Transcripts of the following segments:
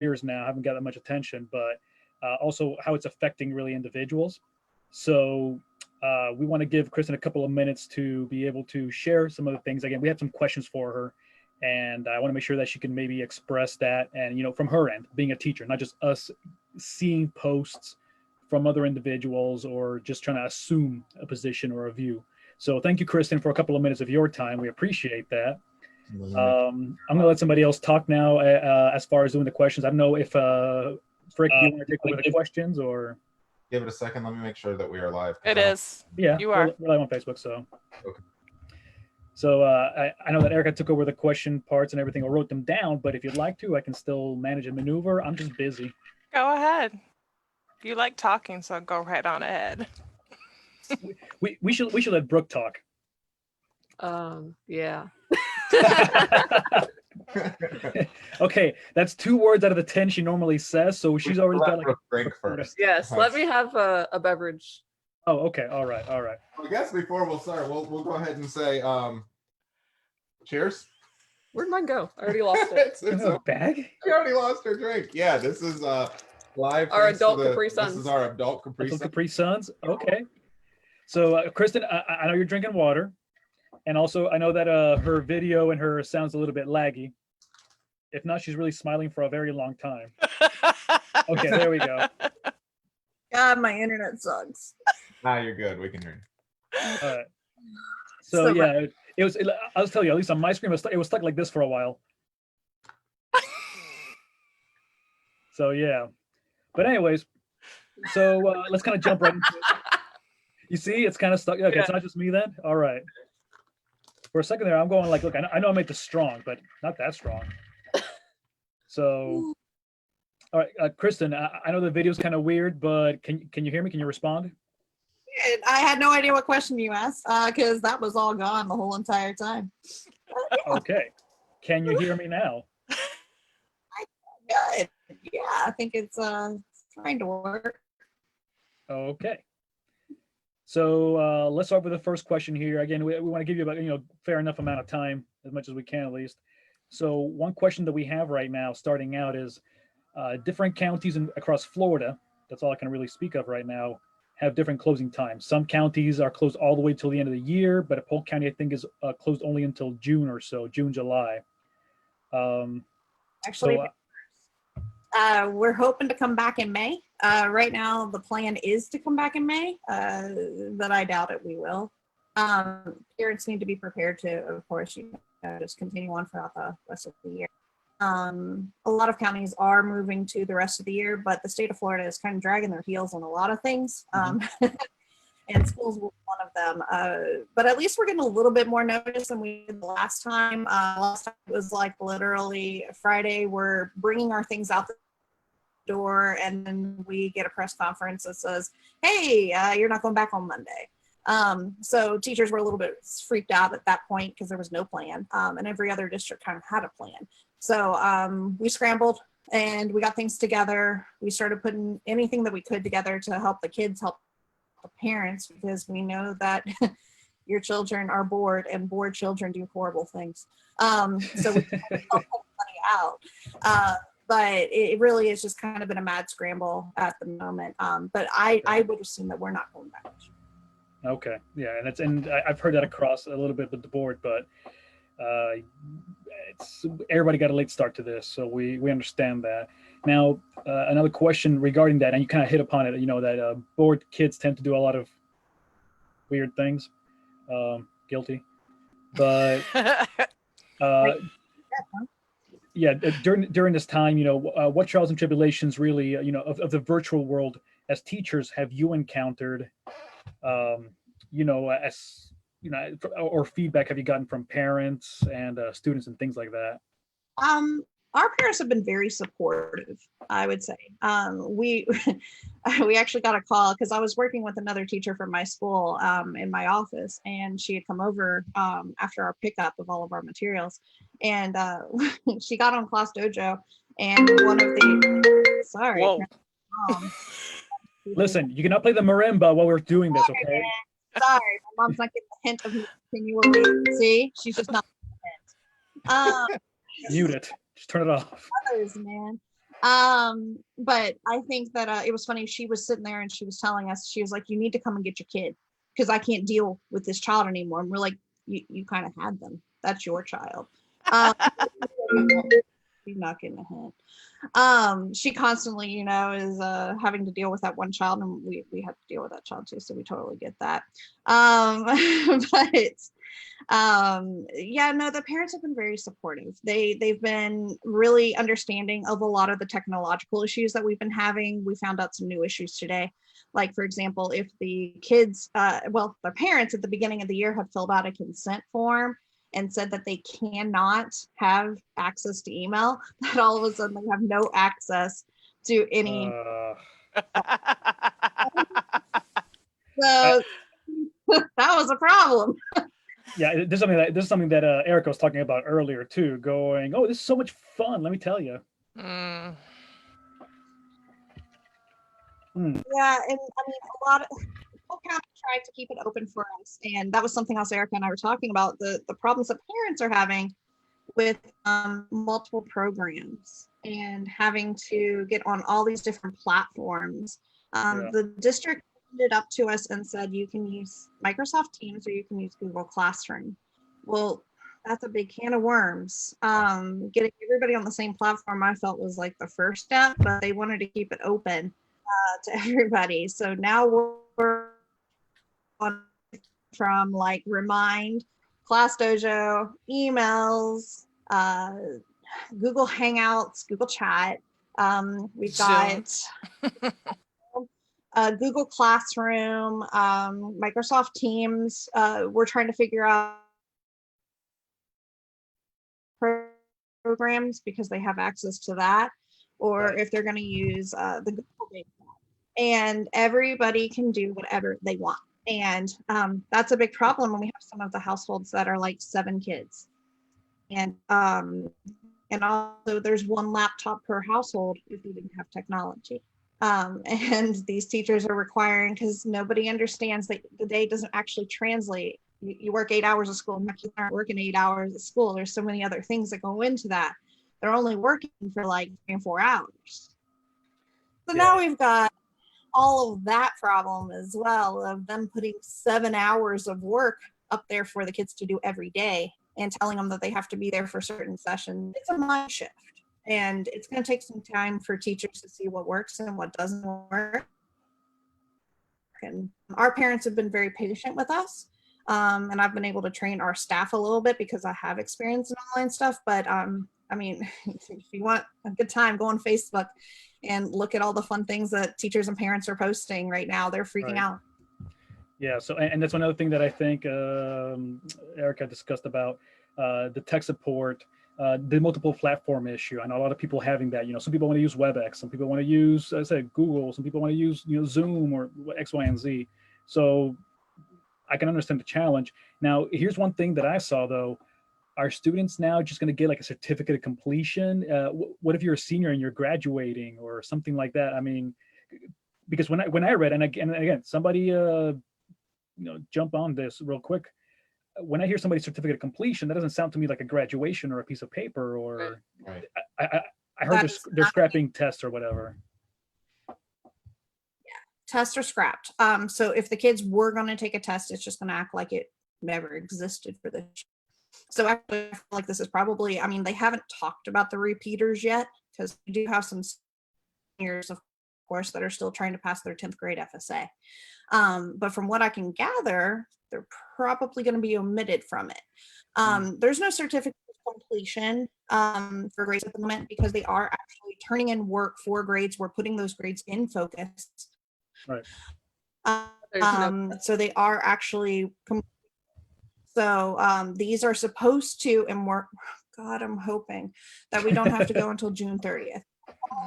years now, haven't got that much attention, but also how it's affecting really individuals. So we want to give Christin a couple of minutes to be able to share some of the things. Again, we have some questions for her, and I want to make sure that she can maybe express that, and from her end, being a teacher, not just us seeing posts from other individuals or just trying to assume a position or a view. So thank you, Christin, for a couple of minutes of your time. We appreciate that. I'm going to let somebody else talk now as far as doing the questions. I don't know if Frick, do you want to take over the questions or? Give it a second. Let me make sure that we are live. It is. Yeah, you are. We're live on Facebook, so. Okay. So I know that Erica took over the question parts and everything, or wrote them down, but if you'd like to, I can still manage and maneuver. I'm just busy. Go ahead. You like talking, so go right on ahead. we should let Brooke talk. Yeah. Okay, that's 2 words out of the 10 she normally says, so she's already got like a drink first. Yes, let me have a beverage. Oh, okay, all right. I guess before we'll start, we'll go ahead and say cheers. Where'd mine go? I already lost it. it's a bag. She already lost her drink. Yeah, this is live. Our adult Capri Suns. This is our adult Capri Suns. Okay. So Christin, I know you're drinking water. And also, I know that her video and her sounds a little bit laggy. If not, she's really smiling for a very long time. Okay, there we go. God, my internet sucks. You're good. We can hear you. All right. So yeah, I was telling you, at least on my screen, it was stuck like this for a while. So yeah. But anyways, so let's kind of jump right into it. You see, it's kind of stuck. Okay, yeah. It's not just me then? All right. For a second there, I'm going like, look, I know I made this strong, but not that strong. So, all right, Christin, I know the video's kind of weird, but can you hear me? Can you respond? I had no idea what question you asked because that was all gone the whole entire time. Okay. Can you hear me now? Yeah, I think it's trying to work. Okay. So let's start with the first question here. Again, we want to give you about fair enough amount of time, as much as we can at least. So one question that we have right now, starting out, is different counties across Florida. That's all I can really speak of right now. Have different closing times. Some counties are closed all the way till the end of the year, but Polk County I think is closed only until June or so, June, July. Actually, we're hoping to come back in May. Right now, the plan is to come back in May, but I doubt it we will. Parents need to be prepared to, of course, just continue on throughout the rest of the year. A lot of counties are moving to the rest of the year, but the state of Florida is kind of dragging their heels on a lot of things. And schools were one of them. But at least we're getting a little bit more notice than we did the last time. Last time it was like literally Friday, we're bringing our things out the door, and then we get a press conference that says, hey, you're not going back on Monday. So teachers were a little bit freaked out at that point because there was no plan. And every other district kind of had a plan. So we scrambled and we got things together. We started putting anything that we could together to help the kids, help the parents, because we know that your children are bored and bored children do horrible things. So we help money out. But it really is just kind of been a mad scramble at the moment. But I would assume that we're not going back. Okay, yeah, and I've heard that across a little bit with the board, but everybody got a late start to this, so we understand that. Now, another question regarding that, and you kind of hit upon it, that bored kids tend to do a lot of weird things. Guilty, but yeah, during this time, what trials and tribulations really, of the virtual world as teachers have you encountered? Or feedback have you gotten from parents and students and things like that? Our parents have been very supportive, I would say. We actually got a call because I was working with another teacher from my school in my office, and she had come over after our pickup of all of our materials, and she got on Class Dojo, and one of the Listen, you cannot play the marimba while we're doing this, okay? Sorry, my mom's not getting the hint of me continually. See, she's just not getting the hint. Mute it. Just turn it off. Others, man. But I think that it was funny. She was sitting there and she was telling us, she was like, you need to come and get your kid because I can't deal with this child anymore. And we're like, you kind of had them. That's your child. She's not getting a hint. She constantly, is having to deal with that one child, and we have to deal with that child too, so we totally get that. But yeah, no, the parents have been very supportive. They've been really understanding of a lot of the technological issues that we've been having. We found out some new issues today. Like, for example, if the kids, their parents at the beginning of the year had filled out a consent form and said that they cannot have access to email, that all of a sudden they have no access to any. So that was a problem. Yeah, this is something that Erica was talking about earlier too. Going, oh, this is so much fun. Let me tell you. Mm. Yeah, and I mean, a lot of people kind of tried to keep it open for us, and that was something else Erica and I were talking about, the problems that parents are having with multiple programs and having to get on all these different platforms. The district it up to us and said you can use Microsoft Teams or you can use Google Classroom. Well, that's a big can of worms. Getting everybody on the same platform I felt was like the first step, but they wanted to keep it open to everybody. So now we're on from like Remind, Class Dojo, emails, Google Hangouts, Google Chat. We've got Google Classroom, Microsoft Teams. We're trying to figure out programs because they have access to that, or if they're going to use the Google data. And everybody can do whatever they want. And that's a big problem when we have some of the households that are like 7 kids. And also there's 1 laptop per household if we didn't have technology. And these teachers are requiring, because nobody understands that the day doesn't actually translate. You work 8 hours of school, my kids aren't working 8 hours at school. There's so many other things that go into that. They're only working for like 3 and 4 hours. So now we've got all of that problem as well, of them putting 7 hours of work up there for the kids to do every day and telling them that they have to be there for certain sessions. It's a mind shift. And it's going to take some time for teachers to see what works and what doesn't work. And our parents have been very patient with us. And I've been able to train our staff a little bit because I have experience in online stuff. But I mean, if you want a good time, go on Facebook and look at all the fun things that teachers and parents are posting right now. They're freaking out. Yeah. So, and that's another thing that I think Erica discussed about the tech support. The multiple platform issue. I know a lot of people having that. Some people want to use WebEx, some people want to use, I said, Google, some people want to use, Zoom or X, Y, and Z. So I can understand the challenge. Now, here's one thing that I saw though. Are students now just going to get like a certificate of completion? What if you're a senior and you're graduating or something like that? I mean, because when I read, and again, somebody, jump on this real quick. When I hear somebody's certificate of completion, that doesn't sound to me like a graduation or a piece of paper, or Right. I heard they're scrapping tests or whatever. Yeah, tests are scrapped. So if the kids were going to take a test, it's just going to act like it never existed for this. So actually, I feel like this is probably, I mean, they haven't talked about the repeaters yet, because we do have some seniors, of course, that are still trying to pass their 10th grade FSA. But from what I can gather, they're probably going to be omitted from it. There's no certificate of completion for grades at the moment, because they are actually turning in work for grades. We're putting those grades in focus. Right. So they are actually, so these are supposed to, and God, I'm hoping that we don't have to go until June 30th.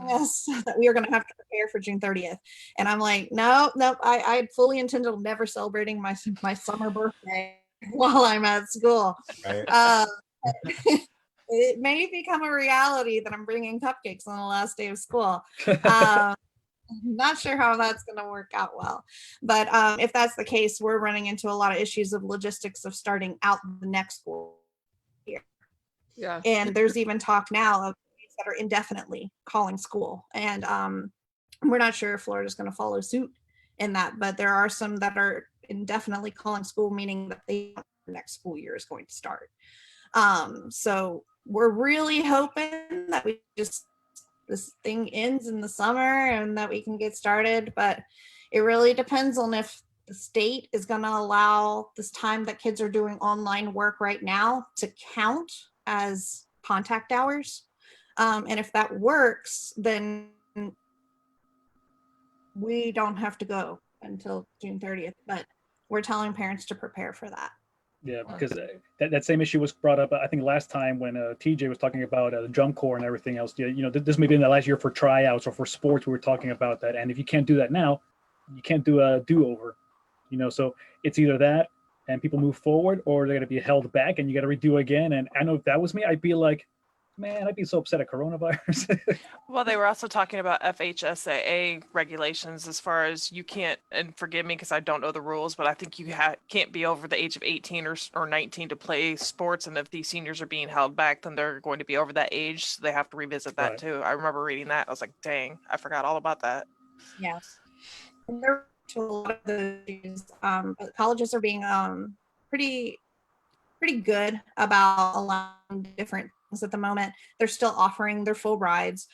Yes, that we are going to have to prepare for June 30th. And I'm like, nope. I fully intended on never celebrating my summer birthday while I'm at school. Right. It may become a reality that I'm bringing cupcakes on the last day of school. I'm not sure how that's going to work out well. But if that's the case, we're running into a lot of issues of logistics of starting out the next school year. Yeah. And there's even talk now of states that are indefinitely calling school. And we're not sure if Florida's going to follow suit in that, but there are some that are indefinitely calling school, meaning that the next school year is going to start. So we're really hoping that this thing ends in the summer and that we can get started, but it really depends on if the state is going to allow this time that kids are doing online work right now to count as contact hours. And if that works, then we don't have to go until June 30th, but we're telling parents to prepare for that. Yeah, because that same issue was brought up, I think, last time when TJ was talking about the drum corps and everything else. This may be in the last year for tryouts or for sports. We were talking about that, and if you can't do that now, you can't do a do-over. So it's either that and people move forward, or they're going to be held back and you got to redo again. And I know if that was me, I'd be like, man, I'd be so upset at coronavirus. Well, they were also talking about FHSAA regulations as far as you can't, and forgive me because I don't know the rules, but I think you can't be over the age of 18 or 19 to play sports. And if these seniors are being held back, then they're going to be over that age. So they have to revisit that Right. too. I remember reading that. I was like, dang, I forgot all about that. Yes. And there are a lot of those, but colleges are being pretty good about allowing different things at the moment. They're still offering their full rides.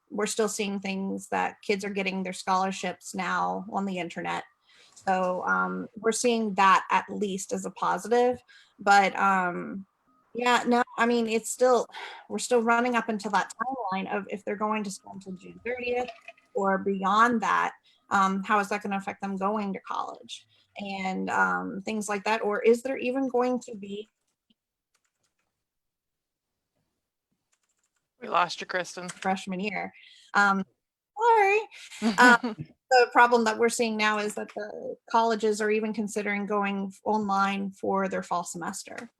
We're still seeing things that kids are getting their scholarships now on the internet. So we're seeing that at least as a positive. But yeah, no, I mean, we're still running up until that timeline of if they're going to school until June 30th or beyond that, how is that going to affect them going to college and things like that? Or is there even going to be? We lost you, Kristen. Freshman year. Sorry. The problem that we're seeing now is that the colleges are even considering going online for their fall semester.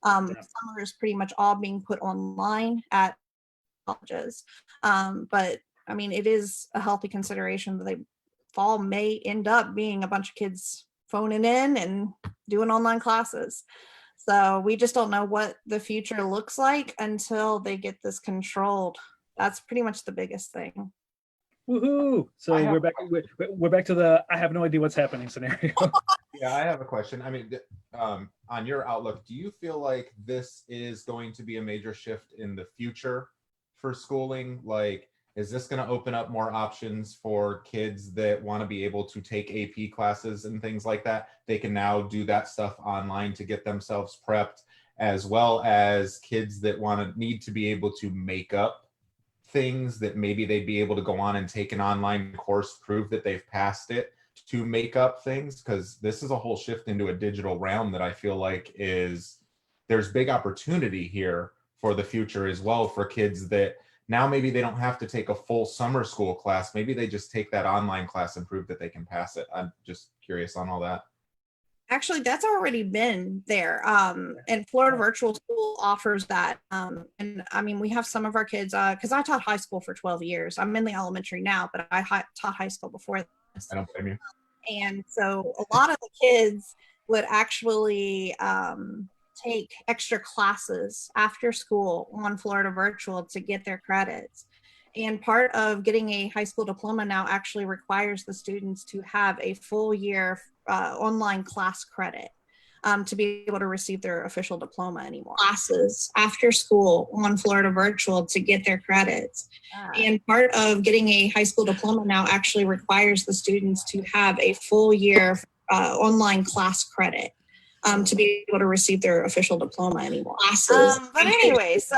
Summer is pretty much all being put online at colleges. But I mean, it is a healthy consideration that fall may end up being a bunch of kids phoning in and doing online classes. So we just don't know what the future looks like until they get this controlled. That's pretty much the biggest thing. Woohoo! So we're back. We're back to the I have no idea what's happening scenario. Yeah, I have a question. I mean, on your outlook, do you feel like this is going to be a major shift in the future for schooling? Like, is this going to open up more options for kids that want to be able to take AP classes and things like that? They can now do that stuff online to get themselves prepped, as well as kids that need to be able to make up things that maybe they'd be able to go on and take an online course, prove that they've passed it, to make up things, because this is a whole shift into a digital realm that I feel like there's big opportunity here for the future as well, for kids that now maybe they don't have to take a full summer school class. Maybe they just take that online class and prove that they can pass it. I'm just curious on all that. Actually, that's already been there. And Florida Virtual School offers that. And I mean, we have some of our kids, because I taught high school for 12 years. I'm in the elementary now, but I taught high school before this. I don't blame you. And so a lot of the kids would actually take extra classes after school on Florida Virtual to get their credits. And part of getting a high school diploma now actually requires the students to have a full year online class credit to be able to receive their official diploma anymore. Classes after school on Florida Virtual to get their credits. And part of getting a high school diploma now actually requires the students to have a full year online class credit to be able to receive their official diploma anymore. But anyway, so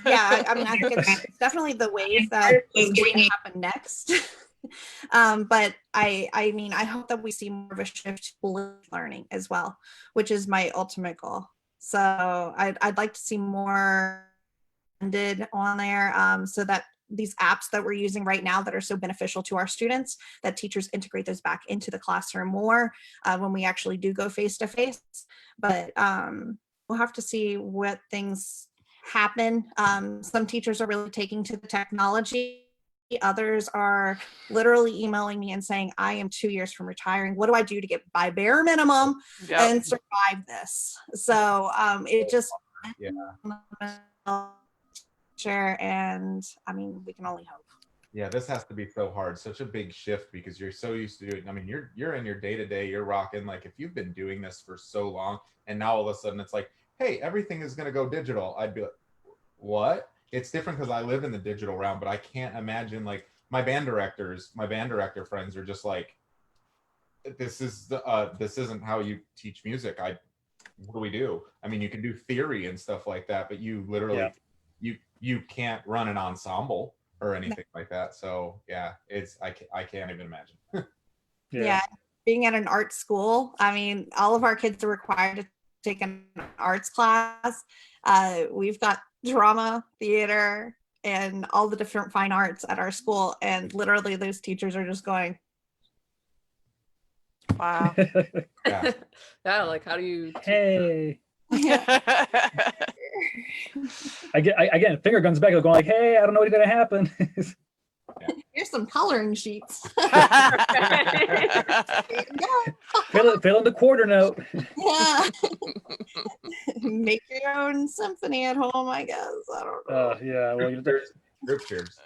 yeah, I mean, I think it's definitely the wave that is going to happen next. But I mean, I hope that we see more of a shift to learning as well, which is my ultimate goal. So I'd like to see more did on there, so that these apps that we're using right now that are so beneficial to our students, that teachers integrate those back into the classroom more when we actually do go face to face. But we'll have to see what things happen. Some teachers are really taking to the technology. Others are literally emailing me and saying, I am 2 years from retiring. What do I do to get by bare minimum and survive this? So it just future. And I mean, we can only hope. Yeah, this has to be so hard, such a big shift because you're so used to doing. I mean, you're in your day to day, you're rocking. Like if you've been doing this for so long, and now all of a sudden it's like, hey, everything is gonna go digital. I'd be like, what? It's different because I live in the digital realm, but I can't imagine like my band director friends are just like, this isn't how you teach music. What do we do? I mean, you can do theory and stuff like that, but you literally you can't run an ensemble or anything like that. So yeah, I can't even imagine. Yeah. Being at an art school, I mean, all of our kids are required to take an arts class. We've got drama, theater, and all the different fine arts at our school, and literally those teachers are just going, Wow. Yeah. Yeah, like how do you Hey, yeah. again, finger guns back, going like, hey, I don't know what's gonna happen. Here's some coloring sheets. Fill in the quarter note. Yeah. Make your own symphony at home, I guess. I don't know. Yeah, well, Group cheers.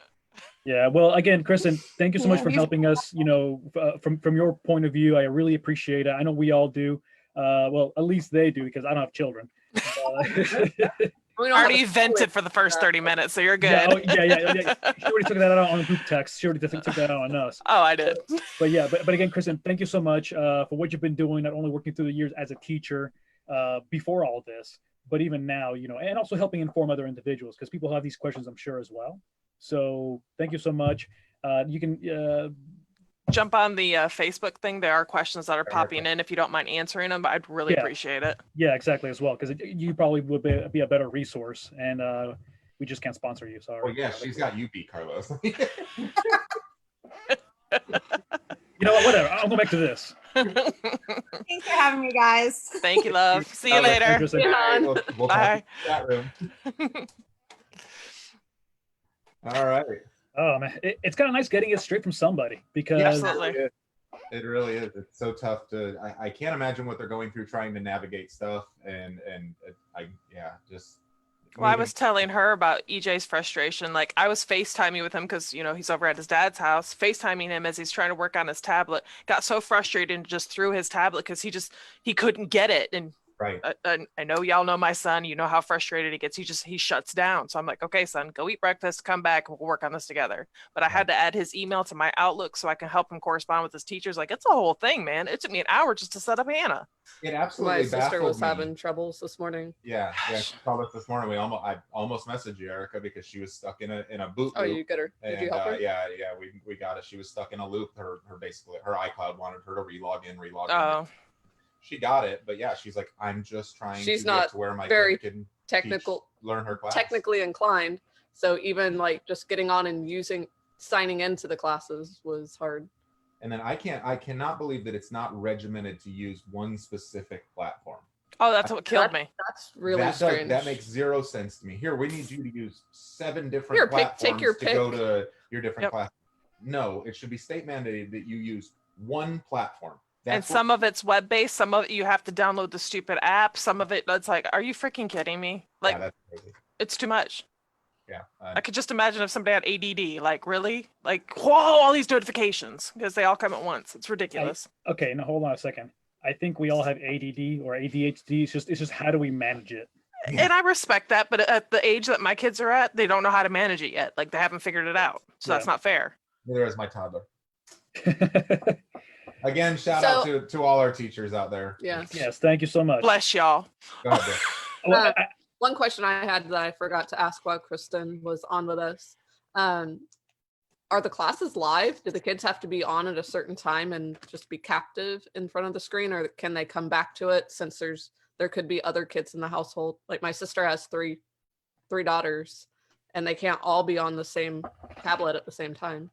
yeah, well, again, Christin, thank you so much for Yeah. helping us. You know, from your point of view, I really appreciate it. I know we all do. Well, at least they do because I don't have children. We don't have Already a vented for the first 30 minutes, so you're good. Yeah, She already took that out on the group text. She already took that out on us. Oh, I did. But yeah, but again, Christin, thank you so much for what you've been doing, not only working through the years as a teacher before all this, but even now, you know, and also helping inform other individuals because people have these questions, I'm sure, as well. So thank you so much. You can Jump on the Facebook thing. There are questions that are popping in. If you don't mind answering them, I'd really appreciate it. yeah, exactly as well, because you probably would be a better resource, and we just can't sponsor you. Sorry. Well, yeah, she's got you beat, Carlos. You know what? Whatever. I'll go back to this. Thanks for having me, guys. Thank you, love. See you later. Interesting. Yeah. We'll talk in the chat room. All right. Oh man, it's kind of nice getting it straight from somebody because Absolutely. It really is. It's so tough to. I can't imagine what they're going through trying to navigate stuff, and just. Well, I was telling her about EJ's frustration. Like I was FaceTiming with him because, you know, he's over at his dad's house, FaceTiming him as he's trying to work on his tablet. Got so frustrated and just threw his tablet because he couldn't get it. And right. I know y'all know my son. You know how frustrated he gets. He shuts down. So I'm like, okay, son, go eat breakfast, come back, we'll work on this together. But I had to add his email to my Outlook so I can help him correspond with his teachers. Like it's a whole thing, man. It took me an hour just to set up Hannah. It absolutely My sister was baffled me. having troubles this morning. Yeah, she called us this morning. I almost messaged you, Erica, because she was stuck in a boot Oh, loop. you get her? Did you help her? Yeah, we got it. She was stuck in a loop. Her basically her iCloud wanted her to relog in. Oh. She got it, but yeah, she's like, I'm just trying She's to not get to where my very kid can learn her class. Technically inclined. So even like just getting on and signing into the classes was hard. And then I cannot believe that it's not regimented to use one specific platform. Oh, that's what killed me. That's really strange. That makes zero sense to me. Here, we need you to use 7 different platforms take your to go pick. to your different Yep. classes. No, it should be state mandated that you use one platform. And some of it's web-based. Some of it you have to download the stupid app. Some of it, it's like, are you freaking kidding me? Like, that's crazy. it's too much. Yeah. I could just imagine if somebody had ADD, like really, like whoa, all these notifications because they all come at once. It's ridiculous. Okay, now hold on a second. I think we all have ADD or ADHD. It's just how do we manage it? And I respect that, but at the age that my kids are at, they don't know how to manage it yet. Like they haven't figured it out. So that's not fair. Neither is my toddler. Again, shout out to all our teachers out there. Yeah. Yes, thank you so much. Bless y'all. Go ahead, Bill. Well, One question I had that I forgot to ask while Christin was on with us. Are the classes live? Do the kids have to be on at a certain time and just be captive in front of the screen, or can they come back to it since there could be other kids in the household? Like my sister has three daughters and they can't all be on the same tablet at the same time.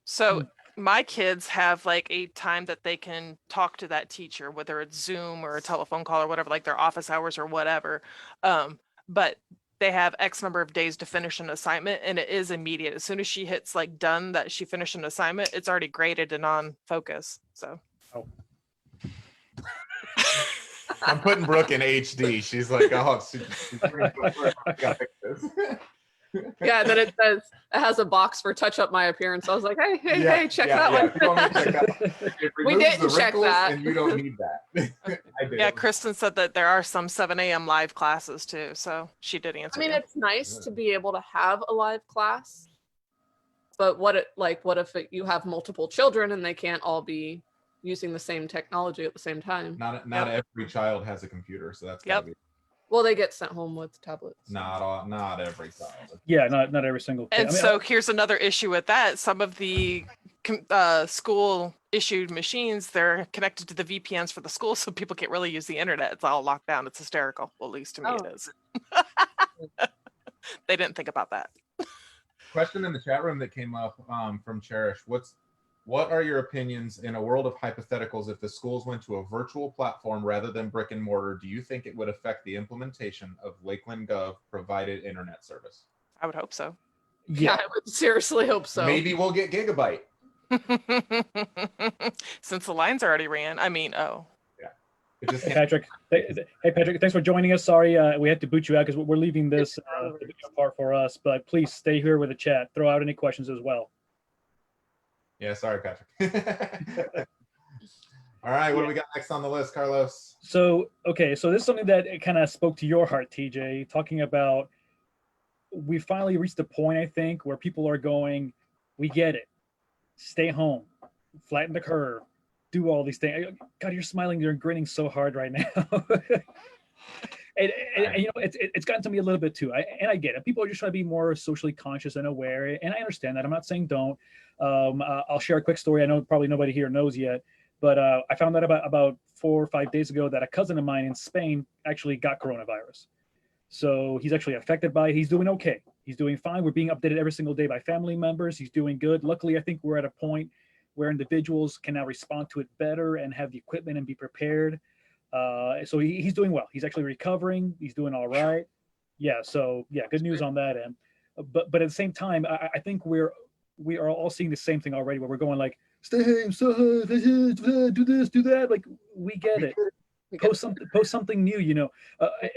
So my kids have like a time that they can talk to that teacher, whether it's Zoom or a telephone call or whatever, like their office hours or whatever. But they have X number of days to finish an assignment, and it is immediate. As soon as she hits like done that she finished an assignment, it's already graded and on focus. So I'm putting Brooke in HD. She's like, oh, she's gotta fix this. Yeah, and then it says it has a box for touch up my appearance. I was like, hey, check that one. If you want me to check that, it We removes didn't the check wrinkles, that. and you don't need that. I did. Yeah, Kristen said that there are some 7 a.m. live classes too, so she did answer. I mean, you. it's nice to be able to have a live class, but what if you have multiple children and they can't all be using the same technology at the same time? Not every child has a computer, so that's gotta be. Well, they get sent home with tablets. Not every child. Yeah, not every single kid. And so here's another issue with that. Some of the school issued machines, they're connected to the VPNs for the school, so people can't really use the internet. It's all locked down. It's hysterical. Well, at least to me it is. They didn't think about that. Question in the chat room that came up from Cherish. What are your opinions in a world of hypotheticals if the schools went to a virtual platform rather than brick and mortar? Do you think it would affect the implementation of Lakeland Gov provided internet service? I would hope so. Yeah, I would seriously hope so. Maybe we'll get Gigabyte. Since the lines already ran. I mean, Hey, Patrick. Hey, Patrick. Thanks for joining us. Sorry, we had to boot you out because we're leaving this part for us. But please stay here with the chat. Throw out any questions as well. Yeah, sorry, Patrick. All right, what do we got next on the list, Carlos? So this is something that kind of spoke to your heart, TJ, talking about we finally reached the point, I think, where people are going, we get it. Stay home, flatten the curve, do all these things. God, you're smiling, you're grinning so hard right now. and you know, it's gotten to me a little bit too. I get it. People are just trying to be more socially conscious and aware, and I understand that. I'm not saying don't. I'll share a quick story. I know probably nobody here knows yet, but I found out about 4 or 5 days ago that a cousin of mine in Spain actually got coronavirus. So he's actually affected by it. He's doing okay. He's doing fine. We're being updated every single day by family members. He's doing good. Luckily, I think we're at a point where individuals can now respond to it better and have the equipment and be prepared. So he's doing well. He's actually recovering. He's doing all right. Yeah. So yeah, good news on that end. But at the same time, I think we are all seeing the same thing already, where we're going like, stay home, do this, do that. Like we get it. Post something new, you know.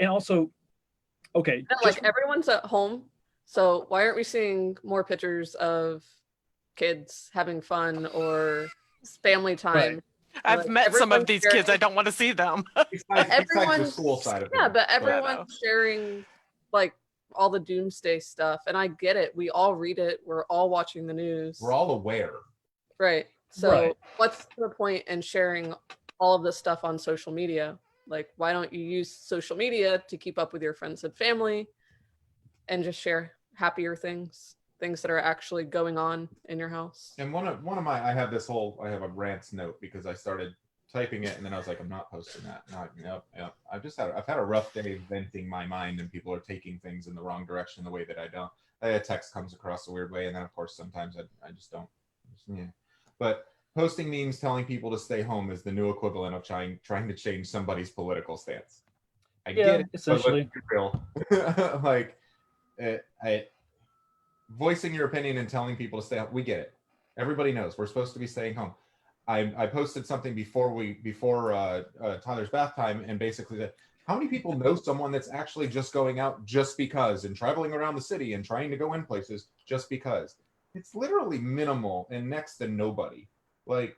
And also, okay. No, like everyone's at home, so why aren't we seeing more pictures of kids having fun or family time? Right. I've met some of these kids. I don't want to see them. Besides the school side of it. Yeah, but everyone's sharing like all the doomsday stuff, and I get it. We all read it. We're all watching the news. We're all aware. Right. So Right. what's the point in sharing all of this stuff on social media? Like, why don't you use social media to keep up with your friends and family and just share happier things that are actually going on in your house? And one of my, I have a rants note because I started typing it and then I was like, I'm not posting that. No, yep. I've had a rough day venting my mind, and people are taking things in the wrong direction the way that I don't. A text comes across a weird way, and then of course sometimes I just don't. But posting memes telling people to stay home is the new equivalent of trying to change somebody's political stance. I get it, essentially. but let's be real. Like, voicing your opinion and telling people to stay home, we get it. Everybody knows we're supposed to be staying home. I posted something before Tyler's bath time, and basically that how many people know someone that's actually just going out just because and traveling around the city and trying to go in places just because? It's literally minimal and next to nobody. Like,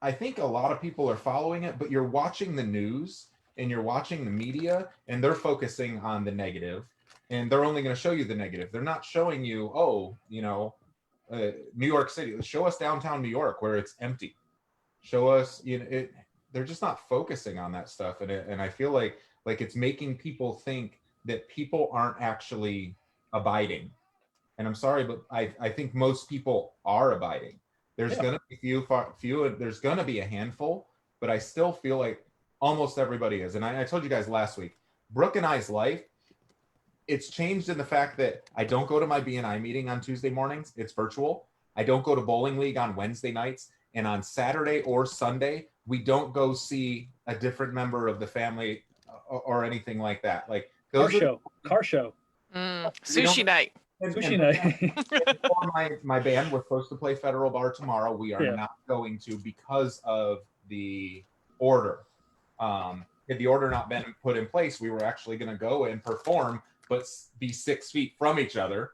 I think a lot of people are following it, but you're watching the news and you're watching the media, and they're focusing on the negative, and they're only going to show you the negative. They're not showing you, New York City. Show us downtown New York where it's empty. Show us, they're just not focusing on that stuff, and I feel like it's making people think that people aren't actually abiding. And I'm sorry, but I think most people are abiding. There's going to be few, there's going to be a handful, but I still feel like almost everybody is. And I told you guys last week, Brooke and I's life, it's changed in the fact that I don't go to my BNI meeting on Tuesday mornings. It's virtual. I don't go to bowling league on Wednesday nights. And on Saturday or Sunday, we don't go see a different member of the family or anything like that. Like car show. Sushi night. Sushi night. my band, we're supposed to play Federal Bar tomorrow. We are not going to because of the order. Had the order not been put in place, we were actually going to go and perform but be 6 feet from each other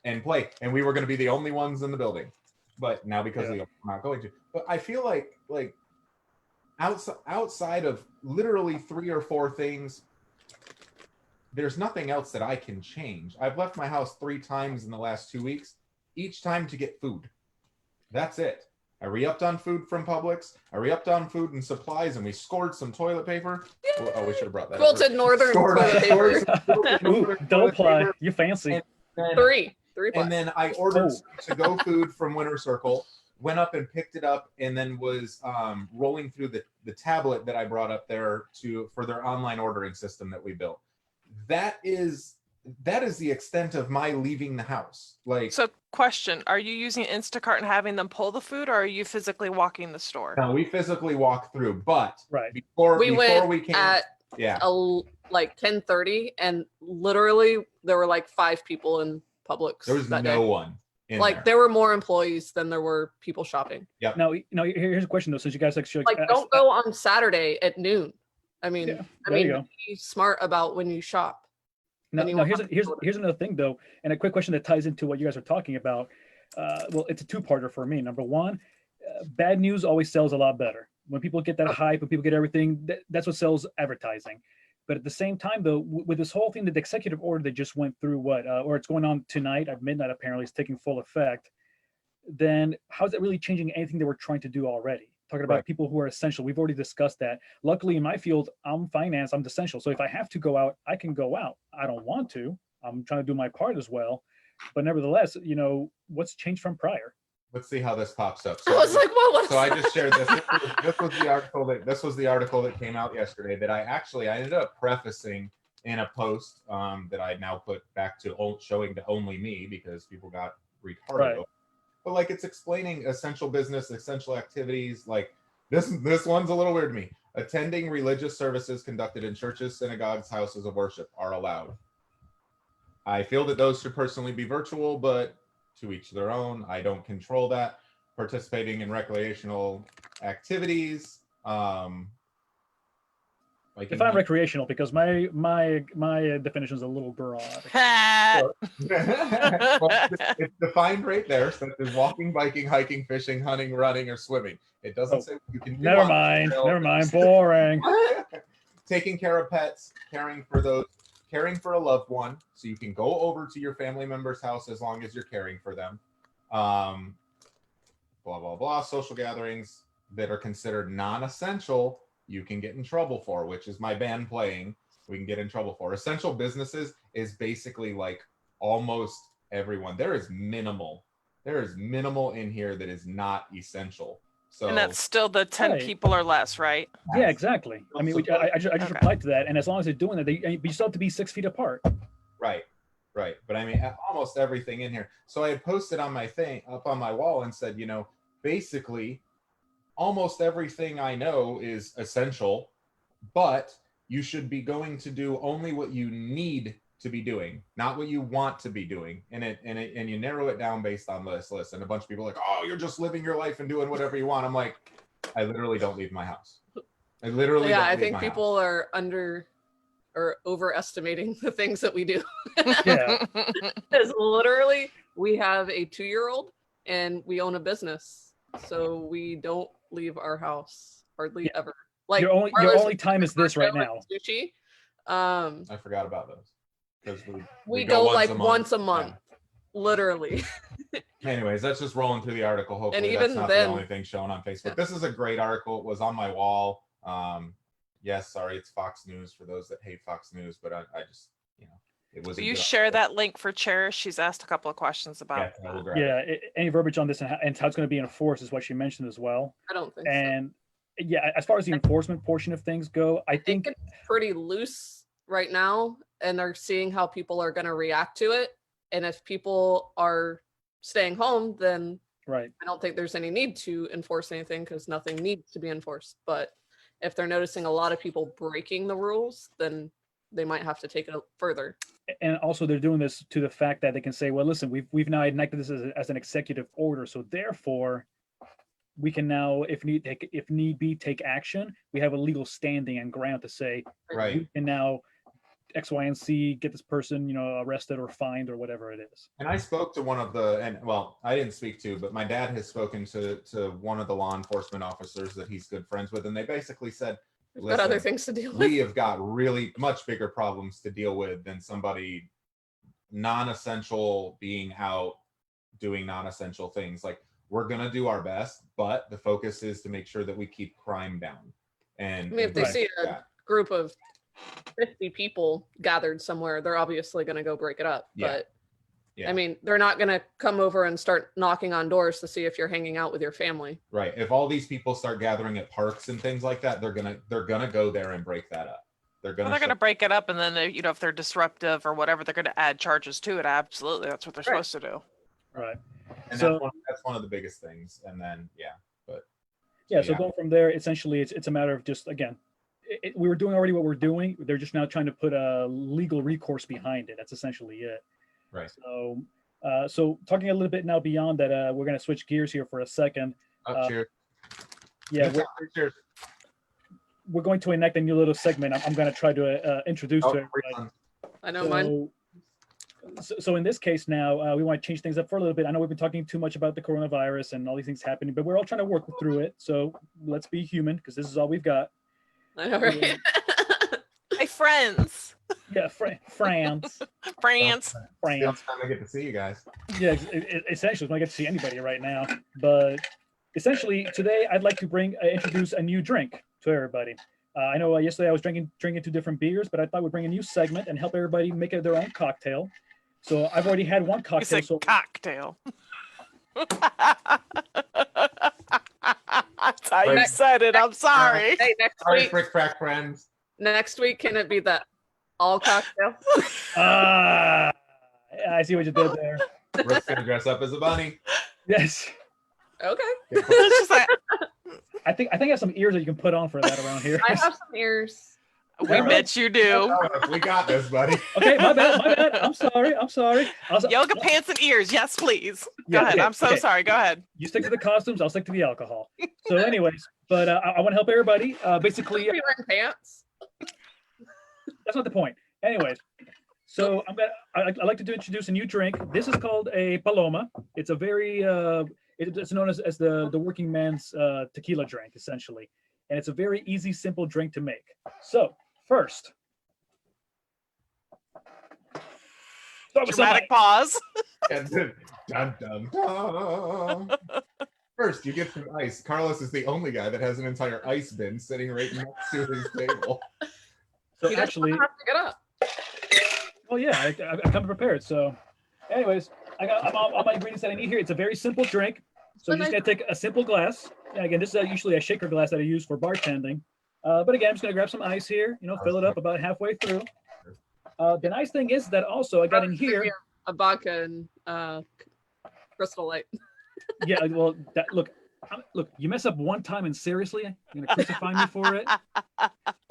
and play. And we were going to be the only ones in the building. But now because we're not going to. But I feel like outside of literally 3 or 4 things, there's nothing else that I can change. I've left my house 3 times in the last 2 weeks, each time to get food. That's it. I re-upped on food from Publix. I re-upped on food and supplies, and we scored some toilet paper. Oh, we should have brought that. Quilted Northern toilet paper. Ooh, don't apply. You fancy. And 3 ply. And then I ordered to-go food from Winter Circle, went up and picked it up, and then was rolling through the tablet that I brought up there for their online ordering system that we built. That is the extent of my leaving the house. So question, are you using Instacart and having them pull the food, or are you physically walking the store? No, we physically walk through, but before we came at like 10:30, and literally there were like 5 people in Publix. There was no one in like there were more employees than there were people shopping. Yep. Now, here's a question though, since you guys don't go on Saturday at noon. I mean, be smart about when you shop. Now here's another thing though, and a quick question that ties into what you guys are talking about. Well, it's a 2-parter for me. Number one, bad news always sells a lot better. When people get that hype, when people get everything, that's what sells advertising. But at the same time though, with this whole thing, the executive order that just went through or it's going on tonight at midnight, apparently it's taking full effect, then how's that really changing anything that we're trying to do already? Talking about people who are essential. We've already discussed that. Luckily in my field, I'm finance, I'm essential. So if I have to go out, I can go out. I don't want to. I'm trying to do my part as well. But nevertheless, what's changed from prior? Let's see how this pops up. So I was like, what? So I just shared this. This was the article that came out yesterday that I ended up prefacing in a post that I now put back to showing to only me because people got retarded. Right. But like it's explaining essential business, essential activities. Like this one's a little weird to me. Attending religious services conducted in churches, synagogues, houses of worship are allowed. I feel that those should personally be virtual, but to each their own. I don't control that. Participating in recreational activities. Define recreational, because my definition is a little broad. Well, it's defined right there. So it's walking, biking, hiking, fishing, hunting, running, or swimming. It doesn't say you can do. Never mind. Boring. Taking care of pets, caring for a loved one, so you can go over to your family member's house as long as you're caring for them. Blah blah blah. Social gatherings that are considered non-essential, you can get in trouble for, which is my band playing. We can get in trouble for. Essential businesses is basically like almost everyone. There is minimal in here that is not essential. So, and that's still the 10 people or less, right? Yeah, exactly. I mean, I just replied to that, and as long as they're doing that, you still have to be 6 feet apart. Right. But I mean, almost everything in here. So I had posted on my thing up on my wall and said, basically, almost everything I know is essential, but you should be going to do only what you need to be doing, not what you want to be doing. And you narrow it down based on this list. And a bunch of people are like, oh, you're just living your life and doing whatever you want. I'm like, I literally don't leave my house. I think people are overestimating the things that we do. Yeah. Because literally we have a 2-year-old and we own a business. So we don't leave our house hardly ever. Like your only time is this right now. Sushi. I forgot about those. Because we go like once a month. Literally. Anyways, that's just rolling through the article. Hopefully and even that's not then, the only thing shown on Facebook. Yeah. This is a great article. It was on my wall. Yes, sorry, it's Fox News for those that hate Fox News, but I just, it was. Will you share that link for Cherish? She's asked a couple of questions about. Any verbiage on this and how it's going to be enforced is what she mentioned as well. I don't think so. Yeah, as far as the enforcement portion of things go, I think it's pretty loose right now, and they're seeing how people are going to react to it. And if people are staying home, then I don't think there's any need to enforce anything because nothing needs to be enforced. But if they're noticing a lot of people breaking the rules, then they might have to take it further. And also they're doing this to the fact that they can say, well, listen, we've now enacted this as an executive order. So therefore we can now, if need be, take action. We have a legal standing and ground to say, we can now X, Y, and Z, get this person, arrested or fined or whatever it is. And I spoke to one of the, and well, I didn't speak to, but my dad has spoken to one of the law enforcement officers that he's good friends with, and they basically said, We've got other things to deal with. we have got really much bigger problems to deal with than somebody non-essential being out doing non-essential things. Like, we're gonna do our best, but the focus is to make sure that we keep crime down. And I mean, if they Right. see a group of 50 people gathered somewhere, they're obviously going to go break it up. Yeah. But Yeah. I mean, they're not going to come over and start knocking on doors to see if you're hanging out with your family. Right. If all these people start gathering at parks and things like that, they're gonna go there and break that up. They're Well, gonna they're going to shut- break it up, and then if they're disruptive or whatever, they're going to add charges to it. Absolutely, that's what they're Right. supposed to do. Right. and so- that's one of the biggest things. And then So going from there, essentially, it's a matter of just, again, we were doing already what we're doing. They're just now trying to put a legal recourse behind it. That's essentially it. Right. So talking a little bit now beyond that, we're going to switch gears here for a second. Cheers. Yeah, Cheers. we're going to enact a new little segment. I'm going to try to introduce to everybody. I know mine. So in this case now, we want to change things up for a little bit. I know we've been talking too much about the coronavirus and all these things happening, but we're all trying to work through it. So let's be human, because this is all we've got. I know, right? Hey, friends. Yeah, France. France. The France. only time I get to see you guys. Yeah, essentially, I don't get to see anybody right now. But essentially, today I'd like to introduce a new drink to everybody. I know yesterday I was drinking 2 different beers, but I thought we'd bring a new segment and help everybody make their own cocktail. So I've already had one You cocktail. said So cocktail. That's how you Right. said it. I'm sorry. Hey, next Sorry, week, Frick Frack friends. next week, can it be the all cocktail? I see what you did there. Rick's gonna dress up as a bunny. Yes, Okay. It's just like, I think I have some ears that you can put on for that around here. I have some ears. we bet you do. We got this, buddy. Okay, my bad. I'm sorry. Yoga pants and ears. Yes, please. Go Yeah, ahead. okay, I'm so okay. sorry. Go ahead. You stick to the costumes, I'll stick to the alcohol. So anyways, but I want to help everybody. Basically, Are you wearing pants? that's not the point. Anyways, so I'd like to introduce a new drink. This is called a Paloma. It's a very it's known as the working man's tequila drink, essentially, and it's a very easy, simple drink to make. So first, start with some Dramatic pause. And then, dun, dun, dun. First, you get some ice. Carlos is the only guy that has an entire ice bin sitting right next to his table. So You guys actually, have to get up. well, yeah, I come prepared. So, anyways, I got all my ingredients that I need here. It's a very simple drink. So you're just gonna take a simple glass. And again, this is usually a shaker glass that I use for bartending. But again, I'm just gonna grab some ice here. Fill it up about halfway through. The nice thing is that also I got in here. A vodka and Crystal Light. Yeah, well, look, you mess up one time and seriously, you're gonna crucify me for it.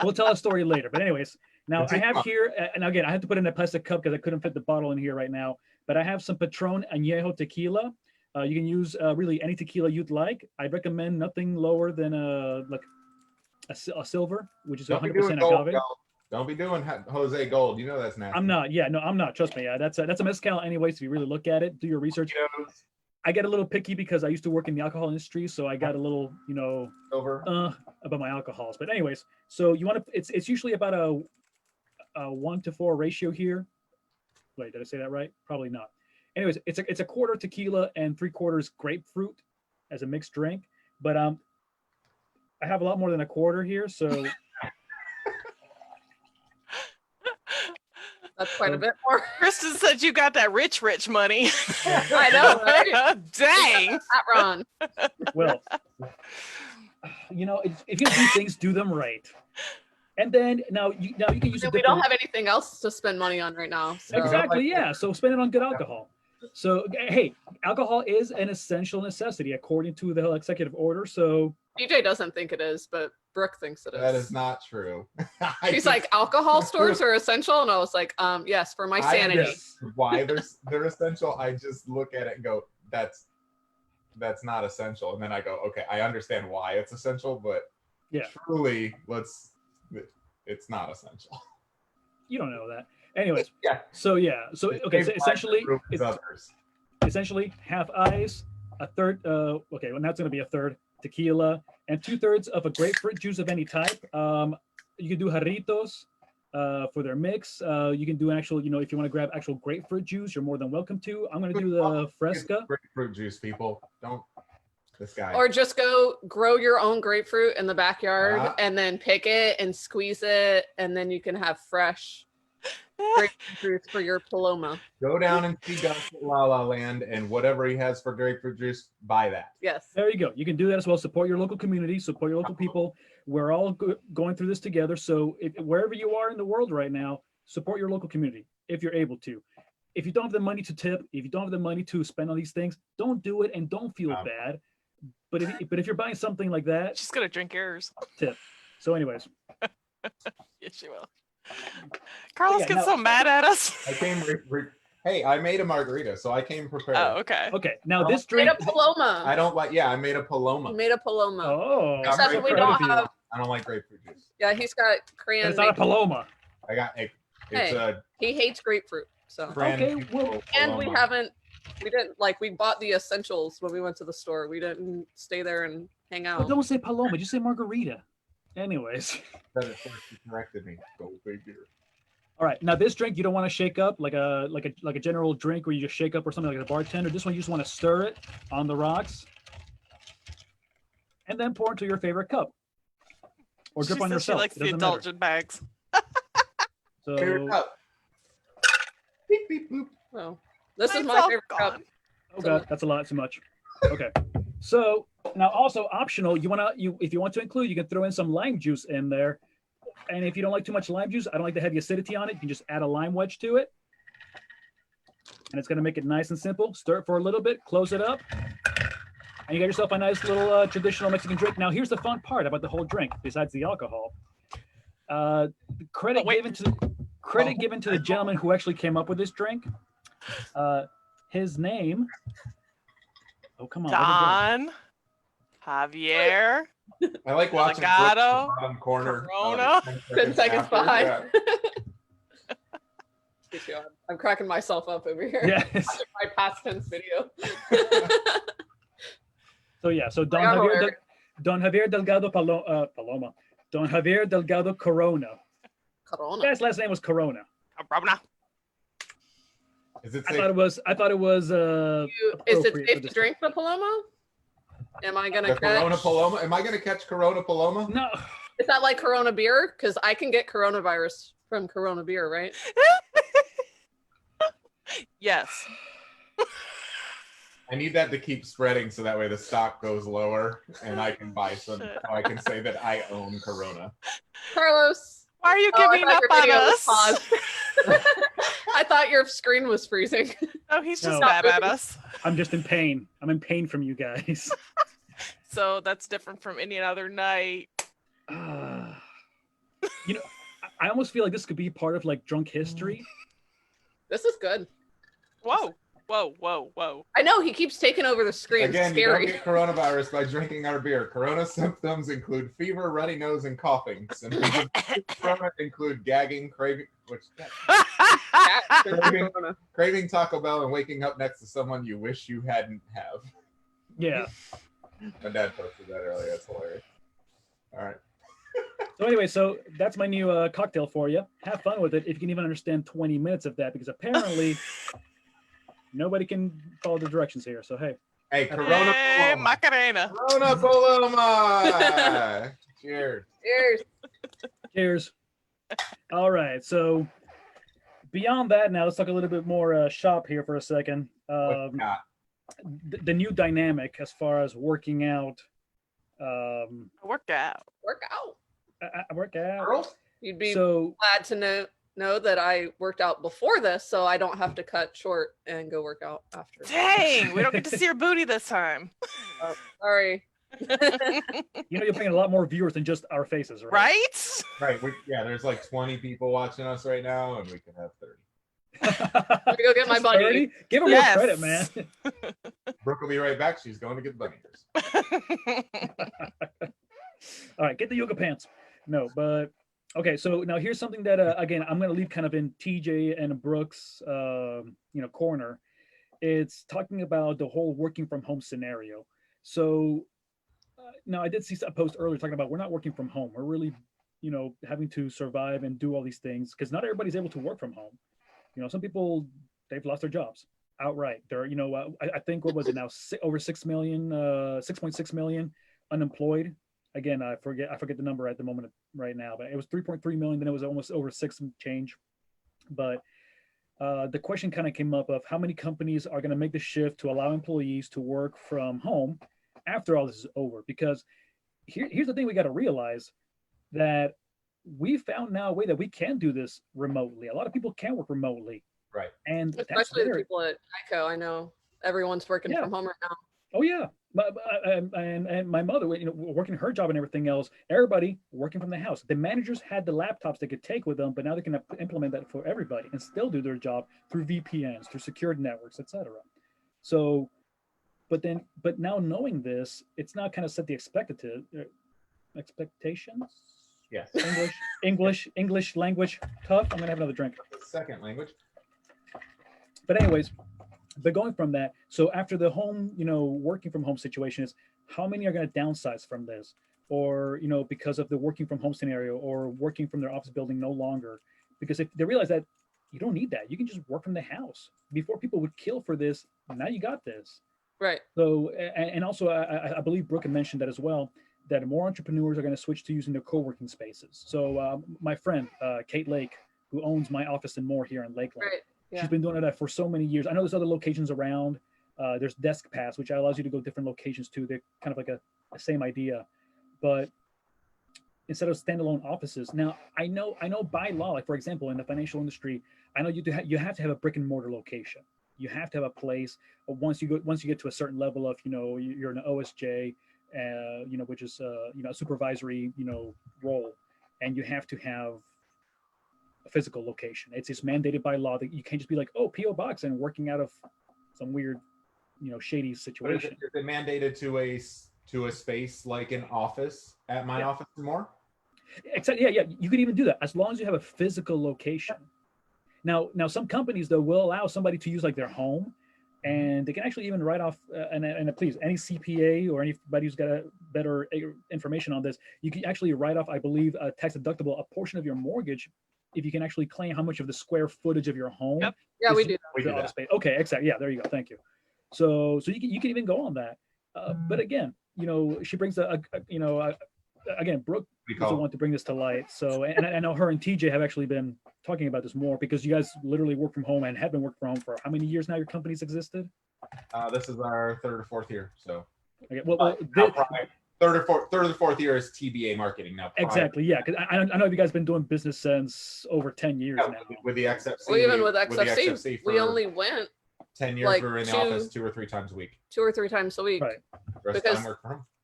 We'll tell a story later. But anyways, now I have here, and again, I have to put it in a plastic cup because I couldn't fit the bottle in here right now. But I have some Patron Añejo tequila. You can use really any tequila you'd like. I recommend nothing lower than a silver, which is Don't be 100% doing gold, agave. y'all. Don't be doing Jose Gold. You know that's nasty. I'm not. Yeah, no, I'm not. Trust me. That's a mezcal anyways. If you really look at it, do your research. I get a little picky because I used to work in the alcohol industry, so I got a little, Over. about my alcohols. But anyways, so you want to. It's usually about a 1-to-4 ratio here. Wait, did I say that right? Probably not. Anyways, it's a quarter tequila and 3/4 grapefruit as a mixed drink. But I have a lot more than a quarter here, so. That's quite a bit more. Kristen said you got that rich money. I know, right? Dang. That Ron. Well, if you do things, do them right. And then now you can use. We don't have anything else to spend money on right now. So. Exactly. Yeah. So spend it on good alcohol. So hey, alcohol is an essential necessity according to the executive order. So DJ doesn't think it is, but Brooke thinks it is. That is not true. She's like, alcohol stores are essential, and I was like, yes, for my sanity. Why they're essential? I just look at it and go, that's not essential, and then I go, okay, I understand why it's essential, but yeah, truly, it's not essential. You don't know that. Anyways, Yeah. So okay, so It's others. essentially half ice, a third. Okay, well now it's gonna be a third tequila, and 2/3 of a grapefruit juice of any type. You can do jarritos for their mix. You can do an actual, if you want to grab actual grapefruit juice, you're more than welcome to. I'm gonna do the fresca. Grapefruit juice, people. Don't. This guy. Or just go grow your own grapefruit in the backyard and then pick it and squeeze it, and then you can have fresh grapefruit juice for your Paloma. Go down and see Gus at La La Land, and whatever he has for grapefruit juice, buy that. Yes. There you go. You can do that as well. Support your local community. Support your local people. We're all going through this together. So wherever you are in the world right now, support your local community if you're able to. If you don't have the money to tip, if you don't have the money to spend on these things, don't do it and don't feel bad. But if you're buying something like that, She's gonna drink yours. tip. So, anyways, Yes, she will. Carlos yeah, gets no. so mad at us. I came. Hey, I made a margarita, so I came prepared. Oh, okay. okay. Now Oh, this Made drink. a Paloma. I don't like. Yeah, I made a Paloma. You made a Paloma. Oh, Except I'm that we very don't proud of you. have. I don't like grapefruit juice. Yeah, he's got crayon. It's not a paloma. I got it's Hey. a He hates grapefruit. So. brand Okay, new well- And we Paloma. didn't we bought the essentials when we went to the store. We didn't stay there and hang Well, out. don't say paloma. Just say margarita. Anyways. That it first corrected me. Go figure. All right. Now this drink you don't want to shake up like a general drink where you just shake up or something like a bartender. This one you just want to stir it on the rocks, and then pour into your favorite cup, or drip She on says yourself. She likes It the doesn't matter. indulgent bags. Favorite So cup. Beep beep boop. Oh, this is Mine's my all favorite cup. gone. oh god, that's a lot too much. Okay. So now also optional, if you want to include, you can throw in some lime juice in there. And if you don't like too much lime juice, I don't like the heavy acidity on it, you can just add a lime wedge to it. And it's going to make it nice and simple. Stir it for a little bit, close it up. And you got yourself a nice little traditional Mexican drink. Now, here's the fun part about the whole drink, besides the alcohol. Credit given to the gentleman who actually came up with this drink. His name. Oh, come on. where'd it go? Don, Javier, I like watching Legato, Brooks in the bottom corner. Corona. 10 seconds after. behind. Yeah. I'm cracking myself up over here. Yes. My past tense video. So yeah, so Don got Javier, hilarious. Don Javier Delgado Paloma, Don Javier Delgado Corona. The Corona. guy's last name was Corona. Corona. Is it I safe? thought it was. Is it appropriate for safe to this drink the Paloma? Am I gonna The Corona catch? Paloma? Am I gonna catch Corona Paloma? No, Is that like Corona beer? Because I can get coronavirus from Corona beer, right? Yes. I need that to keep spreading so that way the stock goes lower and I can buy some. So I can say that I own Corona. Carlos. Why are you Oh, I giving thought up your on video was us? paused. I thought your screen was freezing. Oh, he's just No. mad at us. I'm just in pain. I'm in pain from you guys. So that's different from any other night. You know, I almost feel like this could be part of like drunk history. This is good. Whoa, whoa, whoa, whoa. I know he keeps taking over the screen. Again, It's you don't scary. get coronavirus by drinking our beer. Corona symptoms include fever, runny nose, and coughing. Symptoms of Corona include gagging, craving craving Taco Bell, and waking up next to someone you wish you hadn't have. Yeah. My dad posted that earlier. That's hilarious. All right. So anyway, so that's my new cocktail for you. Have fun with it if you can even understand 20 minutes of that, because apparently nobody can follow the directions here. So hey, Hey, Corona Hey, Paloma. Macarena. Corona Paloma. Cheers. Cheers. cheers. All right, so beyond that, now let's talk a little bit more shop here for a second. What you got? The new dynamic as far as working out. Work out. Work out. I work out. Girls? You'd be So glad to know that I worked out before this, so I don't have to cut short and go work out after. Dang, we don't get to see your booty this time. Sorry. you're bringing a lot more viewers than just our faces, right? Right? Right. Yeah, there's like 20 people watching us right now, and we can have 30. Let me go get my Just buddy. 30? Give her Yes. more credit, man. Brooke will be right back. She's going to get bunny ears. All right, get the yoga pants. No, but Okay, so now here's something that again I'm going to leave kind of in TJ and Brooks, corner. It's talking about the whole working from home scenario. So now I did see a post earlier talking about we're not working from home. We're really, having to survive and do all these things because not everybody's able to work from home. Some people they've lost their jobs outright. They're, I think what was it now? Over 6 million, 6.6 million unemployed. Again, I forget the number at the moment right now, but it was 3.3 million. Then it was almost over six and change. But the question kind of came up of how many companies are going to make the shift to allow employees to work from home after all this is over. Because here's the thing we got to realize that we found now a way that we can do this remotely. A lot of people can work remotely. Right. And especially the people at ICO. I know everyone's working from home right now. Oh yeah. And my mother, working her job and everything else, everybody working from the house. The managers had the laptops they could take with them, but now they can implement that for everybody and still do their job through VPNs, through secured networks, etc. So, but now knowing this, it's now kind of set the expectations. Yes. English language tough. I'm gonna have another drink. Second language. But anyways, but going from that, so after the home, working from home situation is how many are going to downsize from this, or because of the working from home scenario, or working from their office building no longer, because if they realize that you don't need that, you can just work from the house. Before people would kill for this, now you got this. Right. So and also I believe Brooke had mentioned that as well, that more entrepreneurs are going to switch to using their co-working spaces. So my friend Kate Lake, who owns my office and more here in Lakeland. Right. Yeah. She's been doing that for so many years. I know there's other locations around. There's Desk Pass, which allows you to go different locations too. They're kind of like a same idea, but instead of standalone offices. Now, I know by law, like for example, in the financial industry, I know you have to have a brick and mortar location. You have to have a place. Once you get to a certain level of, you're an OSJ, which is a supervisory, role, and you have to have a physical location. It's just mandated by law that you can't just be like, oh, PO box and working out of some weird, shady situation. Is it mandated to a space like an office at my office and more? Except, yeah, you could even do that as long as you have a physical location. Now some companies though will allow somebody to use like their home, and they can actually even write off. And please, any CPA or anybody who's got a better information on this, you can actually write off, I believe, tax deductible a portion of your mortgage if you can actually claim how much of the square footage of your home. Yep. Yeah, we do that. Space. Okay, exactly. Yeah, there you go. Thank you. So you can even go on that. But again, she brings again, Brooke is the one to bring this to light. So, and I know her and TJ have actually been talking about this more because you guys literally work from home and have been working from home for how many years now your company's existed? This is our third or fourth year. So, okay, well third or fourth year is TBA marketing now. Exactly, yeah. Because I know you guys have been doing business since over 10 years now. With the XFC. Well, even with XFC, we only went 10 years. We were in the office 2 or 3 times a week. 2 or 3 times a week. Right. Because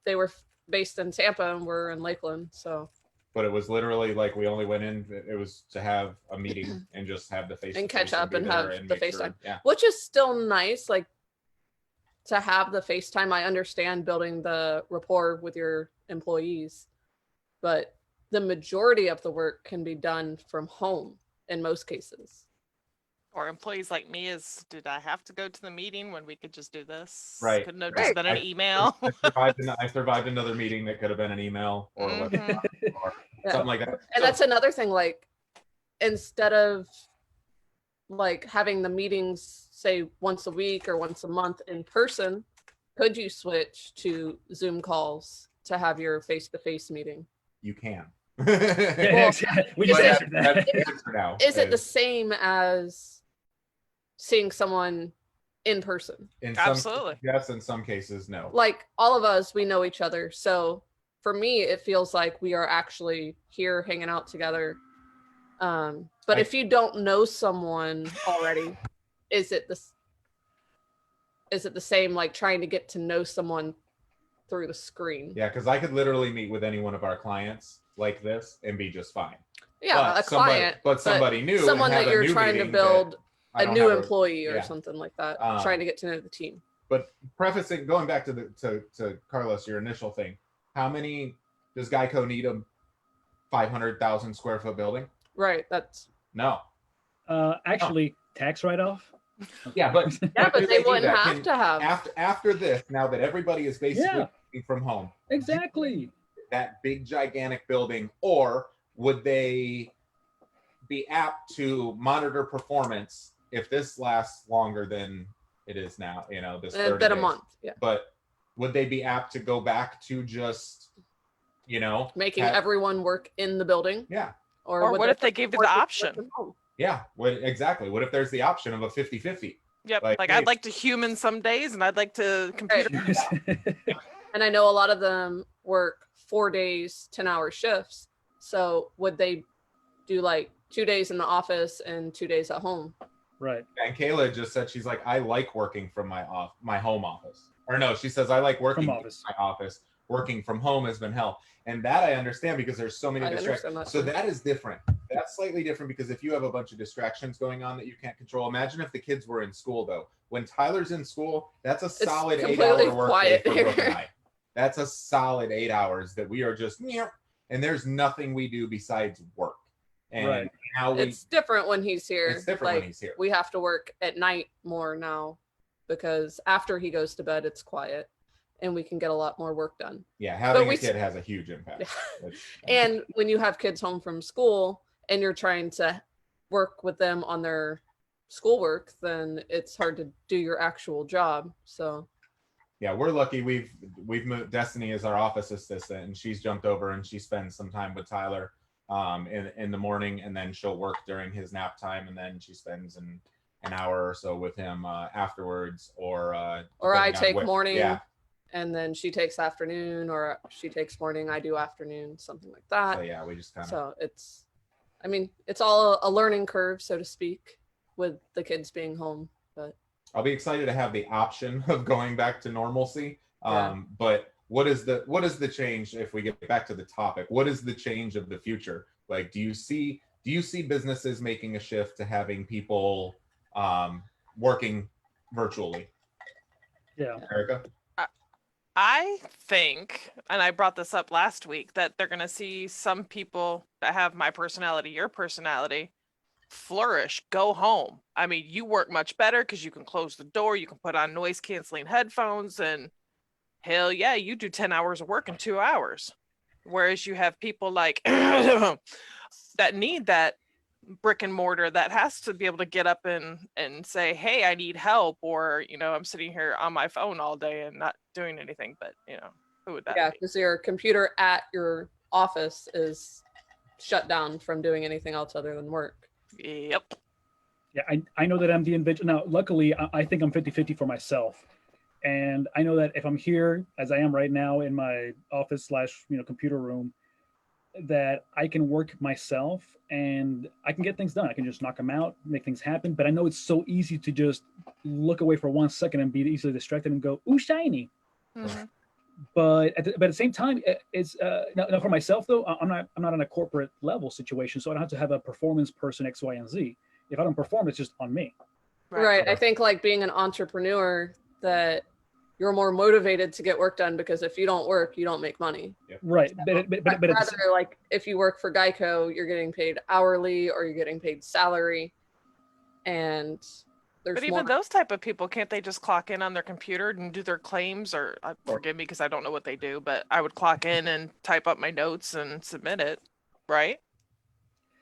they were based in Tampa and we're in Lakeland, so. But it was literally like we only went in. It was to have a meeting and just have the face and catch up and have the FaceTime, yeah. Which is still nice, like to have the FaceTime. I understand building the rapport with your employees, but the majority of the work can be done from home in most cases. Or employees like me did I have to go to the meeting when we could just do this? Right. Couldn't have just been an email. I survived another meeting that could have been an email or whatnot, or something like that. And that's another thing, like instead of like having the meetings say once a week or once a month in person, could you switch to Zoom calls to have your face-to-face meeting? You can. Well, we just answered that. Is it the same as seeing someone in person? Absolutely. Yes, in some cases, no. Like all of us, we know each other. So for me, it feels like we are actually here hanging out together. But if you don't know someone already, is it the same, like trying to get to know someone through the screen? Yeah, because I could literally meet with any one of our clients like this and be just fine. Yeah, but a client. Somebody new. Someone that you're trying to build a new employee or yeah. something like that, trying to get to know the team. But prefacing, going back to Carlos, your initial thing, how many does Geico need them? 500,000 square foot building? Right. That's No. Actually, tax write-off. Yeah, but yeah, but do they do wouldn't that? have to have. After this, now that everybody is basically Yeah. working from home, Exactly. that big gigantic building, or would they be apt to monitor performance if this lasts longer than it is now, this 30 Been a days? month. Yeah. But would they be apt to go back to just, Making everyone work in the building? Yeah. Or would what if they gave you the work option? from home? Yeah, exactly. What if there's the option of a 50-50? Yep. Like, Like hey, I'd like to human some days, and I'd like to computer. And I know a lot of them work 4 days, 10-hour shifts. So would they do like 2 days in the office and 2 days at home? Right. And Kayla just said, she's like, I like working from my home office. Or no, she says, I like working From in office. my office. Working from home has been hell. And that I understand because there's so many I distractions. understand that So too. that is different. That's slightly different because if you have a bunch of distractions going on that you can't control, imagine if the kids were in school though. When Tyler's in school, that's a solid 8-hour work day for Brooke and I. That's a solid 8 hours that we are just, and there's nothing we do besides work. And Right. how we, It's different when he's here. it's different Like, when he's here. we have to work at night more now because after he goes to bed, it's quiet and we can get a lot more work done. Yeah, having we a kid has a huge impact. And when you have kids home from school and you're trying to work with them on their schoolwork, then it's hard to do your actual job. So yeah, we're lucky. We've moved. Destiny is our office assistant, and she's jumped over and she spends some time with Tyler in the morning, and then she'll work during his nap time, and then she spends an hour or so with him afterwards. Or I depending on take what- morning. Yeah, and then she takes afternoon, or she takes morning, I do afternoon, something like that. so yeah, we just kind of. So it's all a learning curve, so to speak, with the kids being home. But I'll be excited to have the option of going back to normalcy. Yeah. But what is the change if we get back to the topic? What is the change of the future? Like, do you see businesses making a shift to having people working virtually? Yeah. Erica? I think, and I brought this up last week, that they're going to see some people that have my personality, your personality, flourish, go home. I mean, you work much better because you can close the door, you can put on noise canceling headphones, and hell yeah, you do 10 hours of work in 2 hours. Whereas you have people like that need that brick and mortar, that has to be able to get up and say, hey, I need help, or I'm sitting here on my phone all day and not doing anything. But who would that yeah, be? because your computer at your office is shut down from doing anything else other than work. Yep. Yeah, I know that I'm the individual. Now, luckily, I think I'm 50-50 for myself. And I know that if I'm here, as I am right now in my office / computer room, that I can work myself and I can get things done. I can just knock them out, make things happen. But I know it's so easy to just look away for 1 second and be easily distracted and go, ooh, shiny. Mm-hmm. But at the same time, it's now for myself though, I'm not on a corporate level situation, so I don't have to have a performance person X, Y, and Z. If I don't perform, it's just on me. Right. I think like being an entrepreneur, that you're more motivated to get work done, because if you don't work, you don't make money. Yep. Right. But Rather, like if you work for Geico, you're getting paid hourly or you're getting paid salary. And there's But more. even those type of people, can't they just clock in on their computer and do their claims? Or forgive me because I don't know what they do, but I would clock in and type up my notes and submit it, right?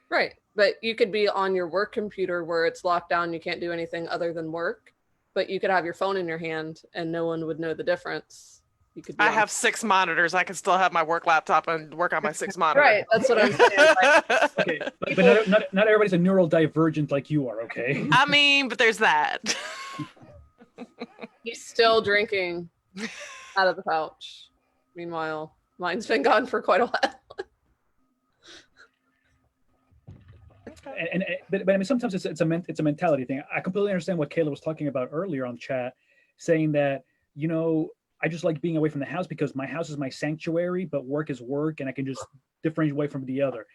Right. But you could be on your work computer where it's locked down, you can't do anything other than work, but you could have your phone in your hand and no one would know the difference. You could be I on- have 6 monitors. I can still have my work laptop and work on my 6 monitors. Right. That's what I'm saying. Like, okay, but not everybody's a neurodivergent like you are, okay? I mean, but there's that. he's still drinking out of the pouch. Meanwhile, mine's been gone for quite a while. But I mean, sometimes it's a mentality thing. I completely understand what Kayla was talking about earlier on chat, saying that I just like being away from the house because my house is my sanctuary, but work is work, and I can just differentiate away from the other.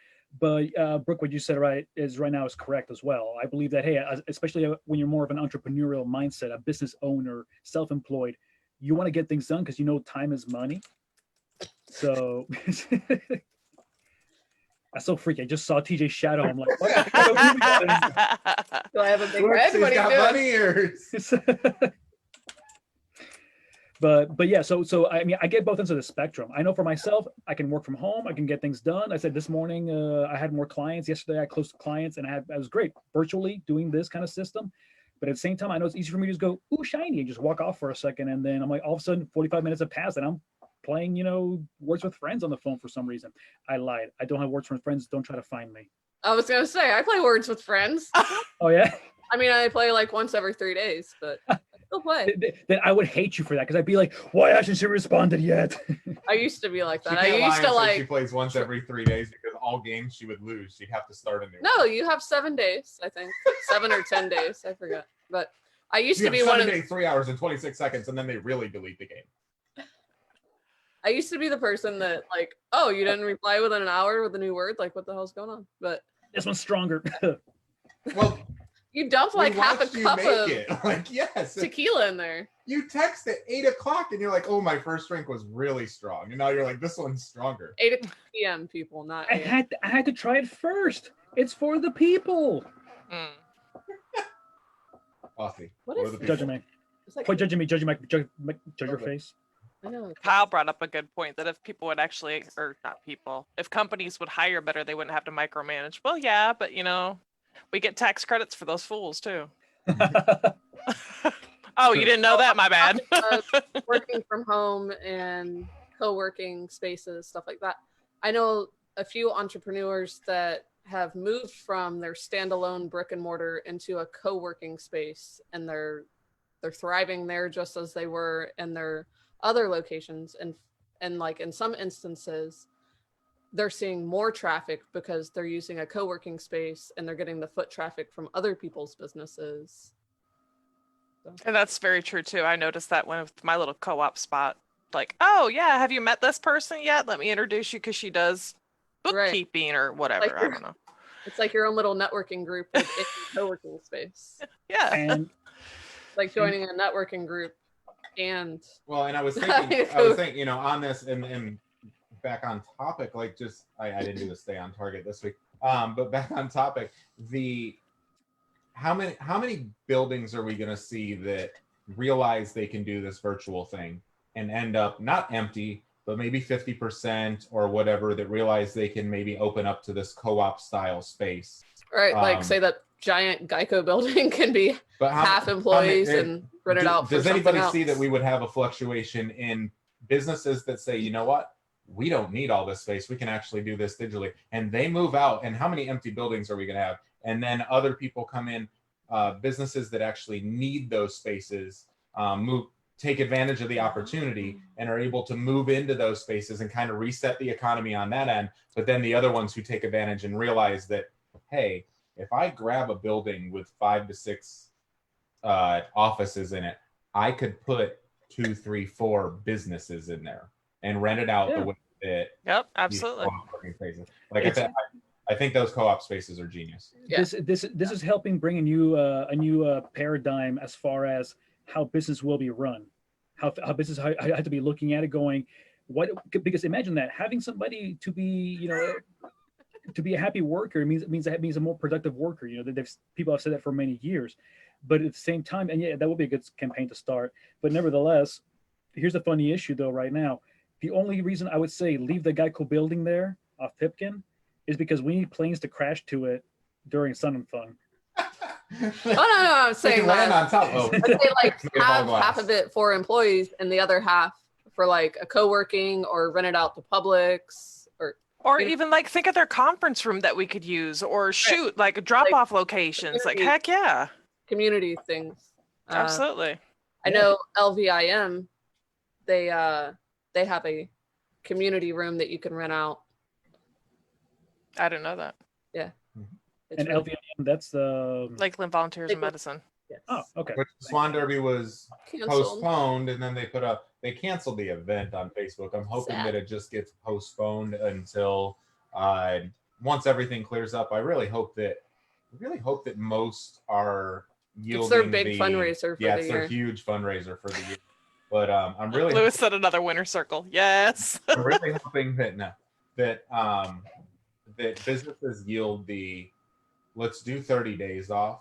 But Brooke, what you said right now is correct as well. I believe that, hey, especially when you're more of an entrepreneurial mindset, a business owner, self-employed, you want to get things done because time is money. So That's so freaky. I just saw TJ's shadow. I'm like, what? Here we go. Do I have a big Look, head? she's What are got you doing? bunny ears. But yeah, so I mean, I get both ends of the spectrum. I know for myself, I can work from home. I can get things done. I said this morning, I had more clients. Yesterday, I closed clients, and I was great virtually doing this kind of system. But at the same time, I know it's easy for me to just go, ooh, shiny, and just walk off for a second. And then I'm like, all of a sudden, 45 minutes have passed, and I'm playing, Words with Friends on the phone for some reason. I lied. I don't have Words with Friends. Don't try to find me. I was gonna say I play Words with Friends. Oh, yeah? I mean, I play like once every 3 days, but I still play. Then I would hate you for that, because I'd be like, why hasn't she responded yet? I used to be like She that. I can't lie used and to say she like. plays once every 3 days because all games she would lose. She'd have to start a new No, you have 7 days. I think 7 or 10 days. I forgot. But I used to You be have one 7 of. days, 3 hours, and 26 seconds, and then they really delete the game. I used to be the person that like, oh, you didn't reply within an hour with a new word. Like, what the hell's going on? But This one's stronger. Well, you dumped like we half a watched you cup make of it. Like, yes. tequila in there. You text at 8 o'clock and you're like, oh, my first drink was really strong. And now you're like, this one's stronger. 8 p.m. people, not I 8. had to try it first. It's for the people. Mm. Bossy. What Or is the this? people. Judging me. It's like, Quit judging me. Judge your Okay. face. I know. Kyle brought up a good point that if people would actually, or not people, if companies would hire better, they wouldn't have to micromanage. Well, yeah, but we get tax credits for those fools too. Oh, you didn't know that? My bad. Working from home and co-working spaces, stuff like that. I know a few entrepreneurs that have moved from their standalone brick and mortar into a co-working space, and they're thriving there just as they were in their other locations, and like in some instances they're seeing more traffic because they're using a co-working space and they're getting the foot traffic from other people's businesses. And that's very true too. I noticed that when with my little co-op spot, like, oh yeah, have you met this person yet? Let me introduce you, because she does Right. bookkeeping or whatever. Like I don't know. It's like your own little networking group within a co-working space. Yeah. And Like joining a networking group and Well, and I was thinking, on this and back on topic, like just I didn't do the stay on target this week. But back on topic, how many buildings are we gonna see that realize they can do this virtual thing and end up not empty, but maybe 50% or whatever, that realize they can maybe open up to this co-op style space? right, like say that giant Geico building can be But half employees and rent it out for does something anybody else. see that we would have a fluctuation in businesses that say, you know what, we don't need all this space, we can actually do this digitally, and they move out, and how many empty buildings are we going to have? And then other people come in, businesses that actually need those spaces take advantage of the opportunity and are able to move into those spaces and kind of reset the economy on that end. But then the other ones who take advantage and realize that, hey, if I grab a building with 5 to 6 offices in it, I could put 2, 3, 4 businesses in there and rent it out the way that Yep. these Absolutely. co-working spaces. Like I said, I think those co-op spaces are genius. Yeah. This is helping bring a new paradigm as far as how business will be run, how business I have to be looking at it going, what, because imagine that having somebody to be to be a happy worker means a more productive worker. People have said that for many years, but at the same time, and yeah, that would be a good campaign to start. But nevertheless, here's a funny issue though. Right now, the only reason I would say leave the Geico building there off Pipkin is because we need planes to crash to it during Sun and Fun. Oh no, I'm They saying can land that. on top. Oh, I'd say like Made of all have glass. half of it for employees and the other half for like a co-working or rent it out to Publix Or You know- even like think of their conference room that we could use, or shoot like drop-off locations. Like community- heck yeah, community things. absolutely. I know LVIM, they have a community room that you can rent out. I didn't know that. It's And really- LVM, that's the Lakeland Volunteers in Lakeland- Medicine. yes. oh, okay. Which Swan Derby was Canceled. postponed, and then they canceled the event on Facebook. I'm hoping Sad. that it just gets postponed until once everything clears up. I really hope that most are yielding. It's their big fundraiser for yeah, the it's year. their huge fundraiser for the year. But I'm really Lewis said another winner circle. Yes. I'm really hoping that that businesses yield let's do 30 days off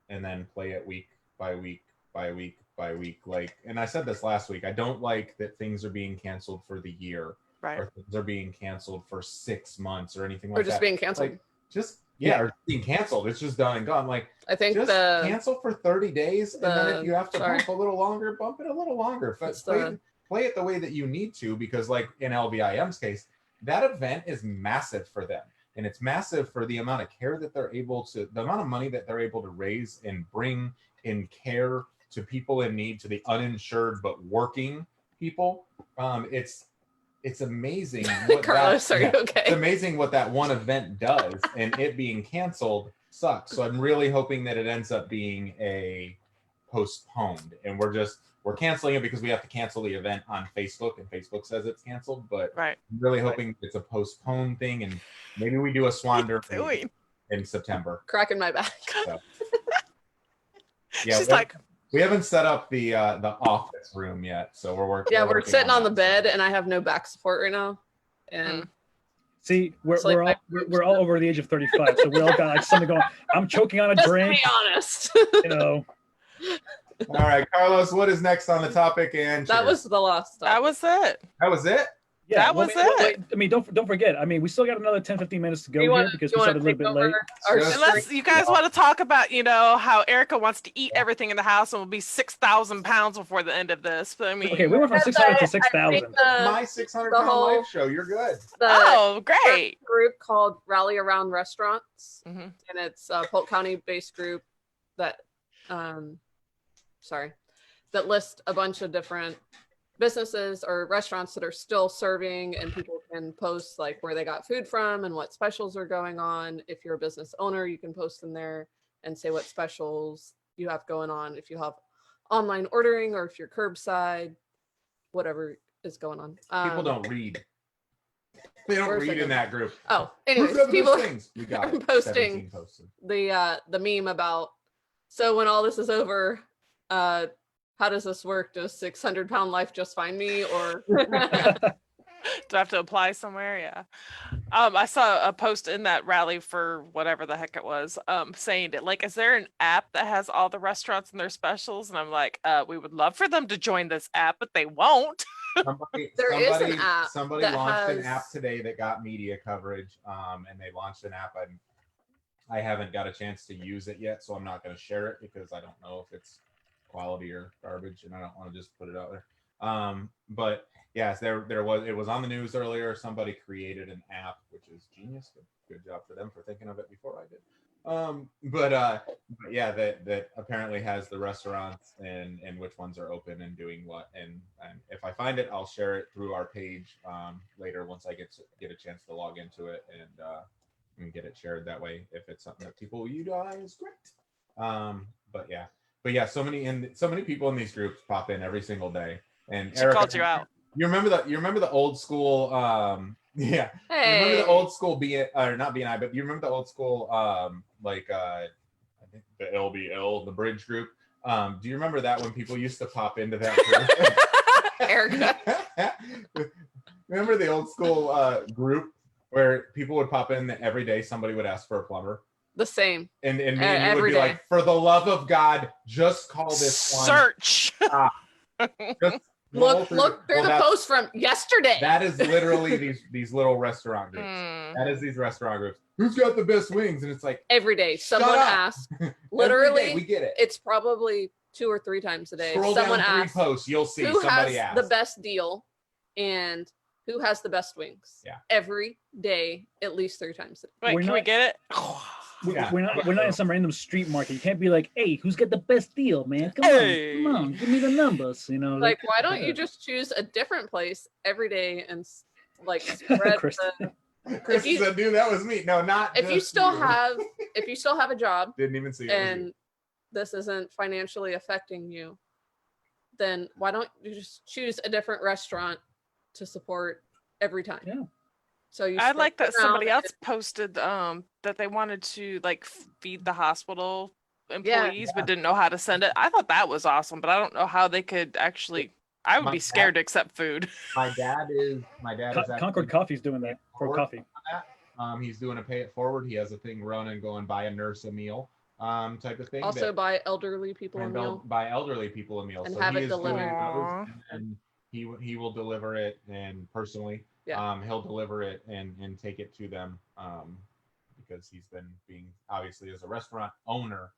and then play it week by week by week by week. Like, and I said this last week, I don't like that things are being canceled for the year, Right. or things are being canceled for 6 months or anything like that. Or just being canceled. Like, just or being canceled. It's just done and gone. Like, I think just cancel for 30 days, and then if you have to bump a little longer, bump it a little longer. But play it the way that you need to, because like in LVIM's case, that event is massive for them. And it's massive for the amount of care that they're able to, the amount of money that they're able to raise and bring in care to people in need, to the uninsured but working people. It's amazing. What Carlos, are you okay? It's amazing what that one event does, and it being canceled sucks. So I'm really hoping that it ends up being a postponed, and we're canceling it because we have to cancel the event on Facebook, and Facebook says it's canceled. But I'm really hoping it's a postponed thing, and maybe we do a Swander in September. Cracking my back. So. Yeah, she's like, we haven't set up the office room yet, so we're working. Yeah, we're sitting on the bed, and I have no back support right now. And see, we're all over the age of 35, so we all got like something going. I'm choking on a drink. To be honest, you know. All right, Carlos, what is next on the topic? And that was the last stuff. That was it. That was it. Yeah, that was it. I mean, don't forget. I mean, we still got another 10-15 minutes to go here because we started a little bit late. Unless you guys want to talk about, how Erica wants to eat everything in the house and will be 6,000 pounds before the end of this. But I mean, okay, we went from 600 to 6,000. My 600-pound life show. You're good. Great. Group called Rally Around Restaurants, and it's a Polk County-based group that, that lists a bunch of different businesses or restaurants that are still serving, and people can post like where they got food from and what specials are going on. If you're a business owner, you can post in there and say what specials you have going on. If you have online ordering, or if you're curbside, whatever is going on. People don't read. They don't read in that group. Oh, anyways, people are posting the meme about, so when all this is over, how does this work? Does 600-pound life just find me, or do I have to apply somewhere? Yeah. I saw a post in that rally for whatever the heck it was, saying that, like, is there an app that has all the restaurants and their specials? And I'm like, we would love for them to join this app, but they won't. Somebody launched an app today that got media coverage, and they launched an app. I haven't got a chance to use it yet, so I'm not going to share it because I don't know if it's quality or garbage, and I don't want to just put it out there. But yes, it was on the news earlier. Somebody created an app, which is genius. Good job for them for thinking of it before I did. But yeah, that apparently has the restaurants and which ones are open and doing what. And if I find it, I'll share it through our page later once I get a chance to log into it and get it shared that way if it's something that people utilize. Great. But yeah, so many people in these groups pop in every single day. And she Erica, called you out. You remember the old school yeah. Hey. You remember the old school not BNI, but you remember the old school I think the LBL, the bridge group. Do you remember that when people used to pop into that group? Erica. Remember the old school group where people would pop in every day, somebody would ask for a plumber? The same. And me and you would be like, for the love of God, just call this one. Search. Look through the post from yesterday. That is literally these little restaurant groups. That is these restaurant groups. Who's got the best wings? And it's like every day someone asks. Literally, we get it. It's probably 2 or 3 times a day. Scroll someone down 3 asks, posts, you'll see who somebody has asks the best deal and who has the best wings. Yeah. Every day, at least 3 times a day. Wait, can we get it? We're not in some random street market. You can't be like, hey, who's got the best deal, man? Come on, give me the numbers. Like, why don't you just choose a different place every day and like spread Christin said, dude, that was me. No, not if you still have a job. Didn't even see it. And this isn't financially affecting you, then why don't you just choose a different restaurant to support every time? Yeah. So I like that somebody else posted that they wanted to like feed the hospital employees but didn't know how to send it. I thought that was awesome, but I don't know how they could actually. I would be scared to accept food. My dad is Concord Coffee's doing that for coffee. He's doing a pay it forward. He has a thing running, going buy a nurse a meal type of thing. Also buy elderly people a and meal. buy elderly people a meal. And So have he it is delivered. doing those, Aw. and he will deliver it, and personally, Yeah. he'll deliver it and take it to them, because he's been being, obviously as a restaurant owner,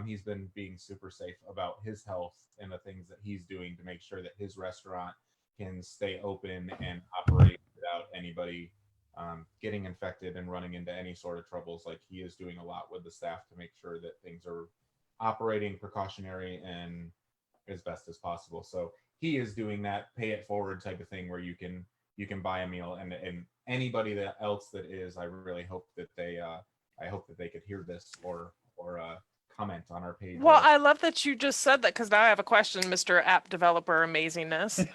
he's been being super safe about his health and the things that he's doing to make sure that his restaurant can stay open and operate without anybody getting infected and running into any sort of troubles. Like, he is doing a lot with the staff to make sure that things are operating precautionary and as best as possible. So he is doing that pay it forward type of thing where you can buy a meal, and anybody that else that is, I really hope that they could hear this or comment on our page. Well, I love that you just said that, because now I have a question, Mr. App Developer Amazingness.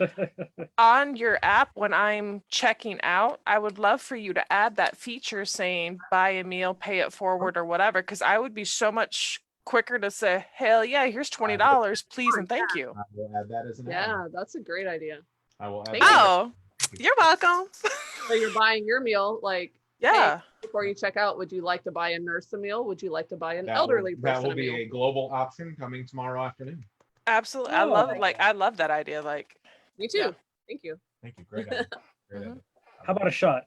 On your app, when I'm checking out, I would love for you to add that feature saying buy a meal, pay it forward, or whatever, because I would be so much quicker to say, hell yeah, here's $20, please and thank you. I will add that as an add. Yeah, that's a great idea. I will add Thank that. you. Oh, you're welcome. So you're buying your meal, like, Yeah. before you check out, would you like to buy a nurse a meal? Would you like to buy an That elderly that person will a be meal? a global option coming tomorrow afternoon. Absolutely. Oh. I love that idea. Like, Me too. Yeah. Thank you. Thank you. Great idea. Great idea. How about a shot?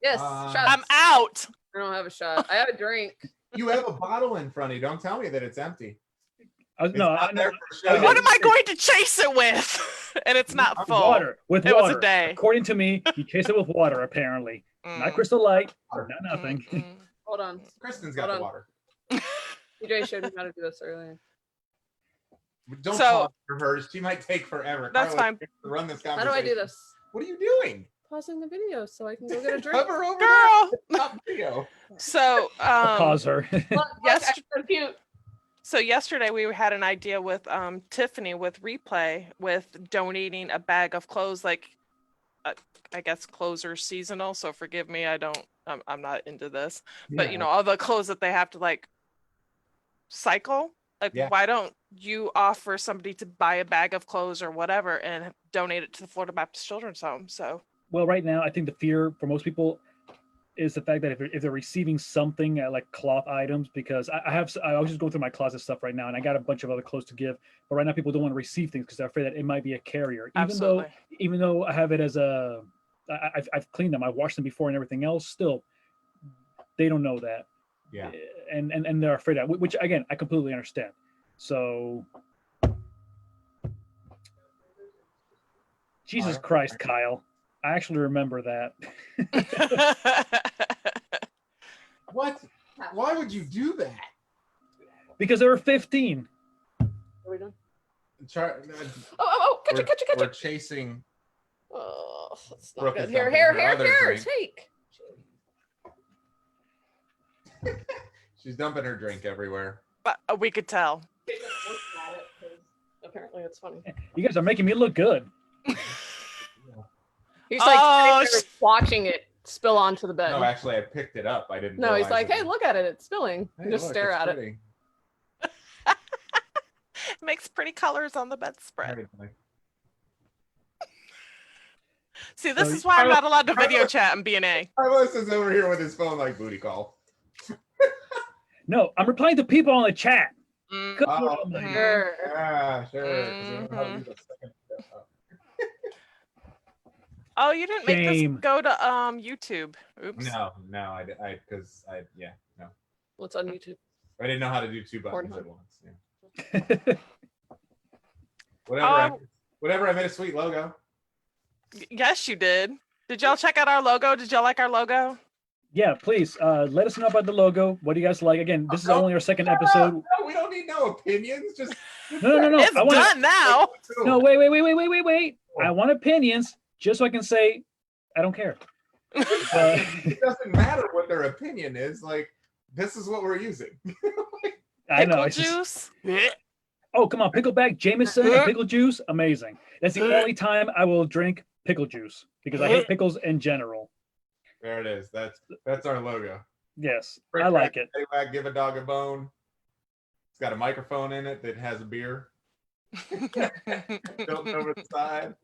Yes, Uh, shots. I'm out. I don't have a shot. I have a drink. You have a bottle in front of you. Don't tell me that it's empty. It's No, not I there know. for show. What am I going to chase it with? And it's not full. Water. With It water. was a day. According to me, you chase it with water, apparently. Not Mm, Crystal Light, Water. not nothing. mm, mm. Hold on. Kristen's got Hold the on. water. TJ showed me how to do this earlier. Don't So- pause for hers. She might take forever. That's Carla, fine. Run this How conversation. do I do this? What are you doing? Pausing the video so I can go get a drink. Hover over Girl. that top video. So, I'll pause her. Look, Yes. I'm so cute. so yesterday we had an idea with Tiffany with Replay with donating a bag of clothes, like I guess clothes are seasonal. So forgive me, I'm not into this, but you know, all the clothes that they have to like cycle. Like, Yeah. why don't you offer somebody to buy a bag of clothes or whatever and donate it to the Florida Baptist Children's Home? So Well, right now, I think the fear for most people is the fact that if they're receiving something like cloth items, because I was just going through my closet stuff right now, and I got a bunch of other clothes to give. But right now, people don't want to receive things because they're afraid that it might be a carrier. absolutely. Even though I have it as I've cleaned them, I've washed them before and everything else. Still, they don't know that. Yeah. And they're afraid of that, which again, I completely understand. So, Jesus Kyle. Christ, Kyle, I actually remember that. What? Why would you do that? Because they were 15. Are we done? Oh, Catch it. We're chasing. Oh, that's not Brooke good. is Here, dumping here, her here, other here. drink. Take. She's dumping her drink everywhere. But we could tell. Apparently, it's funny. You guys are making me look good. He's like Oh, sitting there watching it spill onto the bed. No, actually, I picked it up. I didn't. No, he's realize like, it. hey, look at it. It's spilling. Hey, Just look, stare it's at it. pretty. Makes pretty colors on the bedspread. Very See, this So is why I'm I- not allowed to I- video chat in B&A. Carlos is over here with his phone like booty call. No, I'm replying to people on the chat. Mm, Good Oh, Lord Almighty. Sure. Yeah, sure. 'cause we don't know how to do the second step up. Oh, you didn't make Shame. this go to YouTube. Oops. No, because no. What's on YouTube? I didn't know how to do two buttons Pornhub. at once. Yeah. Oh. Whatever. I made a sweet logo. Yes, you did. Did y'all check out our logo? Did y'all like our logo? Yeah, please let us know about the logo. What do you guys like? Again, this is Oh, only our second episode. No, we don't need no opinions. Just No. It's I wanna- done now. No, wait. I want opinions just so I can say I don't care. It doesn't matter what their opinion is. Like, this is what we're using. I know. Pickle it's just- juice. oh, come on. Pickleback Jameson and pickle juice. Amazing. That's the only time I will drink pickle juice because I hate pickles in general. There it is. That's our logo. Yes, I like it. Frack Paddy Wack, give a dog a bone. It's got a microphone in it that has a beer built over the side.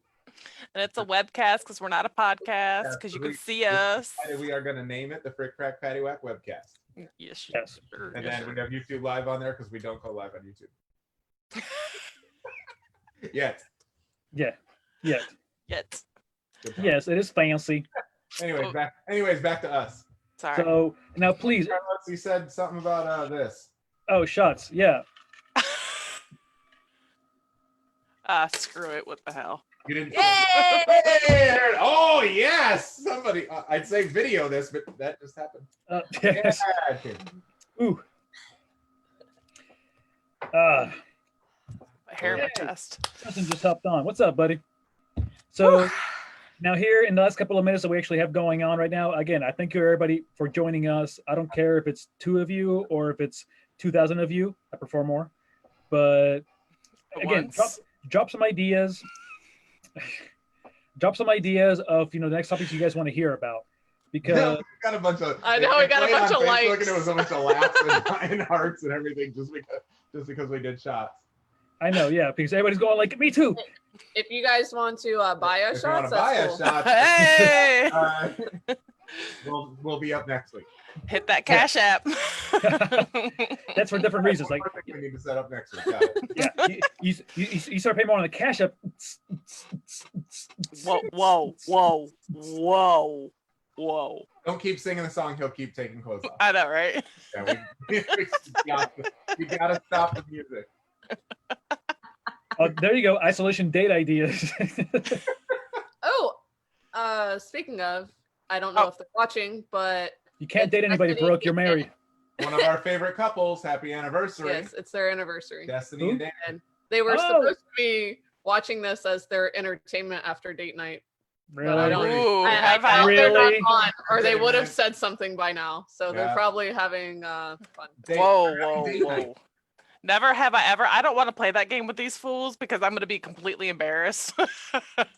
And it's a webcast because we're not a podcast because you can see us. We are going to name it the Frack Paddy Wack Webcast. Yes. Sure. And then we have YouTube live on there because we don't go live on YouTube. Yet. Yeah. Yet. Yes, it is fancy. Anyways, back to us. Sorry. So now, please. Carlos, you said something about this. Oh, shots. Yeah. Screw it. What the hell? You didn't. Yay! Oh yes, somebody. I'd say video this, but that just happened. Yes. Yeah. Ooh. Hair in my chest. Justin just hopped on. What's up, buddy? So now here in the last couple of minutes that we actually have going on right now, again, I thank you everybody for joining us. I don't care if it's 2 of you or if it's 2,000 of you. I prefer more. But again, drop some ideas. Drop some ideas of the next topics you guys want to hear about. Because we got a bunch of. I know we got a bunch of likes. And it was a bunch of laughs and hearts and everything just because we did shots. I know, yeah, because everybody's going like, me too. If you guys want to buy us shots, that's cool. Hey! We'll be up next week. Hit that Cash App. That's for different reasons. Like we need to set up next week. Got it. Yeah, you start paying more on the Cash App. Whoa. Don't keep singing the song. He'll keep taking clothes off. I know, right? Yeah, we gotta stop the music. Oh, there you go. Isolation date ideas. Speaking of, I don't know if they're watching, but you can't date anybody, Brooke. You're married. One of our favorite couples. Happy anniversary. Yes, it's their anniversary. Destiny and Dan. And they were supposed to be watching this as their entertainment after date night. Really? But I don't. Ooh, I doubt they're not Really? on, or they would have said something by now. So they're probably having fun. Whoa. Never have I ever. I don't want to play that game with these fools because I'm going to be completely embarrassed.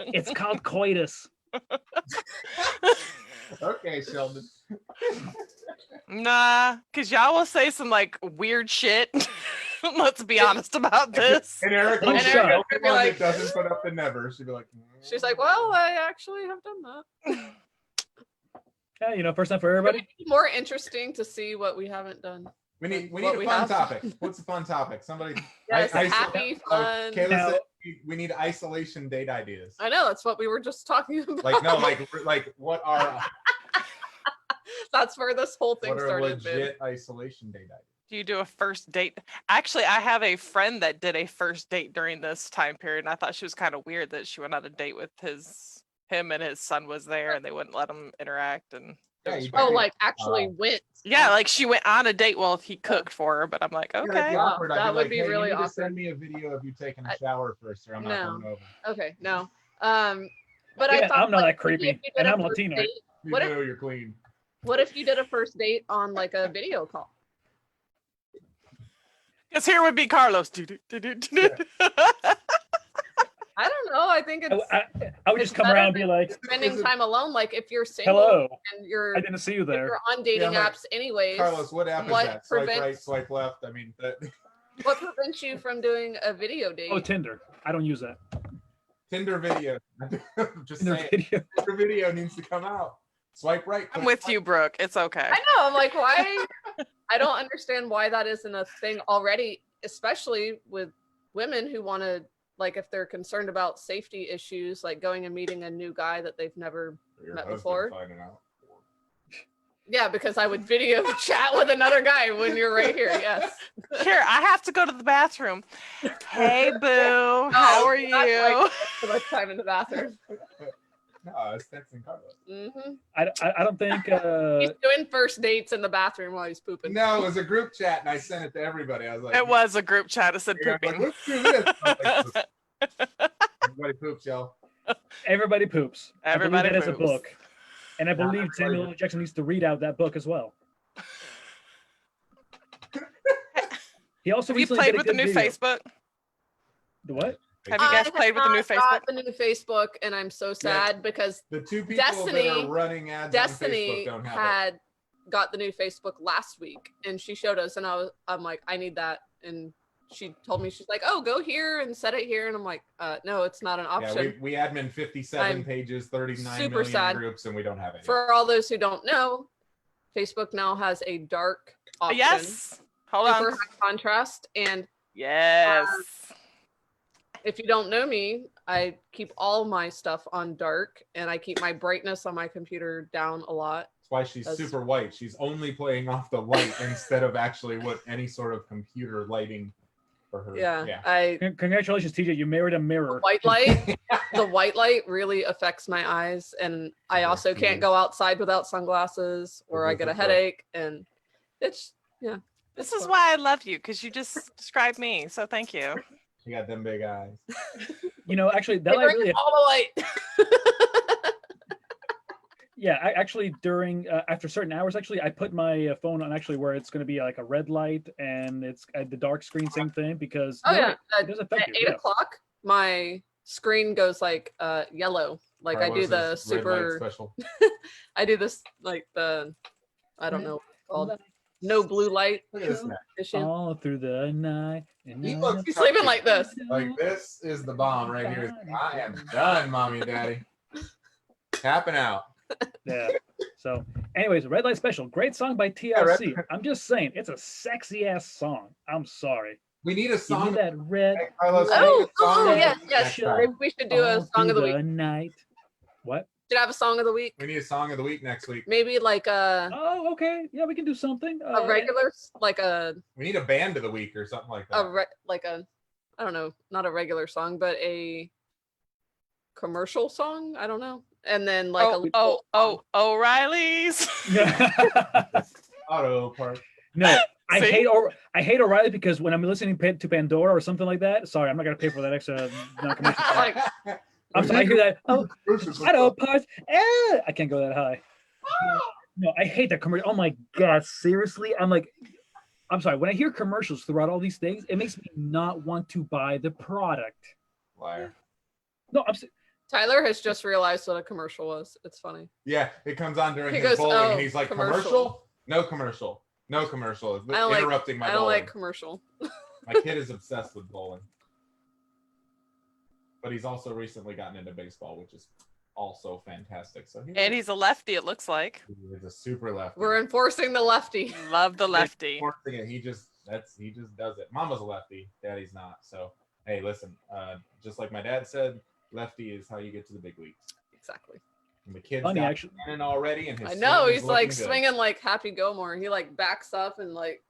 It's called coitus. Okay, Sheldon. Nah, because y'all will say some like weird shit. Let's be honest about this. And Eric One will shot. be the Be one like- that doesn't put up the never. She'd be like, She's like, well, I actually have done that. Yeah, first time for everybody. It'd be more interesting to see what we haven't done. we need What a we fun have. topic. What's a fun topic? Somebody. Yes, I- happy, fun. Kayla Now- said we need isolation date ideas. I know, that's what we were just talking about. Like no, like what are That's where this whole thing what are started. babe. legit isolation date ideas? Do you do a first date? Actually, I have a friend that did a first date during this time period, and I thought she was kind of weird that she went on a date with him and his son was there, and they wouldn't let him interact. And Yeah, you Oh, can't- like actually went. yeah, like she went on a date while he cooked for her, but I'm like, Yeah, that'd okay. be awkward. I'd That would like, be hey, really you need to awkward. send me a video of you taking a shower first, or I'm not No. coming over. Okay, no. But Yeah, I thought I'm not like, that maybe creepy, if you did and a I'm first Latino. date- You What if- know you're clean. What if you did a first date on like a video call? Because here would be Carlos. I don't know. I think it's I would just come better around and be like, spending time alone. Like if you're single hello, and you're I didn't see you if there. you're on dating Yeah, like, apps anyways, Carlos, what app is what that? Swipe right, prevents- swipe left. I mean, what prevents you from doing a video date? Oh, Tinder. I don't use that. Tinder video. Just Tinder saying, video. Tinder video needs to come out. Swipe right. I'm click with left. you, Brooke. It's okay. I know. I'm like, why? I don't understand why that isn't a thing already, especially with women who want to, like, if they're concerned about safety issues, like going and meeting a new guy that they've never Your met husband before. finding out. Yeah, because I would video chat with another guy when you're right here. Yes. Here, I have to go to the bathroom. Hey, boo. How are not you? like- So much time in the bathroom. No, it's texting Carlos. Hmm I don't think. He's doing first dates in the bathroom while he's pooping. No, it was a group chat, and I sent it to everybody. I was like, It was a group chat. It said Yeah, I'm like, pooping. let's do this. I was like, everybody poops, y'all. Everybody poops. Everybody I believe that poops. is a book, and I Not believe everybody Samuel L. Jackson needs to read out that book as well. He also Have you recently played did a with the good new video. Facebook? The what? Have you guys played with the new I have not Facebook? got the new Facebook, and I'm so sad because The two people Destiny- that are running ads on Destiny Facebook don't have it. had got the new Facebook last week, and she showed us, and I'm like, I need that, and she told me, she's like, oh, go here and set it here. And I'm like, no, it's not an option. Yeah, we admin 57 I'm pages, 39 super million sad. groups, and we don't have it. For all those who don't know, Facebook now has a dark option. Yes. Hold Super on. high contrast. And Yes. if you don't know me, I keep all my stuff on dark, and I keep my brightness on my computer down a lot. That's why she's super white. She's only playing off the light instead of actually what any sort of computer lighting for her. Yeah. Congratulations, TJ. You married a mirror. The white light really affects my eyes, and I also can't go outside without sunglasses, or I get a headache. And it's This is why I love you, because you just described me. So thank you. You got them big eyes. Actually, that light really. All the light. Yeah, I actually during after certain hours, actually, I put my phone on actually where it's going to be like a red light, and it's the dark screen, same thing, because it does affect at you. 8 o'clock, my screen goes like yellow. Like I do the super. Special. I do this like the, I don't know what it's called. No blue light. Look at this man. Issue. All through the night. He's sleeping like this. Like this is the bomb right here. I am done, mommy and daddy. Tapping out. Yeah. So, anyways, Red Light Special, great song by TLC. I'm just saying, it's a sexy ass song. I'm sorry. We need a song. That red. Yes. We should do a song of the week. Night. What? Should have a song of the week. We need a song of the week next week. Maybe like a. Oh, okay. Yeah, we can do something. A regular, like a. We need a band of the week or something like that. I don't know, not a regular song, but a commercial song. I don't know. And then like O'Reilly's. Auto park. No, I hate O'Reilly because when I'm listening to Pandora or something like that. Sorry, I'm not gonna pay for that extra non-commercial. I'm sorry, I hear that. Oh, auto parts. I can't go that high. No, I hate that commercial. Oh my god, seriously? I'm sorry. When I hear commercials throughout all these things, it makes me not want to buy the product. Liar. No, Tyler has just realized what a commercial was. It's funny. Yeah, it comes on during his bowling, and he's like, commercial? No commercial. No commercial. It's interrupting my bowling. I don't like commercial. My kid is obsessed with bowling. But he's also recently gotten into baseball, which is also fantastic. So he's a lefty, it looks like. He's a super lefty. We're enforcing the lefty. Love the lefty. Enforcing it. He just does it. Mama's a lefty, daddy's not. So hey, listen, just like my dad said, lefty is how you get to the big leagues. Exactly. And the kid's got in already, and his I know he's like good. swinging like Happy Gilmore. He like backs up and like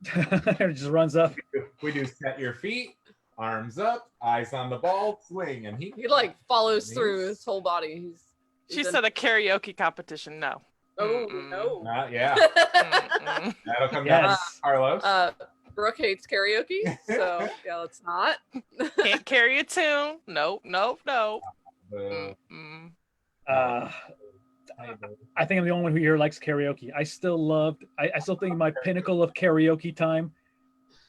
just runs up. We do set your feet, arms up, eyes on the ball, swing, and he like follows through his whole body. She said a karaoke competition. No. Oh no. Not That'll come down to Carlos. Brooke hates karaoke, so yeah, let's not. Can't carry a tune. No. I think I'm the only one who here likes karaoke. I still think my pinnacle of karaoke time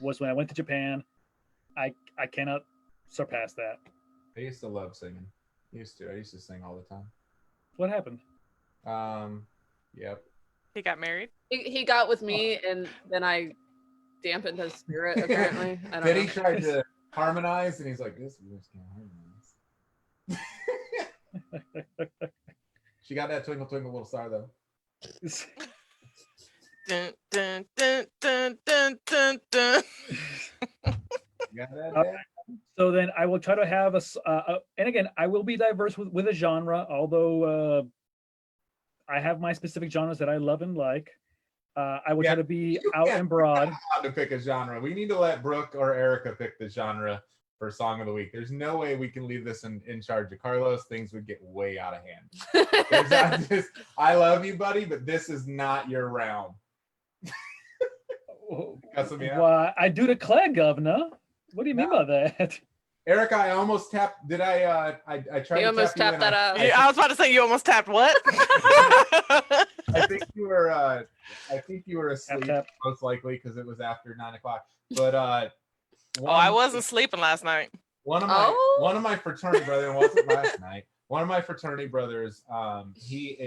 was when I went to Japan. I cannot surpass that. I used to love singing. I used to sing all the time. What happened? Yep. He got married? He got with me, and then I dampened his spirit, apparently. I don't know. Then he tried to harmonize, and he's like, this voice can't harmonize. She got that Twinkle Twinkle Little Star, though. Dun, dun, dun, dun, dun, dun, dun. You got that, so then I will try to have and again, I will be diverse with a genre, although I have my specific genres that I love and like. I will try to be out and broad. To pick a genre. We need to let Brooke or Erica pick the genre for Song of the Week. There's no way we can leave this in charge of Carlos. Things would get way out of hand. I love you, buddy, but this is not your realm. Well, I do declare, Governor. What do you mean by that? Erica, I almost tapped. Did I tried you to almost tap tapped that up. I was about to say you almost tapped what? I think you were asleep, most likely, because it was after 9 o'clock. But I wasn't sleeping last night. One of my fraternity brothers, it wasn't last night. One of my fraternity brothers, he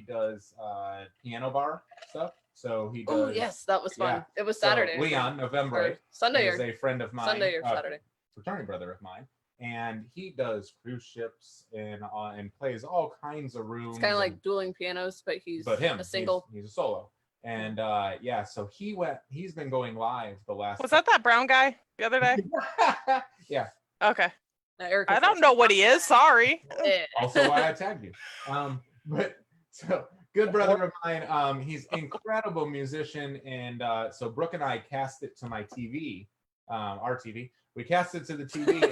does piano bar stuff. So he does. Oh yes, that was fun. Yeah. It was So Saturday. Leon November Or Sunday is or a friend of mine. Sunday or Saturday. Fraternity brother of mine, and he does cruise ships and plays all kinds of rooms. It's kind of like dueling pianos, but he's a single. He's a solo. And yeah, so he's been going live the last. Was that brown guy the other day? Yeah. Okay. Erica I don't know what he is. Sorry. Also why I tagged you. But so good brother of mine. He's incredible musician, and so Brooke and I cast it to my TV, our TV. We cast it to the TV,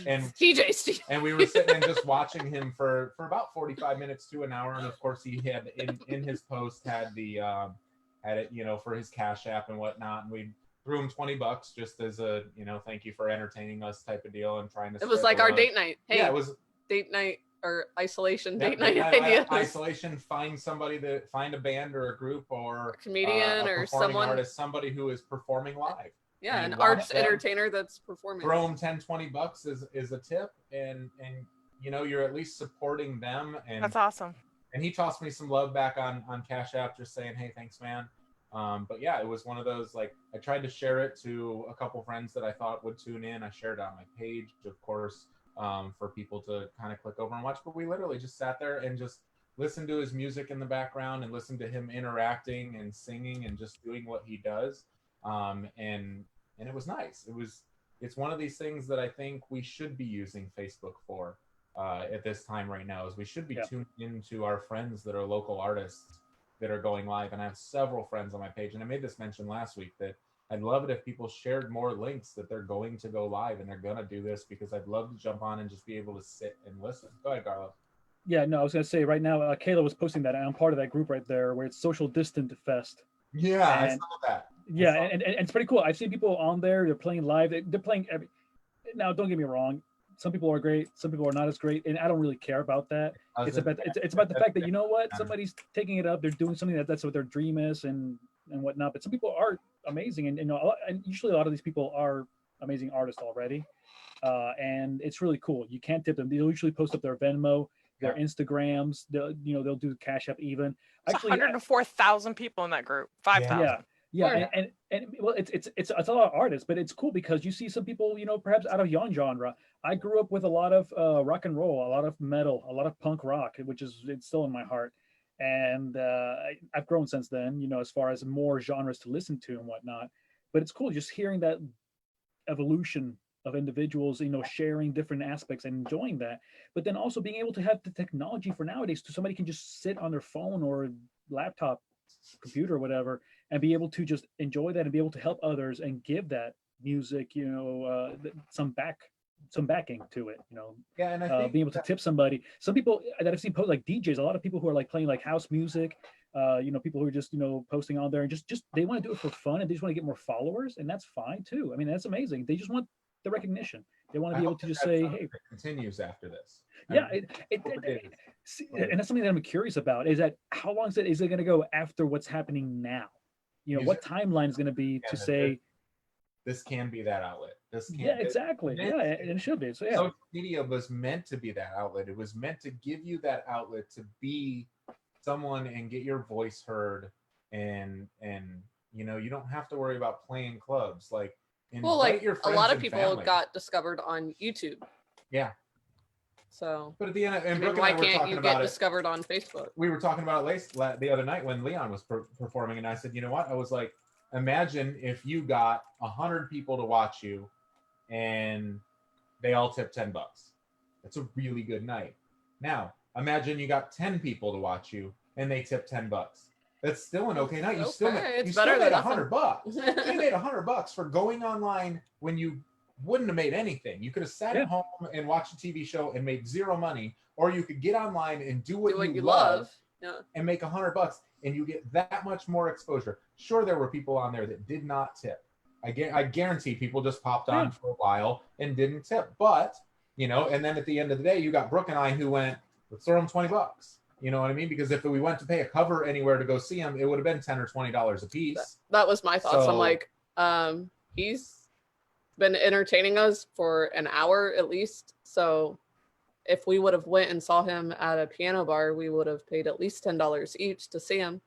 and TJ and we were sitting and just watching him for about 45 minutes to an hour. And of course, he had in his post had the had it, for his Cash App and whatnot. And we threw him $20 just as a thank you for entertaining us type of deal and trying to. It was like our date night. Hey, yeah, it was date night or isolation date night idea. Isolation. Find a band or a group or a comedian or someone artist, somebody who is performing live. Yeah, an arts entertainer that's performing. Throw them $10-20 is a tip, and you're at least supporting them. And that's awesome. And he tossed me some love back on Cash App, just saying, hey, thanks, man. But yeah, it was one of those, like, I tried to share it to a couple friends that I thought would tune in. I shared it on my page, of course, for people to kind of click over and watch. But we literally just sat there and just listened to his music in the background and listened to him interacting and singing and just doing what he does. And it was nice. It's one of these things that I think we should be using Facebook for at this time right now, is we should be tuned into our friends that are local artists that are going live. And I have several friends on my page, and I made this mention last week that I'd love it if people shared more links that they're going to go live and they're going to do this, because I'd love to jump on and just be able to sit and listen. Go ahead, Carlos. Yeah, no, I was going to say right now, Kayla was posting that, and I'm part of that group right there where it's Social Distant Fest. Yeah, I saw that. Yeah, and it's pretty cool. I've seen people on there. They're playing live. They're playing every. Now, don't get me wrong. Some people are great. Some people are not as great, and I don't really care about that. It's about the fact that, you know what, somebody's taking it up. They're doing something that's what their dream is and whatnot. But some people are amazing, and usually a lot of these people are amazing artists already, and it's really cool. You can't tip them. They'll usually post up their Venmo, their Instagrams. They'll do Cash App even. Actually, 104,000 people in that group. 5,000. Yeah, and well, it's a lot of artists, but it's cool because you see some people, perhaps out of yon genre. I grew up with a lot of rock and roll, a lot of metal, a lot of punk rock, it's still in my heart, and I've grown since then, as far as more genres to listen to and whatnot. But it's cool just hearing that evolution of individuals, sharing different aspects and enjoying that, but then also being able to have the technology for nowadays, so somebody can just sit on their phone or laptop, computer or whatever, and be able to just enjoy that and be able to help others and give that music some backing to it, Yeah, and I think being able to tip somebody. Some people that I've seen post, like DJs, a lot of people who are like playing like house music, people who are just posting on there and just they want to do it for fun, and they just want to get more followers, and that's fine too. I mean, that's amazing. They just want the recognition. They want to be able to just say, hey, it continues after this. Yeah, and that's something that I'm curious about, is that how long is it going to go after what's happening now? What timeline is going to be to say this can be that outlet. Exactly. And it should be. So yeah, social media was meant to be that outlet. It was meant to give you that outlet to be someone and get your voice heard, and you don't have to worry about playing clubs. Like, your a lot of people family. got discovered on YouTube. Yeah. So, but at the end, why can't you get discovered on Facebook? We were talking about it the other night when Leon was performing, and I said, you know what? I was like, imagine if you got 100 people to watch you, and they all tip $10. That's a really good night. Now, imagine you got 10 people to watch you, and they tip $10. That's still an okay night. You still made $100. You made $100 for going online when you wouldn't have made anything. You could have sat at home and watched a TV show and made zero money, or you could get online and do what you love and make $100, and you get that much more exposure. Sure, there were people on there that did not tip. I guarantee people just popped on for a while and didn't tip. But and then at the end of the day, you got Brooke and I who went, let's throw them $20. You know what I mean? Because if we went to pay a cover anywhere to go see him, it would have been $10 or $20 a piece. That was my thoughts. So, I'm like, he's been entertaining us for an hour at least. So if we would have went and saw him at a piano bar, we would have paid at least $10 each to see him.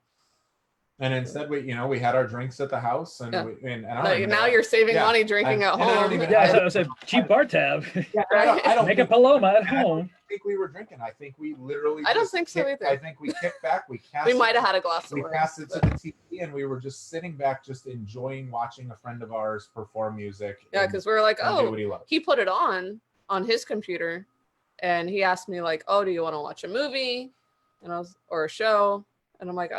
And instead, we had our drinks at the house, and Yeah. and I don't even Now know- you're saving yeah. money drinking at And I don't home. even- Yeah, I said cheap bar tab. Yeah, I don't Make a think, paloma at I don't home. think we were drinking. I think we literally. I don't just think so kicked- either. I think we kicked back. We cast. We might have had a glass of We wine. passed it to the TV, and we were just sitting back, just enjoying watching a friend of ours perform music. Yeah, and- because we were like, and do oh, what he loves. he put it on his computer, and he asked me like, oh, do you want to watch a movie, and I was or a show, and I'm like,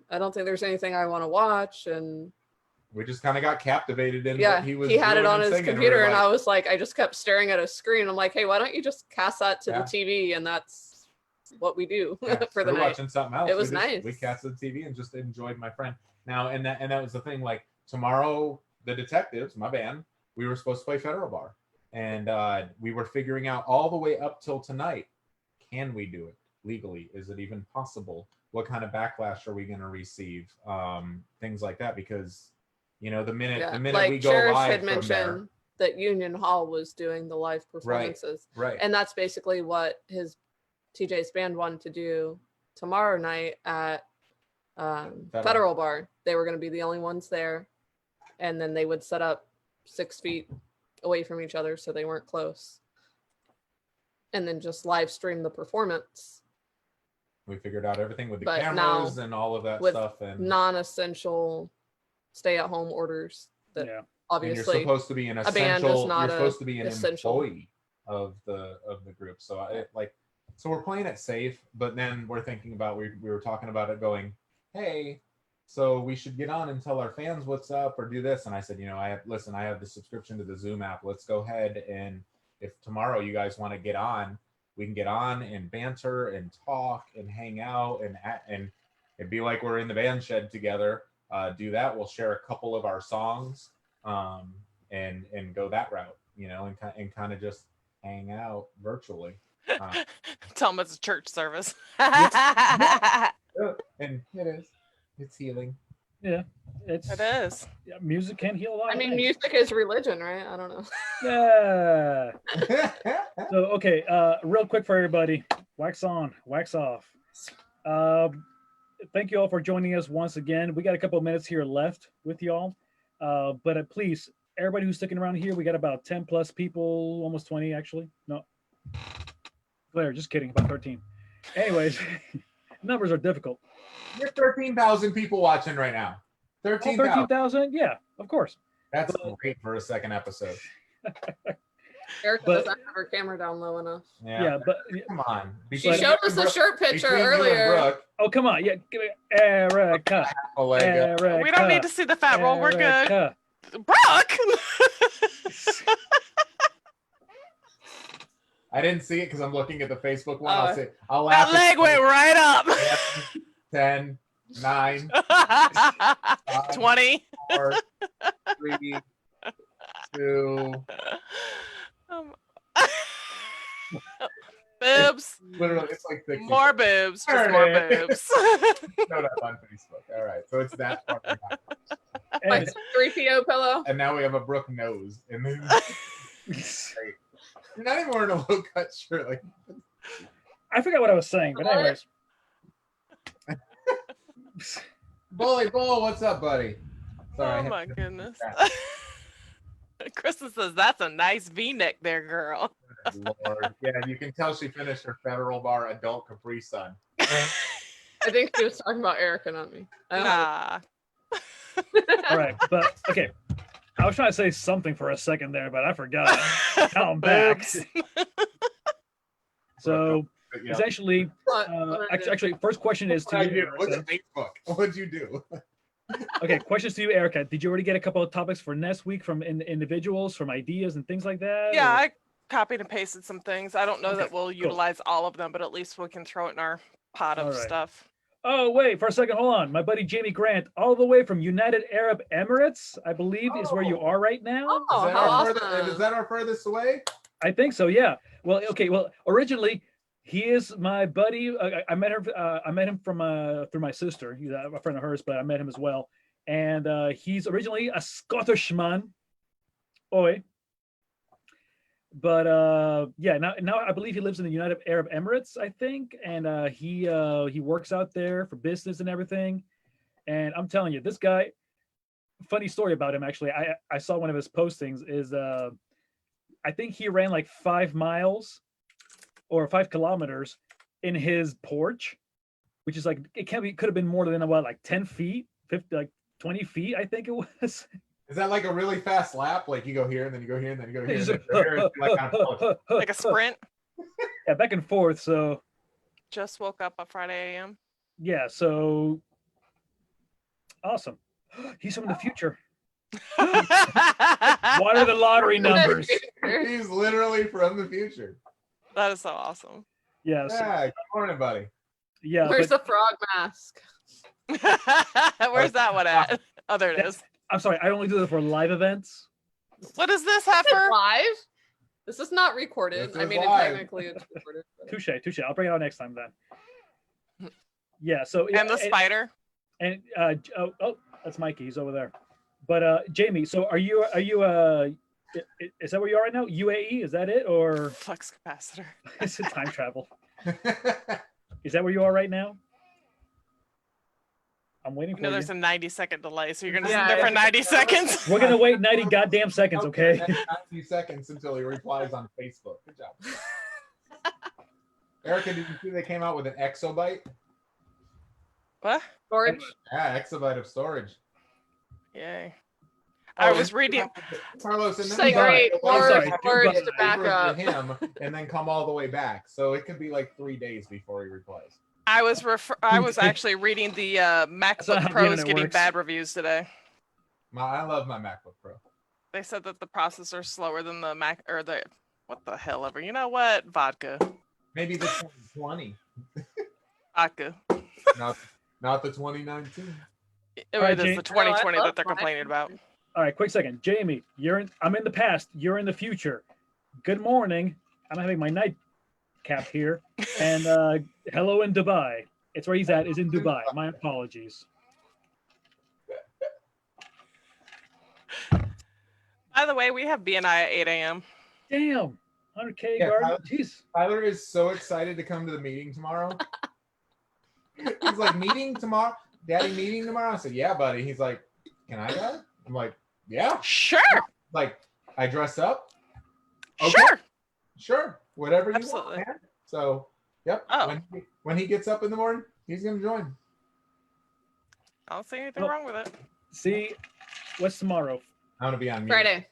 I don't think there's anything I want to watch, and We just kind of got captivated in yeah, what he was. he had it doing on and his singing, and we computer, were and like, I was like, I just kept staring at his screen. I'm like, hey, why don't you just cast that to Yeah. the TV, and that's what we do yeah, for the we're night. watching something else. It was we just, nice. We casted the TV and just enjoyed my friend. Now, and that was the thing. Like tomorrow, the Detectives, my band, we were supposed to play Federal Bar, and we were figuring out all the way up till tonight. Can we do it legally? Is it even possible? What kind of backlash are we going to receive? Things like that, because the minute like we go Cherish live had from mentioned that Union Hall was doing the live performances, there, right? and that's basically what TJ's band wanted to do tomorrow night at Federal Bar. They were going to be the only ones there, and then they would set up 6 feet away from each other so they weren't close, and then just live stream the performance We figured out everything with the But cameras now, and all of that with stuff, and non-essential stay-at-home orders that Yeah. and obviously you're supposed to be an a band is essential. not You're supposed to be an essential. employee of the group. So so we're playing it safe, but then we're thinking about we were talking about it, going, hey, so we should get on and tell our fans what's up or do this. And I said, I have the subscription to the Zoom app. Let's go ahead, and if tomorrow you guys want to get on, we can get on and banter and talk and hang out and it'd be like we're in the band shed together. Do that. We'll share a couple of our songs, and go that route, and kind of just hang out virtually. Tell them it's a church service. And it's healing. Yeah, it's It is. yeah, music can heal a lot. I of mean, things. music is religion, right? I don't know. Yeah. So okay, real quick for everybody, wax on, wax off. Thank you all for joining us once again. We got a couple of minutes here left with y'all, but please, everybody who's sticking around here, we got about 10 plus people, almost 20 actually. No, Claire, just kidding, about 13. Anyways, numbers are difficult. There's 13,000 people watching right now. 13,000. 13,000, yeah, of course. That's great for a second episode. Erica But- doesn't have her camera down low enough. Yeah, but Come on. She Between showed you us and a Brooke- shirt picture between you and earlier. Brooke, oh come on, yeah, give me Erica. a leg up. Erica. We don't need to see the fat roll. We're good. Erica. Brooke! I didn't see it because I'm looking at the Facebook one. Oh. I'll say, I'll That laugh. leg went right up. 10, 9, 20. 4, 3, 2. Boobs. Literally, it's like 60. More boobs. Just more Alright. boobs. Showed up on Facebook. All right, so it's that far behind. Like And- 3PO pillow. And now we have a Brooke nose. And then you're not even wearing a low cut shirt. Like, I forgot what I was saying, but What? anyways. Bully Bull, what's up, buddy? Sorry, I Oh had my to- goodness. Kristen says that's a nice V-neck there, girl. Lord. Yeah, you can tell she finished her Federal Bar adult Capri Sun. I think she was talking about Erica, not me. I don't have Nah. All right, but okay. I was trying to say something for a second there, but I forgot. Now I'm back. Boobs. So But, yeah. essentially, What did I do? actually, first question is to What'd you. you do? What's Erica. Facebook? What'd you do? Okay, questions to you, Erica. Did you already get a couple of topics for next week from individuals, from ideas and things like that? Yeah, or- I copied and pasted some things. I don't know Okay, that we'll cool. utilize all of them, but at least we can throw it in our pot of All right. stuff. Oh, wait, for a second, hold on. My buddy Jamie Grant, all the way from United Arab Emirates, I believe, is where you are right now. Oh, is, that how our awesome. further, is that our furthest away? I think so. Yeah. Well, okay. Well, originally, he is my buddy. I met her. I met him from through my sister. He's a friend of hers, but I met him as well. And he's originally a Scottishman. Oi. But yeah, now I believe he lives in the United Arab Emirates, I think, and he works out there for business and everything. And I'm telling you, this guy, funny story about him, actually, I saw one of his postings is, I think he ran like 5 miles or 5 kilometers in his porch, which is like, could have been more than what, like 10 feet, 50, like 20 feet, I think it was. Is that like a really fast lap? Like you go here and then you go here and then you go here. He's And then here, like on a push. Like a sprint. Yeah, back and forth. So Just woke up at Friday AM. yeah, so awesome. He's from the future. What are the lottery numbers? He's literally from the future. That is so awesome. Yeah. So, Yeah, good morning, buddy. yeah. Where's but- the frog mask? Where's that one at? Oh, there it is. I'm sorry. I only do that for live events. What is this, Is it heifer? live? This is not recorded. This I is mean, live. technically it's recorded. but- Touche. I'll bring it out next time then. Yeah. So And the spider. and oh, that's Mikey. He's over there. But Jamie, so are you is that where you are right now? UAE? Is that it, or Flux capacitor. is it time travel? Is that where you are right now? I'm waiting You for know, you. there's a 90-second delay, so you're gonna Yeah, sit there for yeah. 90 seconds. We're gonna wait 90 goddamn seconds, okay? 90 seconds until he replies on Facebook. Good job. Erica, did you see they came out with an exobyte? What? Storage. Yeah, exobyte of storage. Yay. Oh, I was reading. Carlos, and then Say great. it I'm was sorry, like storage over to back to up. him and then come all the way back. So it could be like 3 days before he replies. I was actually reading the not MacBook how the Pros internet getting works. bad reviews today. I love my MacBook Pro. They said that the processor's slower than the Mac or the what the hell ever. You know what? Vodka. Maybe the 2020, Vodka. not the 2019. right, It is Jane. the 2020 Oh, I that they're love complaining about. All right, quick second. Jamie, I'm in the past, you're in the future. Good morning. I'm having my nightcap here. And hello in Dubai. It's where he's at, is in Dubai. My apologies. By the way, we have BNI at 8 a.m. Damn. 100K Yeah, garden. Jeez. Tyler is so excited to come to the meeting tomorrow. He's like, meeting tomorrow? Daddy, meeting tomorrow? I said, yeah, buddy. He's like, can I go? I'm like, yeah. Sure. Like, I dress up? Sure. Sure. Whatever you Absolutely. want, man. So, yep. Oh. When he gets up in the morning, he's going to join. I don't see anything Oh. wrong with it. See, what's tomorrow? I'm going to be on mute. Friday.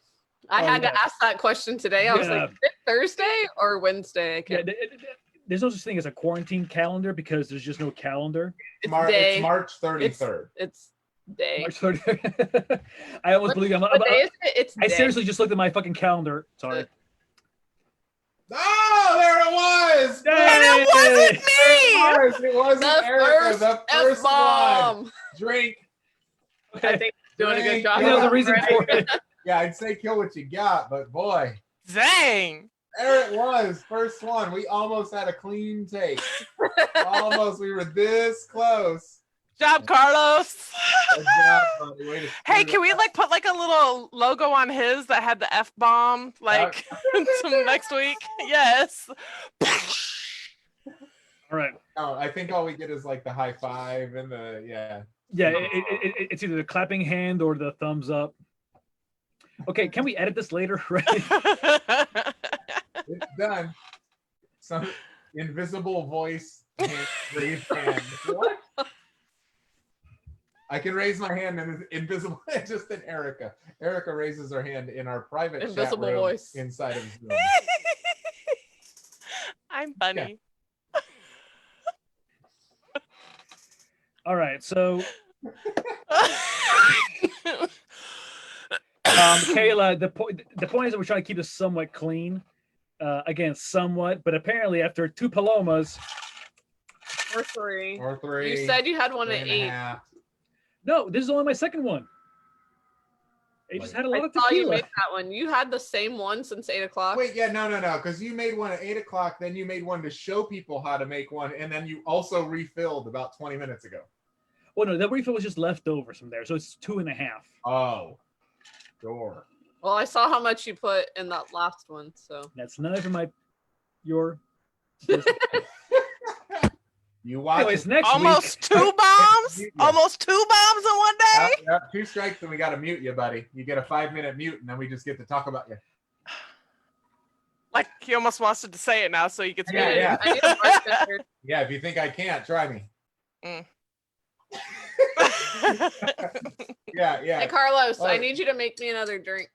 I Oh, had yeah. to ask that question today. I was Yeah. like, is it Thursday or Wednesday? I Yeah, can't. there's no such thing as a quarantine calendar because there's just no calendar. It's It's day. March 33rd. It's day. March 30th. I almost believe What day is it? It's I day. seriously just looked at my fucking calendar. Sorry. Oh, there it was! Yay! It wasn't The Erica, the first one. F-bomb. Drink. I Okay. think he's doing a good job. You know the reason Right. for it. Yeah, I'd say kill what you got, but boy, Dang. there it was. First one. We almost had a clean take. Almost. We were this close. Job, Carlos. Good job, buddy. Way to Hey, screw can we that like put like a little logo on his that had the F bomb like next week? Yes. All right. up. No, I think all we get is like the high five and the Yeah, it's either the clapping hand or the thumbs up. Okay, can we edit this later? Right? It's done. Some invisible voice hand, raised hand. What? I can raise my hand and it's invisible. Just an Erica. Erica raises her hand in our private Invisible chat room voice. inside of Zoom. I'm funny. All right. So, Kayla, the point is that we're trying to keep this somewhat clean. Again, somewhat, but apparently after 2 palomas, Or 3. Or 3. You said you had one at 8. 3.5. no, this is only my second one. It just had a lot I of saw you tequila. make that one. You had the same one since 8 o'clock. Wait, yeah, no, because you made one at 8 o'clock, then you made one to show people how to make one, and then you also refilled about 20 minutes ago. Well, no, that refill was just leftovers from there, so it's 2.5. Oh, sure. Well, I saw how much you put in that last one, so That's none of your business. You watch Anyways, it. next Almost week. 2 bombs. Yeah. Almost 2 bombs in one day. Yep, 2 strikes and we got to mute you, buddy. You get a 5-minute mute and then we just get to talk about you. Like he almost wants to say it now, so he gets Yeah, muted. yeah. I need a bartender. Yeah, if you think I can't, try me. Yeah, yeah. Hey, Carlos, I Oh. need you to make me another drink.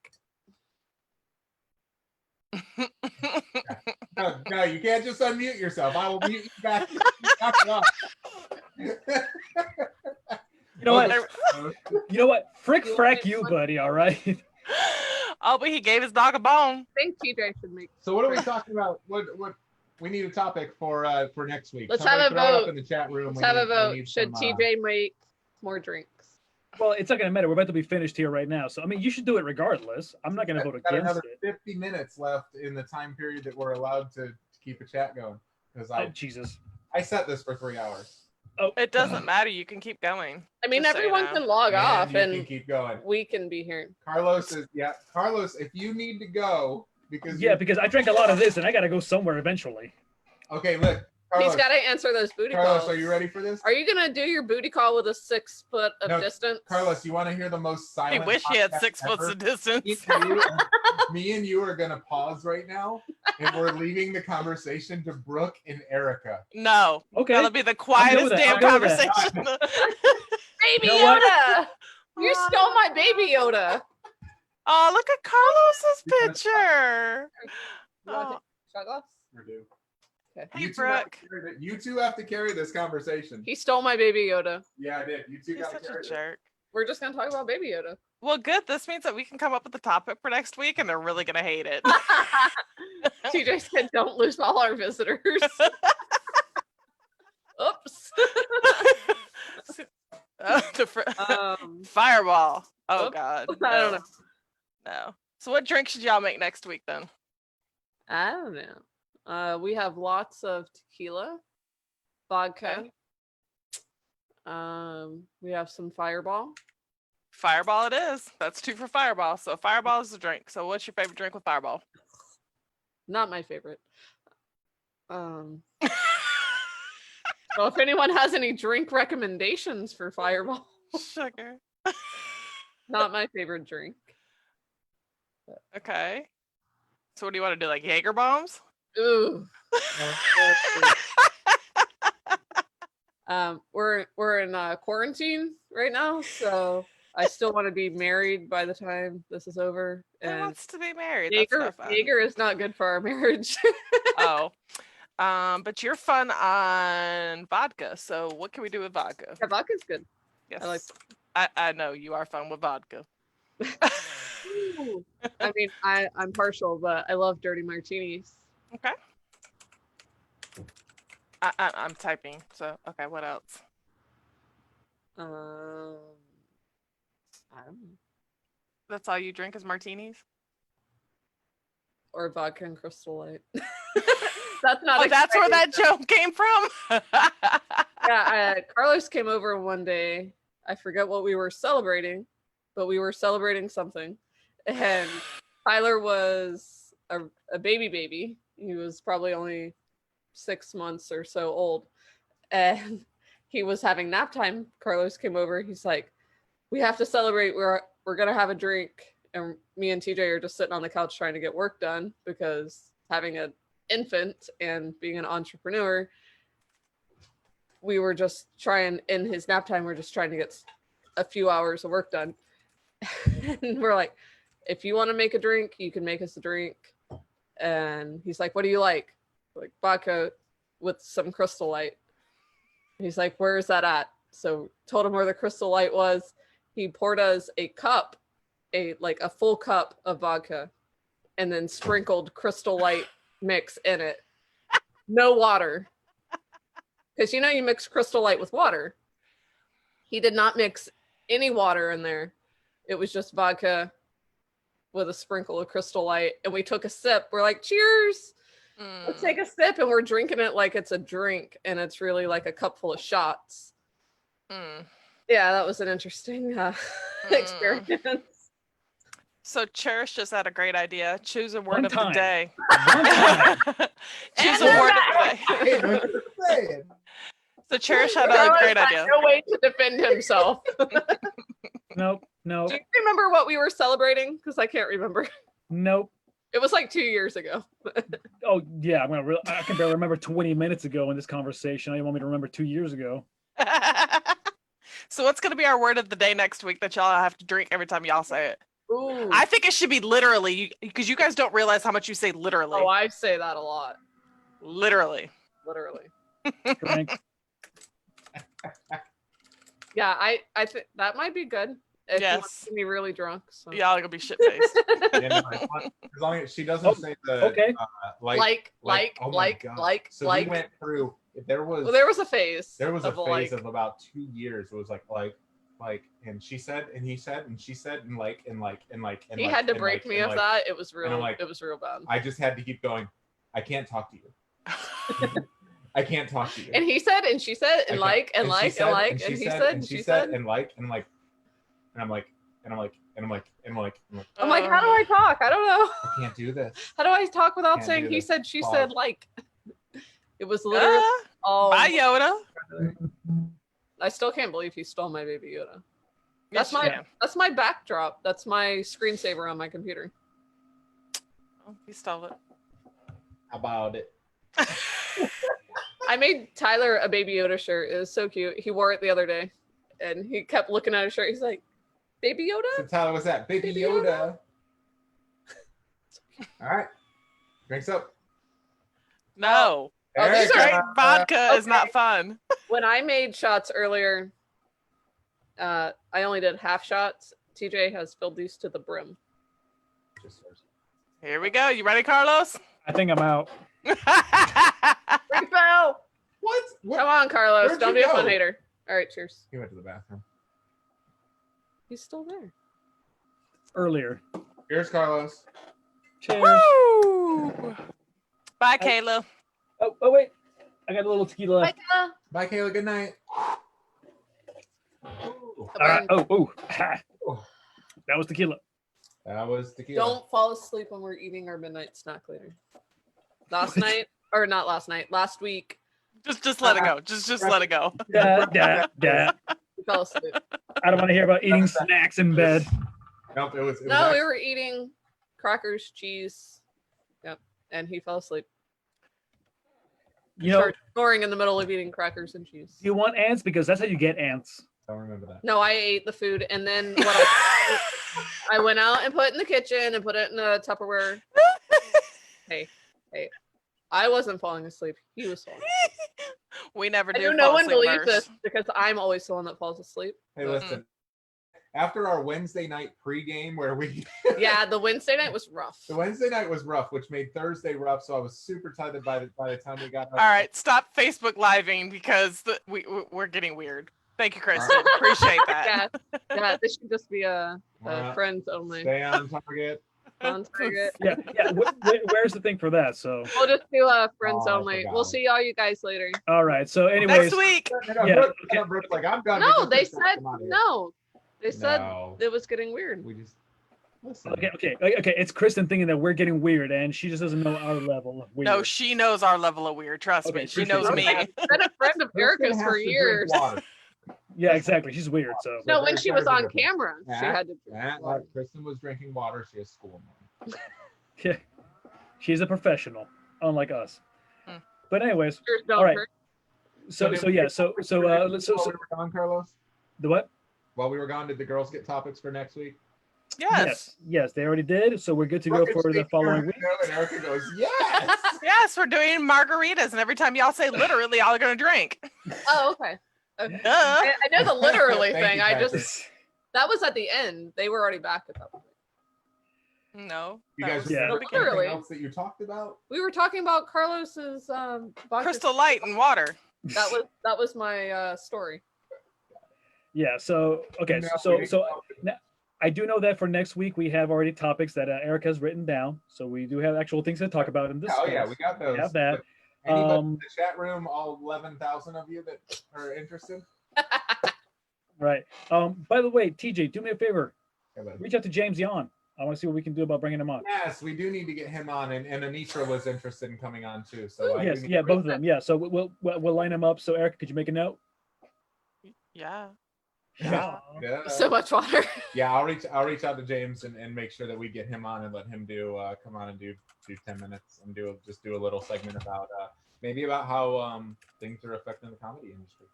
No, you can't just unmute yourself. I will mute you back. Back up. You know what? You know what? Frack you, buddy. All right. Oh, but he gave his dog a bone. I think TJ should make. So what are we talking about? What we need a topic for next week. Let's Somebody have a throw it up vote. in the chat room. Let's We have a need- we vote. need Should some, TJ make more drinks? Well, it's not gonna matter. We're about to be finished here right now. So I mean, you should do it regardless. I'm not gonna vote We've got against another it. 50 minutes left in the time period that we're allowed to keep a chat going. Because Oh Jesus. I set this for 3 hours. Oh, It doesn't matter. You can keep going. I mean, Just so you everyone know. can log off, you can and keep going. we can be here. Carlos, if you need to go because Yeah, because I drank a lot of this and I gotta go somewhere eventually. okay, look, Carlos, He's got to answer those booty Carlos, calls. are you ready for this? Are you gonna do your booty call with a 6 foot of No, distance? Carlos, you want to hear the most I silent? wish he had podcast 6 foot ever? of distance. Me and you are gonna pause right now, and we're leaving the conversation to Brooke and Erica. No. Okay. That'll be the with quietest that. damn I'll go with that. conversation. Baby You know what? Yoda! You stole my baby Yoda. Oh, look at Carlos's picture. You want to Oh, take a shot glass? We're due. Okay. Hey, You two have Brooke. to carry you two have to carry this conversation. He stole my baby Yoda. Yeah, I did. You two He's got to such carry a this. jerk. We're just gonna talk about baby Yoda. Well, good. This means that we can come up with a topic for next week, and they're really gonna hate it. TJ said, "Don't lose all our visitors." Oops. Fireball. Oh Oops. God. I don't know. No. So, what drink should y'all make next week then? I don't know. We have lots of tequila, vodka. We have some Fireball. Fireball it is. That's 2 for Fireball. So Fireball is the drink. So what's your favorite drink with Fireball? Not my favorite. Well, if anyone has any drink recommendations for Fireball, Sugar. not my favorite drink. Okay. So what do you want to do? Like Jaeger bombs? Ooh. We're in quarantine right now, so I still want to be married by the time this is over. Who And wants to be married? That's Jaeger, no fun. Jaeger is not good for our marriage. Oh. But you're fun on vodka. So what can we do with vodka? Yeah, vodka's good. Yes. I like. I know you are fun with vodka. Ooh. I mean, I'm partial, but I love dirty martinis. Okay. I'm typing. So okay, what else? I don't know. That's all you drink is martinis? Or vodka and Crystal Light. That's not. Oh, that's where exciting. that joke came from. Yeah, Carlos came over one day. I forget what we were celebrating, but we were celebrating something. And Tyler was a baby. He was probably only 6 months or so old. And he was having nap time. Carlos came over. He's like, we have to celebrate. We're going to have a drink. And me and TJ are just sitting on the couch trying to get work done because having an infant and being an entrepreneur, we were just trying in his nap time. We're just trying to get a few hours of work done. And we're like, if you want to make a drink, you can make us a drink. And he's like, what do you like? We're like, vodka with some Crystal Light. And he's like, where is that at? So told him where the Crystal Light was. He poured us a cup, a full cup of vodka, and then sprinkled Crystal Light mix in it. No water. Because you mix Crystal Light with water. He did not mix any water in there. It was just vodka with a sprinkle of Crystal Light. And we took a sip. We're like, cheers. Let's take a sip. And we're drinking it like it's a drink. And it's really like a cup full of shots. Yeah, that was an interesting experience. So Cherish just had a great idea. Choose a word One of the time. day. One time. Choose And a word Hey, of the day. what you saying? So Cherish had a Carlos great had idea. no way to defend himself. Nope. Do you remember what we were celebrating? Because I can't remember. Nope. It was like 2 years ago. Oh yeah, I can barely remember 20 minutes ago in this conversation. I want me to remember 2 years ago. So what's going to be our word of the day next week that y'all have to drink every time y'all say it? Ooh. I think it should be literally, because you guys don't realize how much you say literally. Oh, I say that a lot. Literally. Literally. Drink. Yeah, I think that might be good. If you want Yes. to be really drunk. So. Y'all are going to be shit-faced. Yeah, no, as long as she doesn't say the okay. like, oh my God. So like. we went through. There was a phase. There was a phase like. of about 2 years. It was like, and she said, and he said, and she said, and like. He had to break me of that. It was real. Like, it was real bad. I just had to keep going. I can't talk to you. I can't talk to you. And he said, and she said, and like, and like, and like, and he said, and she said, and like, and like, and I'm like, I'm like, how do I talk? I don't know. I can't do this. How do I talk without Can't saying do he this. said, she Pause. said, like? It was literally. Oh, Bye, Yoda. I still can't believe he stole my baby Yoda. Yes, That's you my can. that's my backdrop. That's my screensaver on my computer. Oh, he stole it. How about it? I made Tyler a baby Yoda shirt. It was so cute. He wore it the other day, and he kept looking at his shirt. He's like, "Baby So Yoda." Tyler, what's that? Baby Baby Yoda. All right. Drinks up. No. Oh, these Erica. Straight vodka is okay. not fun. When I made shots earlier, I only did half shots. TJ has filled these to the brim. Just yours. Here we go. You ready, Carlos? I think I'm out. Refill. What? Come on, Carlos. Where'd Don't you be a fun go? hater. All right, cheers. He went to the bathroom. He's still there. Earlier. Here's Carlos. Cheers. Woo! Bye, Kayla. Oh wait. I got a little tequila. Bye, Kayla. Bye, Kayla. Good night. All right. Oh. Ha. Oh. That was tequila. That was tequila. Don't fall asleep when we're eating our midnight snack later. Last night, or not last night, last week, Just let it go. Just let it go. Da. we fell asleep. I don't want to hear about eating snacks in bed. Nope, it was No, actually- we were eating crackers, cheese. Yep. And he fell asleep. You know, Started snoring in the middle of eating crackers and cheese. you want ants because that's how you get ants. Don't remember that. No, I ate the food, and then what I went out and put it in the kitchen and put it in a Tupperware. Hey, I wasn't falling asleep. He was falling asleep. We never I do. know no fall one asleep believes first. this because I'm always the one that falls asleep. Hey, listen. After our Wednesday night pregame where we Yeah, the Wednesday night was rough. the Wednesday night was rough, which made Thursday rough, so I was super tired by the time we got All right, stop Facebook living because we're getting weird. Thank you, Kristen. Appreciate that. Yeah, this should just be a Alright. friends only. Stay on target. On target. Yeah. Where's the thing for that? So, We'll just do a friends Oh, I only. forgot. We'll see all you guys later. all right. So, anyways, Next week. Yeah, Brooke's like, I'm done. No, with they this. said Come on here. no. They said No. it was getting weird. We just listen. okay. It's Kristen thinking that we're getting weird, and she just doesn't know our level of weird. No, she knows our level of weird. Trust Okay, me. She appreciate knows that. me. I've been a friend of Kristen Erica's has for to drink years. water. Yeah, exactly. She's weird. So, No, So when there's she was a on difference. camera, she Yeah. had to drink Like water. Kristen was drinking water. She has school tomorrow. yeah, she's a professional, unlike us. Hmm. But anyways, Cheers, don't all right. hurt. So did yeah. we get So topics for next week so while we were gone, Carlos. the what? While we were gone, did the girls get topics for next week? Yes. They already did. So we're good to go for the following week. And Erica goes, yes. Yes, we're doing margaritas, and every time y'all say literally, y'all are gonna drink. Oh, okay. Okay. Duh. I know the literally Thank thing. you, I Patrick. just that was at the end. They were already back at that point. No. You that guys was Yeah. remember the beginning. Literally. anything else that you talked about? We were talking about Carlos's vodka. Crystal Light and water. That was my story. Yeah. So okay. No, So we so didn't. I do know that for next week we have already topics that Erica has written down. So we do have actual things to talk about in this. Oh yeah, we got those. have that. But anybody in Um, the chat room, all 11,000 of you that are interested? Right. By the way, TJ, do me a favor. Okay, buddy. Reach out to James Yon. I want to see what we can do about bringing him on. Yes, we do need to get him on, and Anitra was interested in coming on too. So I Yes, do need yeah, to- both of them. Yeah, so we'll line them up. So Erica, could you make a note? Yeah. Yeah. So much water. Yeah, I'll reach out to James and make sure that we get him on and let him come on and do 10 minutes and do a little segment about maybe about how things are affecting the comedy industry.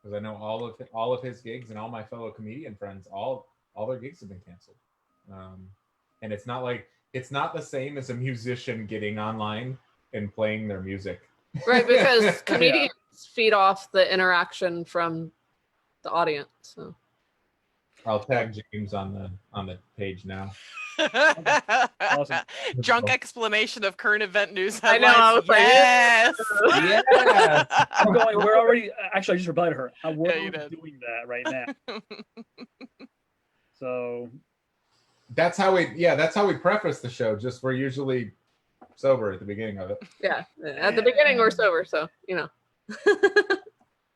Because I know all of his gigs and all my fellow comedian friends, all their gigs have been canceled. And it's not the same as a musician getting online and playing their music. Right, because comedians feed off the interaction from the audience. So I'll tag James on the page now. Awesome. Drunk explanation of current event news I headlines. know, I was like, yes. Yeah. I'm going. We're already. Actually, I just replied to her. We're Yeah, you already did. doing that right now. So That's how we preface the show. Just we're usually sober at the beginning of it. yeah, at the beginning we're sober, so you know.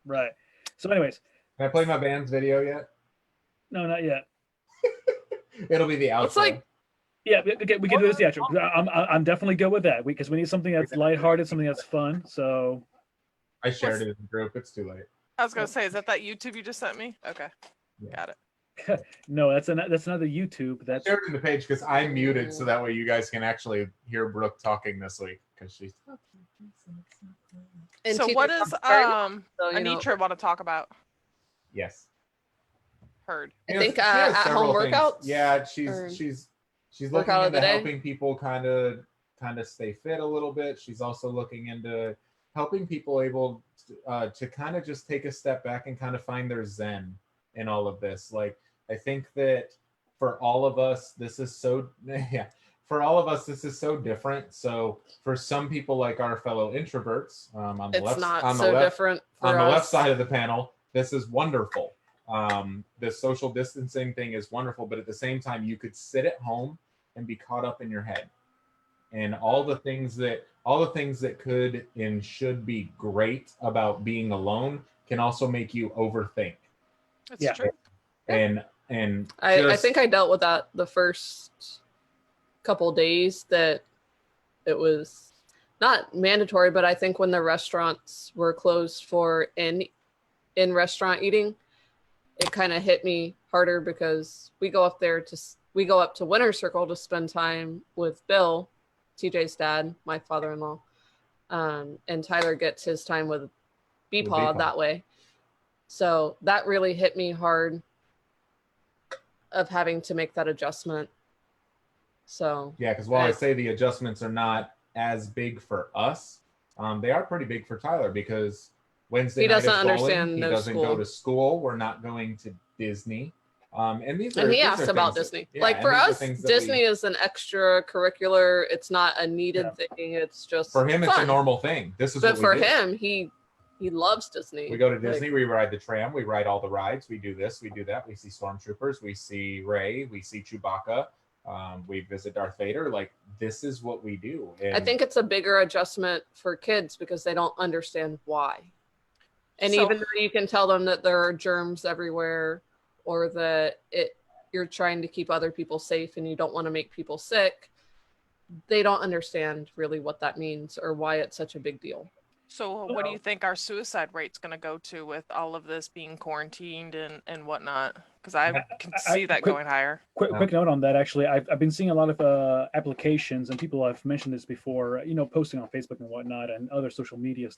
right. So, anyways, Can I play my band's video yet? no, not yet. It'll be the outro. It's like Yeah, we can do this theatrical. I'm definitely good with that because we need something that's lighthearted, something that's fun. So I shared it in the group. It's too late. I was gonna say, is that YouTube you just sent me? Okay, Yeah. got it. no, that's not the YouTube. I That's shared it in the page because I'm muted, so that way you guys can actually hear Brooke talking this week because she's. and So TJ what is so, you know, Anitra want to talk about? Yes. Heard. I She think has- she has at-home several things. workouts, Yeah, or she's looking workout of the into day? helping people kind of stay fit a little bit. She's also looking into helping people able to kind of just take a step back and kind of find their zen in all of this. Like, I think that for all of us, this is so For all of us, this is so different. So for some people, like our fellow introverts, on the it's left, not on the so left, different for on the us. left side of the panel, this is wonderful. The social distancing thing is wonderful, but at the same time, you could sit at home and be caught up in your head, and all the things that could and should be great about being alone can also make you overthink. It's Yeah. true. And I just- think I dealt with that the first couple days that it was not mandatory, but I think when the restaurants were closed for in restaurant eating, it kind of hit me harder because we go up to Winter Circle to spend time with Bill, TJ's dad, my father-in-law, and Tyler gets his time with BPAW BPAW. that way. So that really hit me hard of having to make that adjustment. So yeah, because while I say the adjustments are not as big for us, they are pretty big for Tyler because Wednesday He night doesn't is bowling. understand He no doesn't school. go to school. We're not going to Disney. And these are and he these asked are about things that- Disney. yeah, Like and for these are us, things that Disney is an extracurricular. It's not a needed thing. It's just for him, it's a fun. normal thing. This is But what for we do. him, he loves Disney. We go to Like, Disney, we ride the tram, we ride all the rides, we do this, we do that. We see stormtroopers, we see Rey, we see Chewbacca, we visit Darth Vader. Like, this is what we do. And I think it's a bigger adjustment for kids because they don't understand why. And So- even though you can tell them that there are germs everywhere or that you're trying to keep other people safe and you don't want to make people sick, they don't understand really what that means or why it's such a big deal. So what do you think our suicide rate's going to go to with all of this being quarantined and whatnot? Because I can see that quick- going higher. quick note on that. Actually, I've been seeing a lot of applications and people have mentioned this before. Posting on Facebook and whatnot and other social media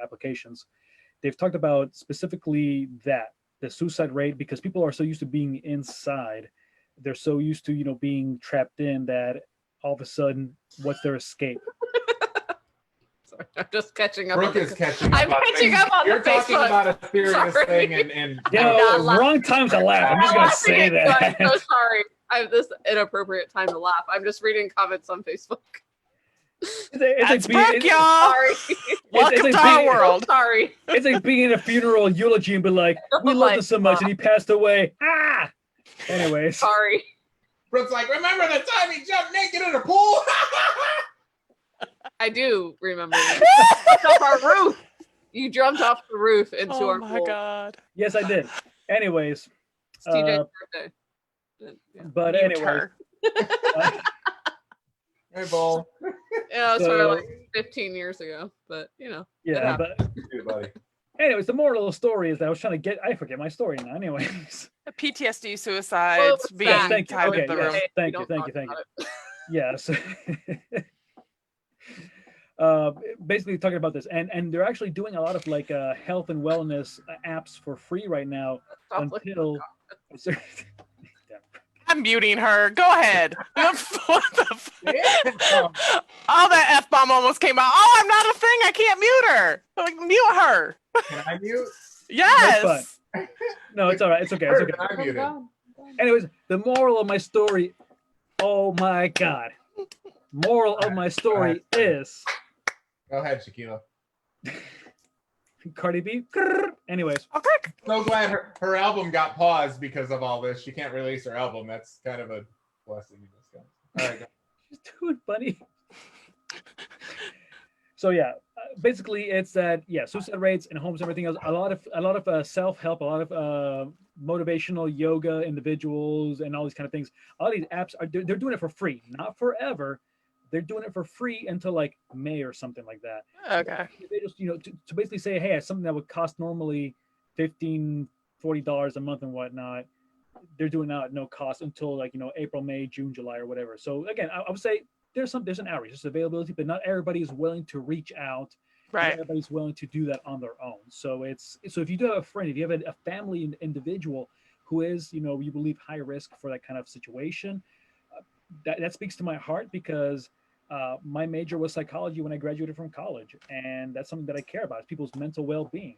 applications. They've talked about specifically that the suicide rate because people are so used to being inside, they're so used to being trapped in that all of a sudden, what's their escape? Sorry, I'm just catching up. Brooke on is the- catching I'm up. catching up on the You're talking Facebook. about a serious Sorry. thing and not laughing. Wrong time to laugh. I'm just gonna say I'm that. so sorry. I have this inappropriate time to laugh. I'm just reading comments on Facebook. That's being- Brooke, y'all. Sorry. Welcome like to our being- world. Sorry. It's like being in a funeral eulogy and be like, we Oh loved my him so much and he passed away. Ah. Anyways, Sorry. Brooke's like, remember the time he jumped naked in a pool? I do remember. It's off our roof. You jumped off the roof into Oh our my pool. god. yes, I did. Anyways, It's TJ's birthday. Yeah. But Mute anyway, her. Hey, Bull. Yeah, it was So- probably like 15 years ago, but it yeah. happened. But Hey, buddy. anyways, the moral of the story is that I forget my story now. Anyways, PTSD, suicides, being Yes, thank you. tied Okay, in the yes. room. Thank you, Don't thank you, talk thank you. about it. yes. Basically talking about this, and they're actually doing a lot of like health and wellness apps for free right now Stop looking until. I'm muting her. Go ahead. What the Yeah. Oh, that F-bomb almost came out. Oh, I'm not a thing. I can't mute her. Like, mute her. Can I mute? Yes. No, it's all right. It's okay. It's okay. I'm muted. Anyways, the moral of my story. Oh my God. Moral of my story is Go ahead, Shaquila. Cardi B. Anyways, Okay. So glad her album got paused because of all this. She can't release her album. That's kind of a blessing in disguise. All right, go. she's doing funny. So yeah, basically it's that suicide rates and homes and everything else. A lot of self-help, a lot of motivational yoga individuals and all these kind of things. All these apps they're doing it for free, not forever. They're doing it for free until like May or something like that. Okay. They just to basically say, hey, something that would cost normally $15-$40 a month and whatnot, they're doing that at no cost until like April, May, June, July, or whatever. So again, I would say there's an outreach, there's availability, but not everybody is willing to reach out. Not Right. everybody's willing to do that on their own. So if you do have a friend, if you have a family individual who is you believe high risk for that kind of situation, that speaks to my heart because my major was psychology when I graduated from college, and that's something that I care about, is people's mental well-being.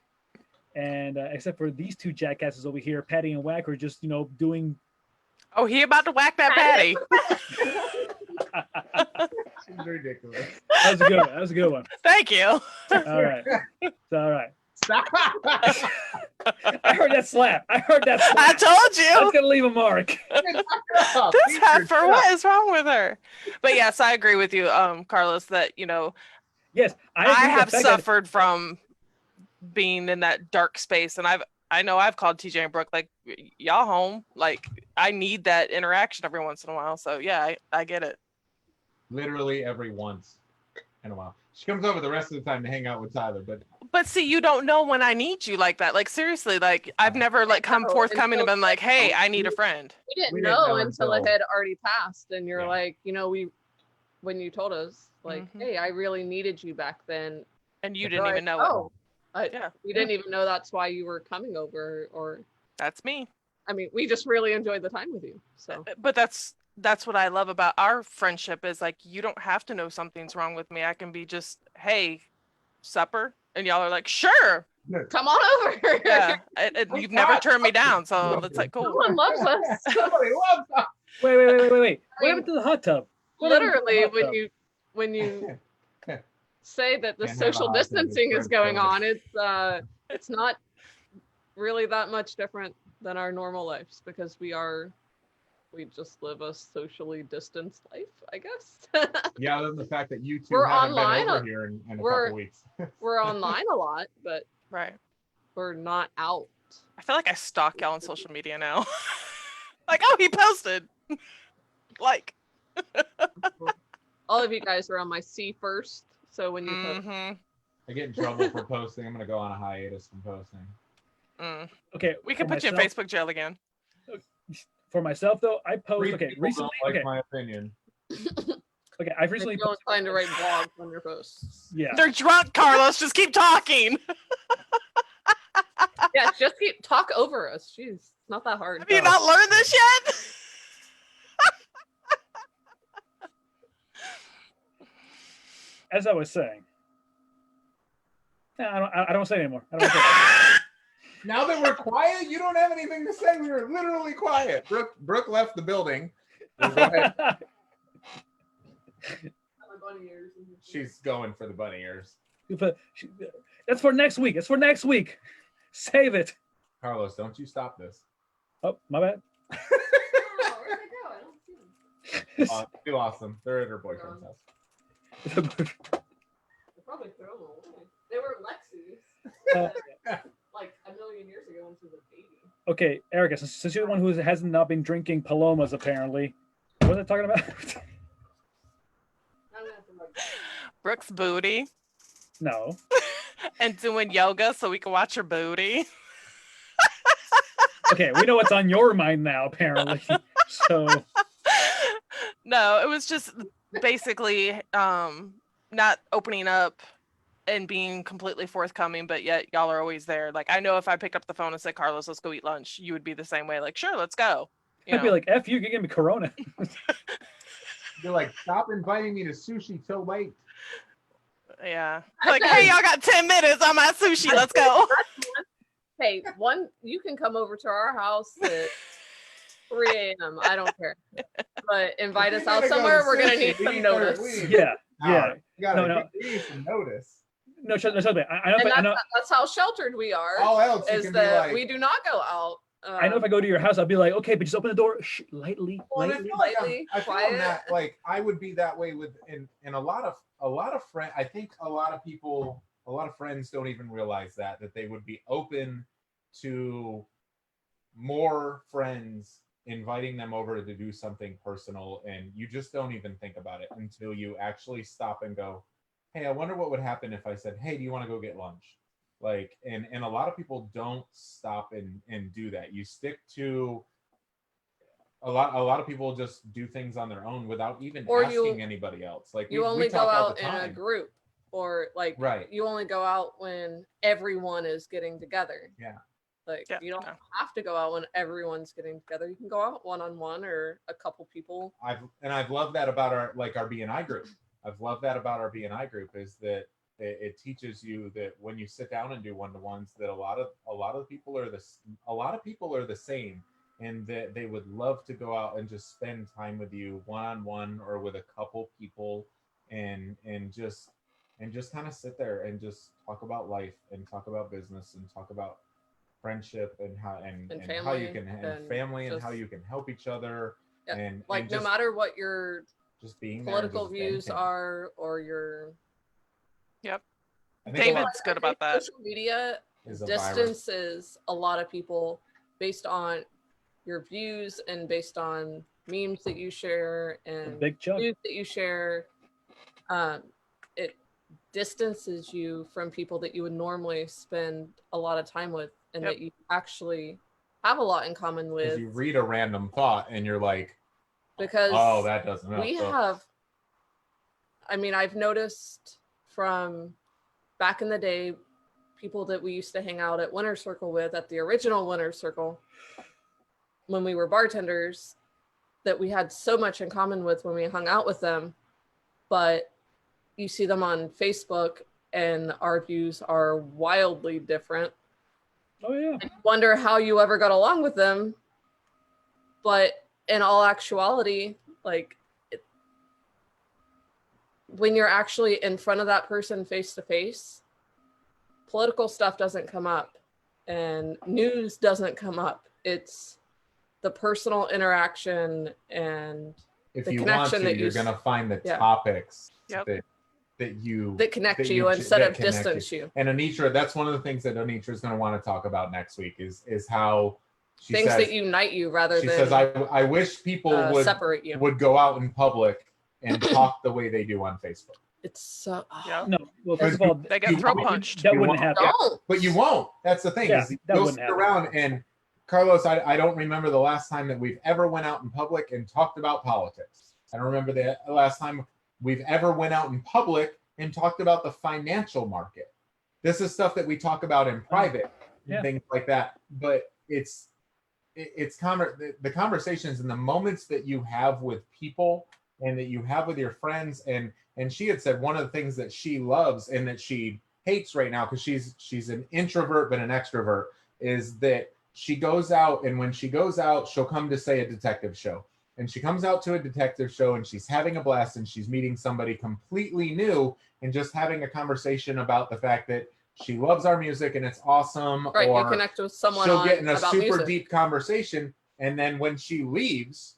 And except for these two jackasses over here, Paddy and Wack, are just doing. Oh, he about to whack that patty. She's ridiculous. That was a good one. That was a good one. Thank you. All right. It's all right. Stop. I heard that slap. I heard that slap. I told That's you. gonna leave a mark. This heifer, what is wrong with her? But yes, I agree with you, Carlos, that Yes, I agree with the have fact that- suffered from being in that dark space, and I know I've called TJ and Brooke like, y'all home, like I need that interaction every once in a while. So yeah, I get it. Literally every once in a while. She comes over the rest of the time to hang out with Tyler, But see, you don't know when I need you like that. Like seriously, like I've never like come No, forthcoming and until- been like, hey, I need a friend. We didn't We didn't know know until until- it had already passed, and you're Yeah. like, when you told us, like, Mhm. hey, I really needed you back then. And you You're didn't even like, know it. oh, Yeah. we didn't even know that's why you were coming over, or That's me. I mean, we just really enjoyed the time with you. So But that's what I love about our friendship is like you don't have to know something's wrong with me. I can be just, hey, supper, and y'all are like, sure, come on over. yeah. And you've never turned me down, so it's like cool. Someone loves us. somebody loves us. Wait. What I mean, happened to the hot tub? What happened to the Literally, hot when tub? you say that the Can't have a social hot tub, distancing it's is going friends on, it's not really that much different than our normal lives, because we just live a socially distanced life, I guess. Yeah, other than the fact that you two We're haven't online, been over here in a we're- couple weeks. We're online a lot, but Right. we're not out. I feel like I stalk y'all on social media now. Like, oh, he posted. Like. All of you guys are on my see first, so when you post, Mm-hmm. I get in trouble for posting. I'm gonna go on a hiatus from posting. Okay, We can for put you in myself- Facebook jail again. For myself though, I post. Three Okay, people recently. don't like Okay, my opinion. okay, I've I recently. feel inclined to write blogs on your posts. Yeah. They're drunk, Carlos. Just keep talking. Yeah, just talk over us. Jeez, it's not that hard. Have you not learned this yet? As I was saying. Yeah, I don't say anymore. I don't say Now that we're quiet, you don't have anything to say. We were literally quiet. Brooke left the building. Go ahead. She's going for the bunny ears. That's for next week. It's for next week. Save it. Carlos, don't you stop this. Oh, my bad. Too awesome. They're at her boyfriend's house. Probably throw them away. They were Lexi's. Like a million years ago when she was a baby. Okay, Erica, since you're the one who hasn't not been drinking palomas, apparently. What was I talking about? Brooke's booty No. and doing yoga so we can watch her booty. Okay, we know what's on your mind now, apparently. So No, it was just basically not opening up and being completely forthcoming, but yet y'all are always there. Like, I know if I picked up the phone and said, Carlos, let's go eat lunch, you would be the same way. Like, sure, let's go. I'd be like, F you, give me Corona. You're like, stop inviting me to sushi so late. yeah. Like, hey, y'all got 10 minutes on my sushi. Let's go. Hey, you can come over to our house at 3 a.m. I don't care. But invite us out somewhere. We're going to need some notice. Yeah. You gotta No. need some notice. No, trust me. I know. That's how sheltered we are. All else is you can that be like, we do not go out. I know if I go to your house, I'll be like, okay, but just open the door lightly. well, lightly. I feel quiet. that like I would be that way with in a lot of friends. I think a lot of friends don't even realize that they would be open to more friends inviting them over to do something personal, and you just don't even think about it until you actually stop and go, hey, I wonder what would happen if I said, hey, do you want to go get lunch? Like, and a lot of people don't stop and do that. You stick to a lot of people just do things on their own without even asking anybody else. Like, you only go out in a group, or like right. You only go out when everyone is getting together. Yeah. Like, you don't have to go out when everyone's getting together. You can go out one-on-one or a couple people. I've loved that about our BNI group. I've loved that about our BNI group is that it teaches you that when you sit down and do one-to-ones, that a lot of people are the same, and that they would love to go out and just spend time with you one-on-one or with a couple people, and just kind of sit there and just talk about life and talk about business and talk about friendship and how and how you can and family and how you can help each other. Yeah. And like and just, no matter what your just being political views are or your David's good about that. Social media distances a lot of people based on your views and based on memes that you share and news that you share. It distances you from people that you would normally spend a lot of time with, and that you actually have a lot in common with. You read a random thought and you're like, because that doesn't help. I've noticed from back in the day, people that we used to hang out at Winter Circle with, at the original Winter Circle, when we were bartenders, that we had so much in common with when we hung out with them, but you see them on Facebook and our views are wildly different. Oh yeah. And you wonder how you ever got along with them. But in all actuality, when you're actually in front of that person face to face, political stuff doesn't come up and news doesn't come up. It's the personal interaction and if the you connection want to, you're going to find the topics that connect you instead of distance you. And Anitra, that's one of the things that Anitra is going to want to talk about next week is how she things says, that unite you rather than. She says, I wish people would separate you. Would go out in public and talk the way they do on Facebook. It's so no. Well, first of all, they get throat punched. That wouldn't happen. But you won't. That's the thing. Is you'll sit around and Carlos, I don't remember the last time that we've ever went out in public and talked about politics. I don't remember the last time we've ever went out in public and talked about the financial market. This is stuff that we talk about in private and things like that. But the conversations and the moments that you have with people and that you have with your friends. And she had said one of the things that she loves and that she hates right now, because she's an introvert but an extrovert, is that she goes out, and when she goes out, she'll come to, say, a detective show. And she comes out to a detective show and she's having a blast and she's meeting somebody completely new and just having a conversation about the fact that she loves our music and it's awesome. Right, or you connect with someone she'll get in a about super music. deep conversation. And then when she leaves,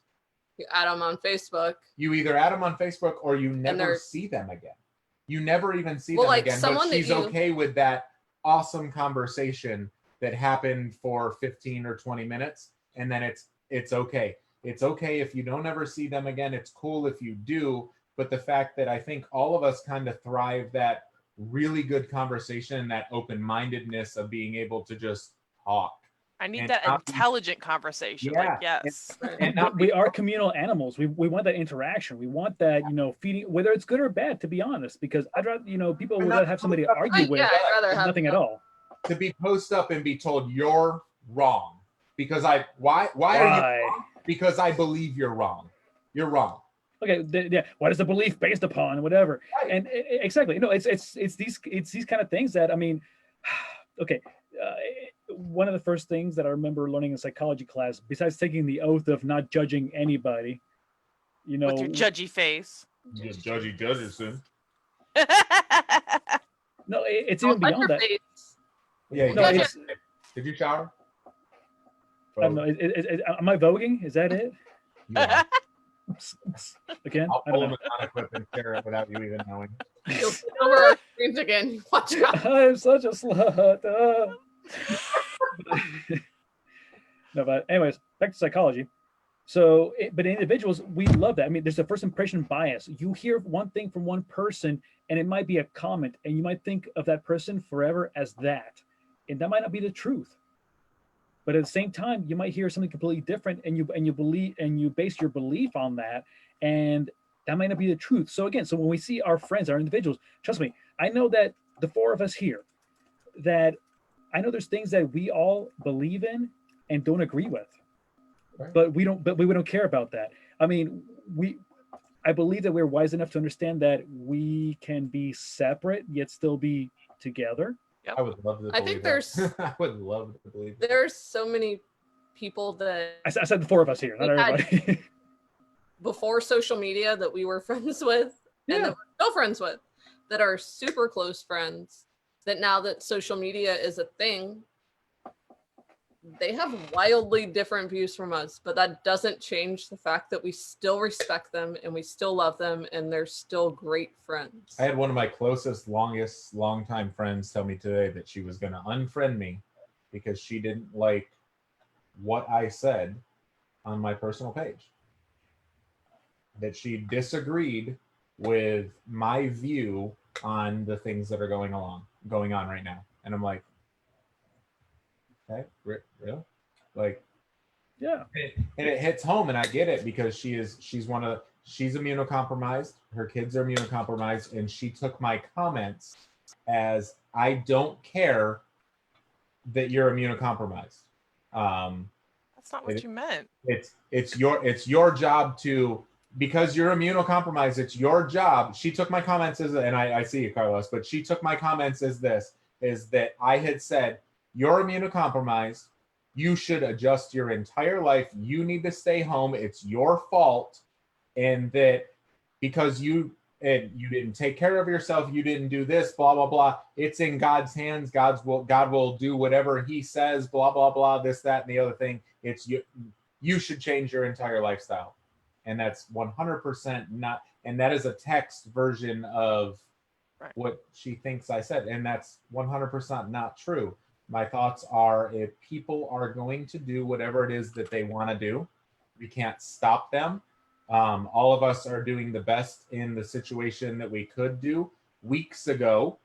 you add them on Facebook. You either add them on Facebook or you never see them again. You never even see them again. But she's okay with that awesome conversation that happened for 15 or 20 minutes, and then it's okay. It's okay if you don't ever see them again. It's cool if you do. But the fact that I think all of us kind of thrive that really good conversation, that open-mindedness of being able to just talk. I need And that not- intelligent conversation. Yeah. Like, yes. And not We are communal animals. We want that interaction. We want that, feeding, whether it's good or bad, to be honest, because I'd rather, people would rather have somebody to argue with Yeah, I'd rather than have nothing at all. to be posted up and be told you're wrong because why are you wrong? Because I believe you're wrong. You're wrong. Okay, yeah. What is the belief based upon? Whatever. Right. And exactly, it's these kind of things that, I mean, okay. One of the first things that I remember learning in psychology class, besides taking the oath of not judging anybody, With your judgy face. Judgy Judgerson. No, it's even beyond that. Yeah. No, it's, Did you shower? I don't know. Am I voguing? Is that it? Yeah. Again? I'll I pull don't him know. on a clip and share it without you even knowing. You'll see over our screens again. Watch out. I'm such a slut. No, but anyways, back to psychology. So, but individuals, we love that. I mean, there's a first impression bias. You hear one thing from one person, and it might be a comment, and you might think of that person forever as that, and that might not be the truth. But at the same time, you might hear something completely different, and you believe, and you base your belief on that, and that might not be the truth. So again, so when we see our friends, our individuals, trust me, I know that the four of us here, that I know there's things that we all believe in and don't agree with, Right. but we don't care about that. I mean, I believe that we're wise enough to understand that we can be separate yet still be together. I would love to believe I think that. I would love to believe that. There's so many people that I said the four of us here, not We had- everybody. before social media that we were friends with and that we're still friends with, that are super close friends, that now that social media is a thing, they have wildly different views from us, but that doesn't change the fact that we still respect them and we still love them and they're still great friends. I had one of my closest, longtime friends tell me today that she was going to unfriend me because she didn't like what I said on my personal page. That she disagreed with my view on the things that are going on right now. And I'm like, okay, really? Like, Yeah. and it hits home, and I get it because she's immunocompromised. Her kids are immunocompromised, and she took my comments as I don't care that you're immunocompromised. That's not what you meant. It's your job to, because you're immunocompromised, it's your job. She took my comments as, and I see you, Carlos, but she took my comments as this, is that I had said, you're immunocompromised. You should adjust your entire life. You need to stay home. It's your fault. And that because you didn't take care of yourself, you didn't do this, blah, blah, blah. It's in God's hands. God will do whatever he says, blah, blah, blah, this, that, and the other thing. It's you should change your entire lifestyle. And that's 100% not, and that is a text version of what she thinks I said. And that's 100% not true. My thoughts are, if people are going to do whatever it is that they want to do, we can't stop them. All of us are doing the best in the situation that we could do. Weeks ago,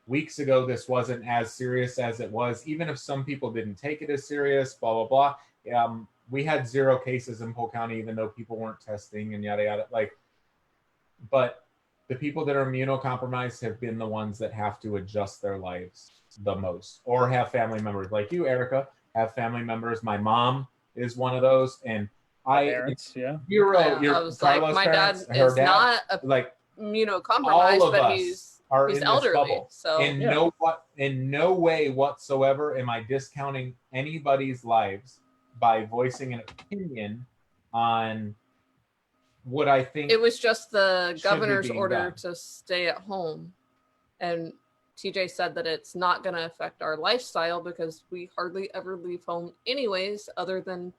this wasn't as serious as it was, even if some people didn't take it as serious, blah, blah, blah. We had 0 cases in Polk County, even though people weren't testing and yada, yada. But the people that are immunocompromised have been the ones that have to adjust their lives the most, or have family members like you, Erica, have family members. My mom is one of those, and Parents, yeah. I was like, my parents, dad her is dad, not like immunocompromised, all of but us he's are in this elderly. bubble. So In no way whatsoever am I discounting anybody's lives by voicing an opinion on what I think. it was just the should be governor's being order done. to stay at home. And TJ said that it's not going to affect our lifestyle because we hardly ever leave home anyways, other than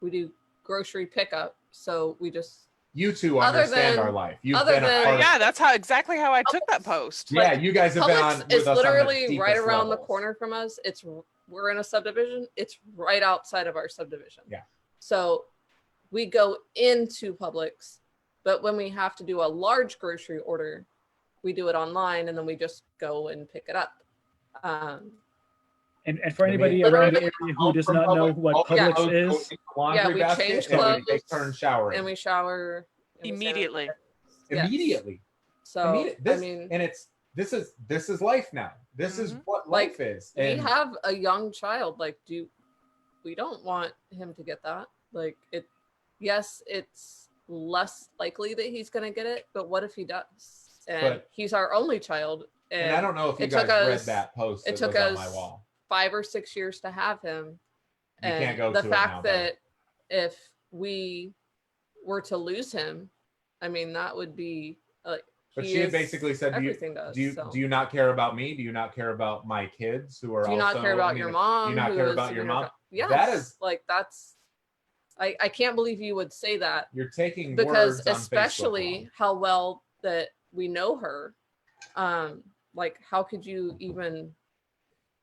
we do grocery pickup. So we just you two Other understand than- our life. You've other been a than- part of Yeah, that's exactly how I took that post. Yeah, you guys have been on Publix with is us literally on the right deepest around the levels. corner from us. We're in a subdivision. It's right outside of our subdivision. Yeah. So we go into Publix, but when we have to do a large grocery order, we do it online and then we just go and pick it up. And for I mean, anybody around the literally- area who does not know what Yeah. Publix is, Laundry we basket change and clothes we take turns showering And we shower and we Immediately. sanitize. Yes. immediately. So This, I mean, and this is life now. This is what Like, life is. we And have a young child. Like, we don't want him to get that. Like, yes, it's less likely that he's gonna get it, but what if he does? And But- he's our only child. and I don't know if you it guys took read us- that post it that took was on my us wall. 5 or 6 years to have him. You And can't go the to it fact now, though. that if we were to lose him, I mean, that would be like. But he she had is basically said, everything to us, so. do you not care about me? Do you not care about my kids who are Do you also, not care about I mean, your mom? Do you not who care is about your mom? Yes. That is- like that's. I can't believe you would say that You're taking because words on Facebook especially wrong. how well that we know her, like how could you even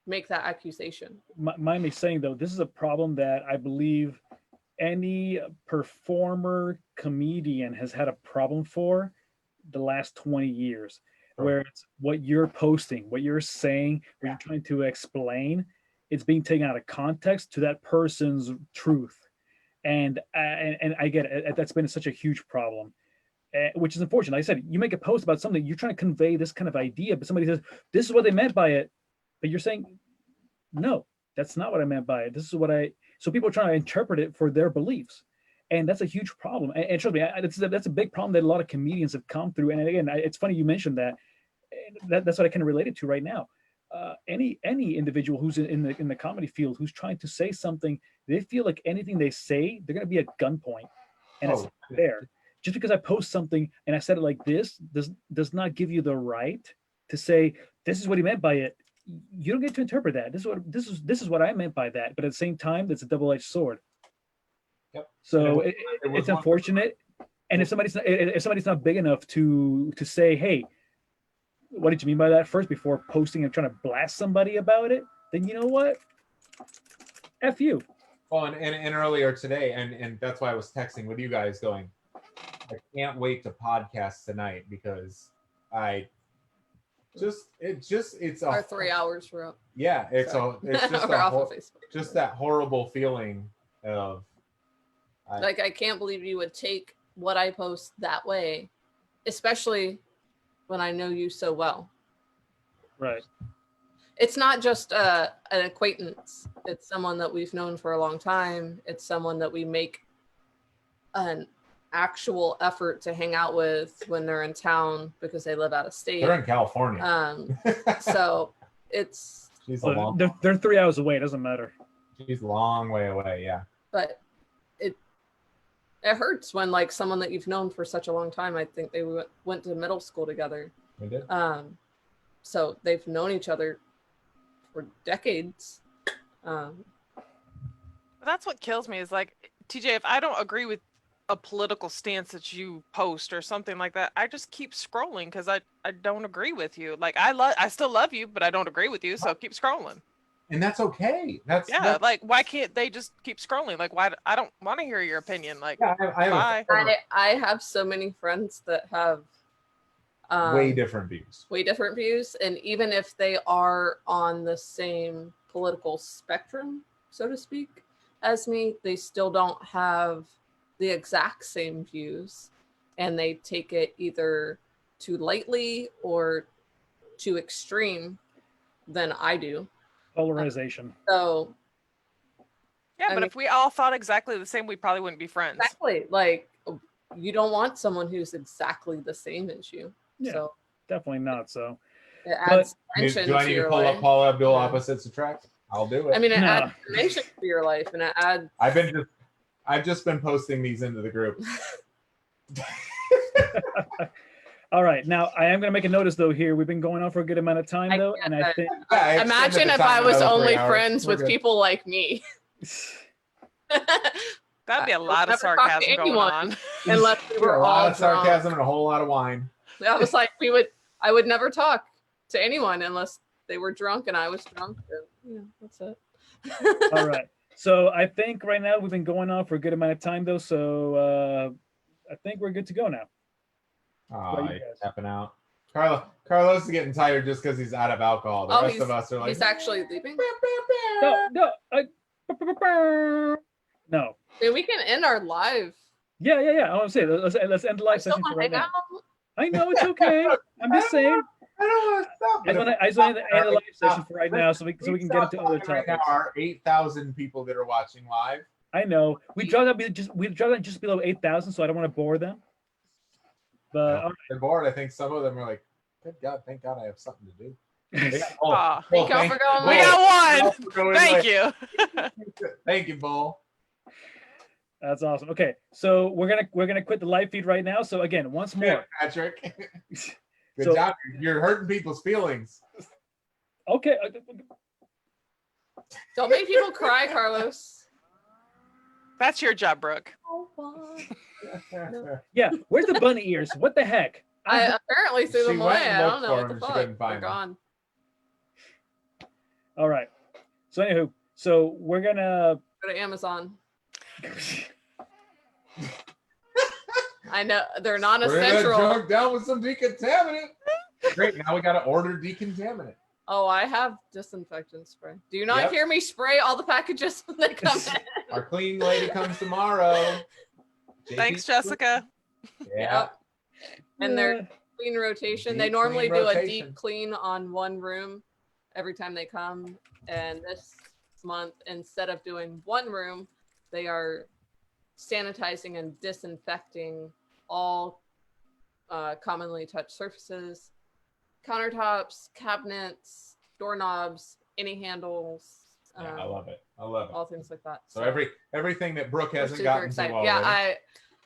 make that accusation? mind me saying though, this is a problem that I believe any performer comedian has had a problem for the last 20 years, where it's what you're posting, what you're saying, what you're trying to explain, it's being taken out of context to that person's truth. And I get it. That's been such a huge problem, which is unfortunate. Like I said, you make a post about something, you're trying to convey this kind of idea, but somebody says, this is what they meant by it. But you're saying, no, that's not what I meant by it. This is what so people are trying to interpret it for their beliefs. And that's a huge problem. And trust me, that's a big problem that a lot of comedians have come through. And again, it's funny you mentioned that. That's what I kind of related to right now. Any individual who's in the comedy field who's trying to say something, they feel like anything they say, they're going to be at gunpoint, and it's not there. Just because I post something and I said it like this does not give you the right to say this is what he meant by it. You don't get to interpret that. This is what I meant by that. But at the same time, that's a double-edged sword. Yep. So It was it's one- unfortunate. And if somebody's not big enough to say, hey, what did you mean by that first before posting and trying to blast somebody about it, then you know what? F you. Well, and earlier today, and that's why I was texting with you guys going, I can't wait to podcast tonight because it's Our 3 hours were up. Yeah, it's just We're off of Facebook. just that horrible feeling of Like I can't believe you would take what I post that way, especially when I know you so well. Right. It's not just an acquaintance. It's someone that we've known for a long time. It's someone that we make an actual effort to hang out with when they're in town because they live out of state. they're in California. So it's, She's a long They're 3 hours away. It doesn't matter. she's a long way away, yeah. but it hurts when like someone that you've known for such a long time. I think they went to middle school together. We did. So they've known each other for decades. That's what kills me is like, TJ, if I don't agree with a political stance that you post or something like that, I just keep scrolling because I don't agree with you. Like I still love you, but I don't agree with you, so keep scrolling. And that's okay. That's Like why can't they just keep scrolling? Like why I don't want to hear your opinion. Like yeah, I bye. I have so many friends that have way different views. And even if they are on the same political spectrum, so to speak, as me, they still don't have the exact same views, and they take it either too lightly or too extreme than I do. Polarization. So Yeah, I but mean- if we all thought exactly the same, we probably wouldn't be friends. exactly, like you don't want someone who's exactly the same as you. Yeah. So Definitely not. So it adds Do dimension I to need to your pull life. up Paul Abdul Yeah. opposites attract? I'll do it. I mean, it No. adds dimension to your life, and it adds. I've just been posting these into the group. all right. Now I am gonna make a notice though here. We've been going on for a good amount of time I though, get and I that. think Yeah, I extended Imagine the if time I was another 3 only hours. friends We're with good. people like me. That's That'd be a I would lot of never talk to sarcasm going anyone on. unless we A were all lot of drunk. sarcasm and a whole lot of wine. I was like, I would never talk to anyone unless they were drunk and I was drunk. And, yeah, that's it. All right. So I think right now we've been going on for a good amount of time though. So I think we're good to go now. Oh, you he's guys? tapping out. Carlos is getting tired just because he's out of alcohol. The rest of us are like, he's actually leaving. No. Dude, we can end our live. Yeah. I want to say let's end the live Still session for want to right hang now. out? I know it's okay. I'm just saying. I don't want to stop. I just want to end the live session for right now, so we can get into other Right now topics. are 8,000 people that are watching live. I know we dropped out just below 8,000, so I don't want to bore them. But They're bored. I think some of them are like, "Good God, thank God I have something to do." Aw. Thank y'all for going. We got one. Thank you. Thank you, Bull. that's awesome. Okay, so we're gonna quit the live feed right now. So again, once more. Patrick. Good So- job. You're hurting people's feelings. Okay. Don't make people cry, Carlos. That's your job, Brooke. Yeah. Where's the bunny ears? What the heck? I apparently threw She them went away. and I looked don't know for what them the and she fuck. couldn't find They're them. gone. All right. So anywho, so we're gonna. Go to Amazon. I know they're Spray that non-essential. junk down with some decontaminant. Great. Now we got to order decontaminant. Oh, I have disinfectant spray. Do you not Yep. hear me spray all the packages when they come in? Our cleaning lady comes tomorrow. Thanks, JP. Jessica. Yeah. Yep. And they're clean rotation. They Deep normally clean do a rotation. deep clean on one room every time they come. And this month, instead of doing one room, they are sanitizing and disinfecting all commonly touched surfaces, countertops, cabinets, doorknobs, any handles. Yeah, I love it. I love it. All things like that. So everything that Brooke we're hasn't super gotten to excited. already, Yeah,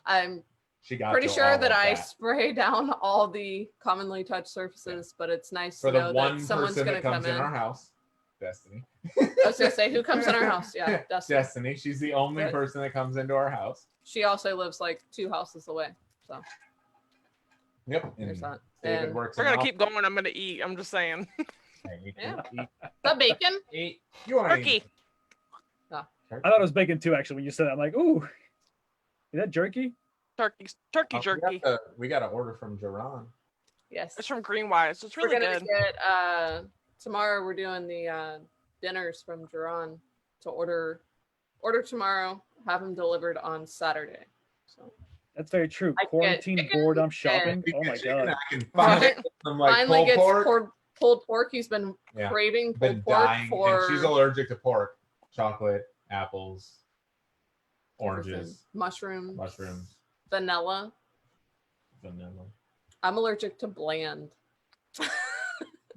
I'm she got pretty to sure all that of I spray down all the commonly touched surfaces, but it's nice For to the know one that someone's person going to that come comes in. in our house, Destiny. I was going to say, who comes in our house? Yeah, Destiny. Destiny. She's the only Good. person that comes into our house. She also lives like 2 houses away. So Yep. there's And that. David And works. We're in gonna the keep going. I'm gonna eat. I'm just saying. office. You Yeah. can the bacon. eat. You want to Turkey. eat? I thought it was bacon too. Actually, when you said that, I'm like, ooh, is that jerky? Turkey Oh, jerky. we got to order from Jerron. Yes. It's from Greenwise. It's really We're going to good. get, tomorrow we're doing the dinners from Jerron to order tomorrow, have them delivered on Saturday. So That's very true. I get Quarantine chicken boredom shopping. We Oh get my chicken, god. I can finally get some like finally pulled gets pork. pulled pork. He's been Yeah. craving Been pulled pork dying, for and she's allergic to pork, chocolate, apples, oranges, mushrooms, vanilla. I'm allergic to bland.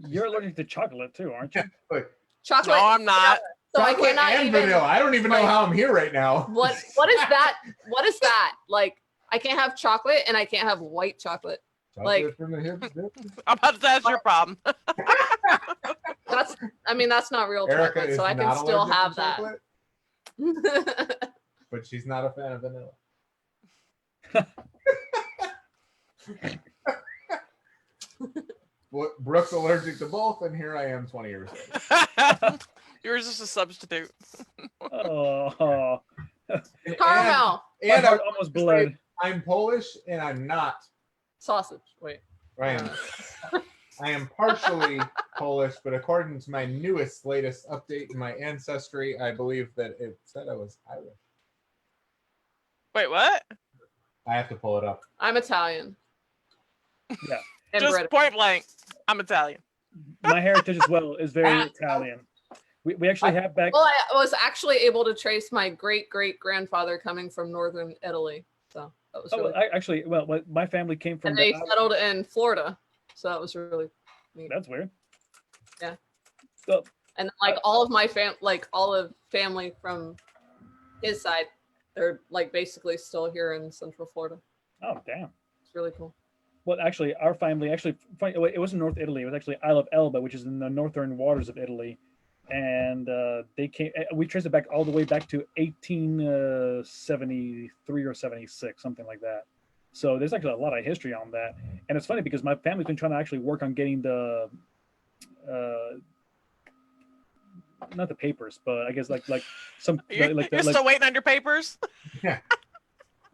You're allergic to chocolate too, aren't you? Look, Chocolate. No, I'm not. So I chocolate cannot and even. vanilla. I don't even know like- how I'm here right now. What is that? What is that? Like I can't have chocolate and I can't have white chocolate. like- Chocolate from the hips, I'm about to say that's your problem. That's not real Erica chocolate, is so I can not still allergic have to that. chocolate, but she's not a fan of vanilla. Brooke's allergic to both, and here I am 20 years later. Yours is a substitute. Oh, Caramel my And heart almost bled. I'm Polish, and I'm not. sausage. Wait. I am partially Polish, but according to my latest update in my ancestry, I believe that it said I was Irish. Wait, what? I have to pull it up. I'm Italian. Yeah. And Just British. point blank. I'm Italian. My heritage as well is very Italian. We actually have back. Well, I was actually able to trace my great grandfather coming from northern Italy. So that was really Actually, my family came from. and they settled in Florida. So that was really neat. That's weird. Yeah. So, And like all of my family from his side, they're like basically still here in Central Florida. oh damn. It's really cool. Well, actually, our family it wasn't North Italy. It was actually Isle of Elba, which is in the northern waters of Italy. and they came. We traced it back all the way back to 1873 or 76, something like that. So there's actually a lot of history on that, and it's funny because my family's been trying to actually work on getting the, not the papers, but I guess like some You're like still waiting on your papers? Yeah.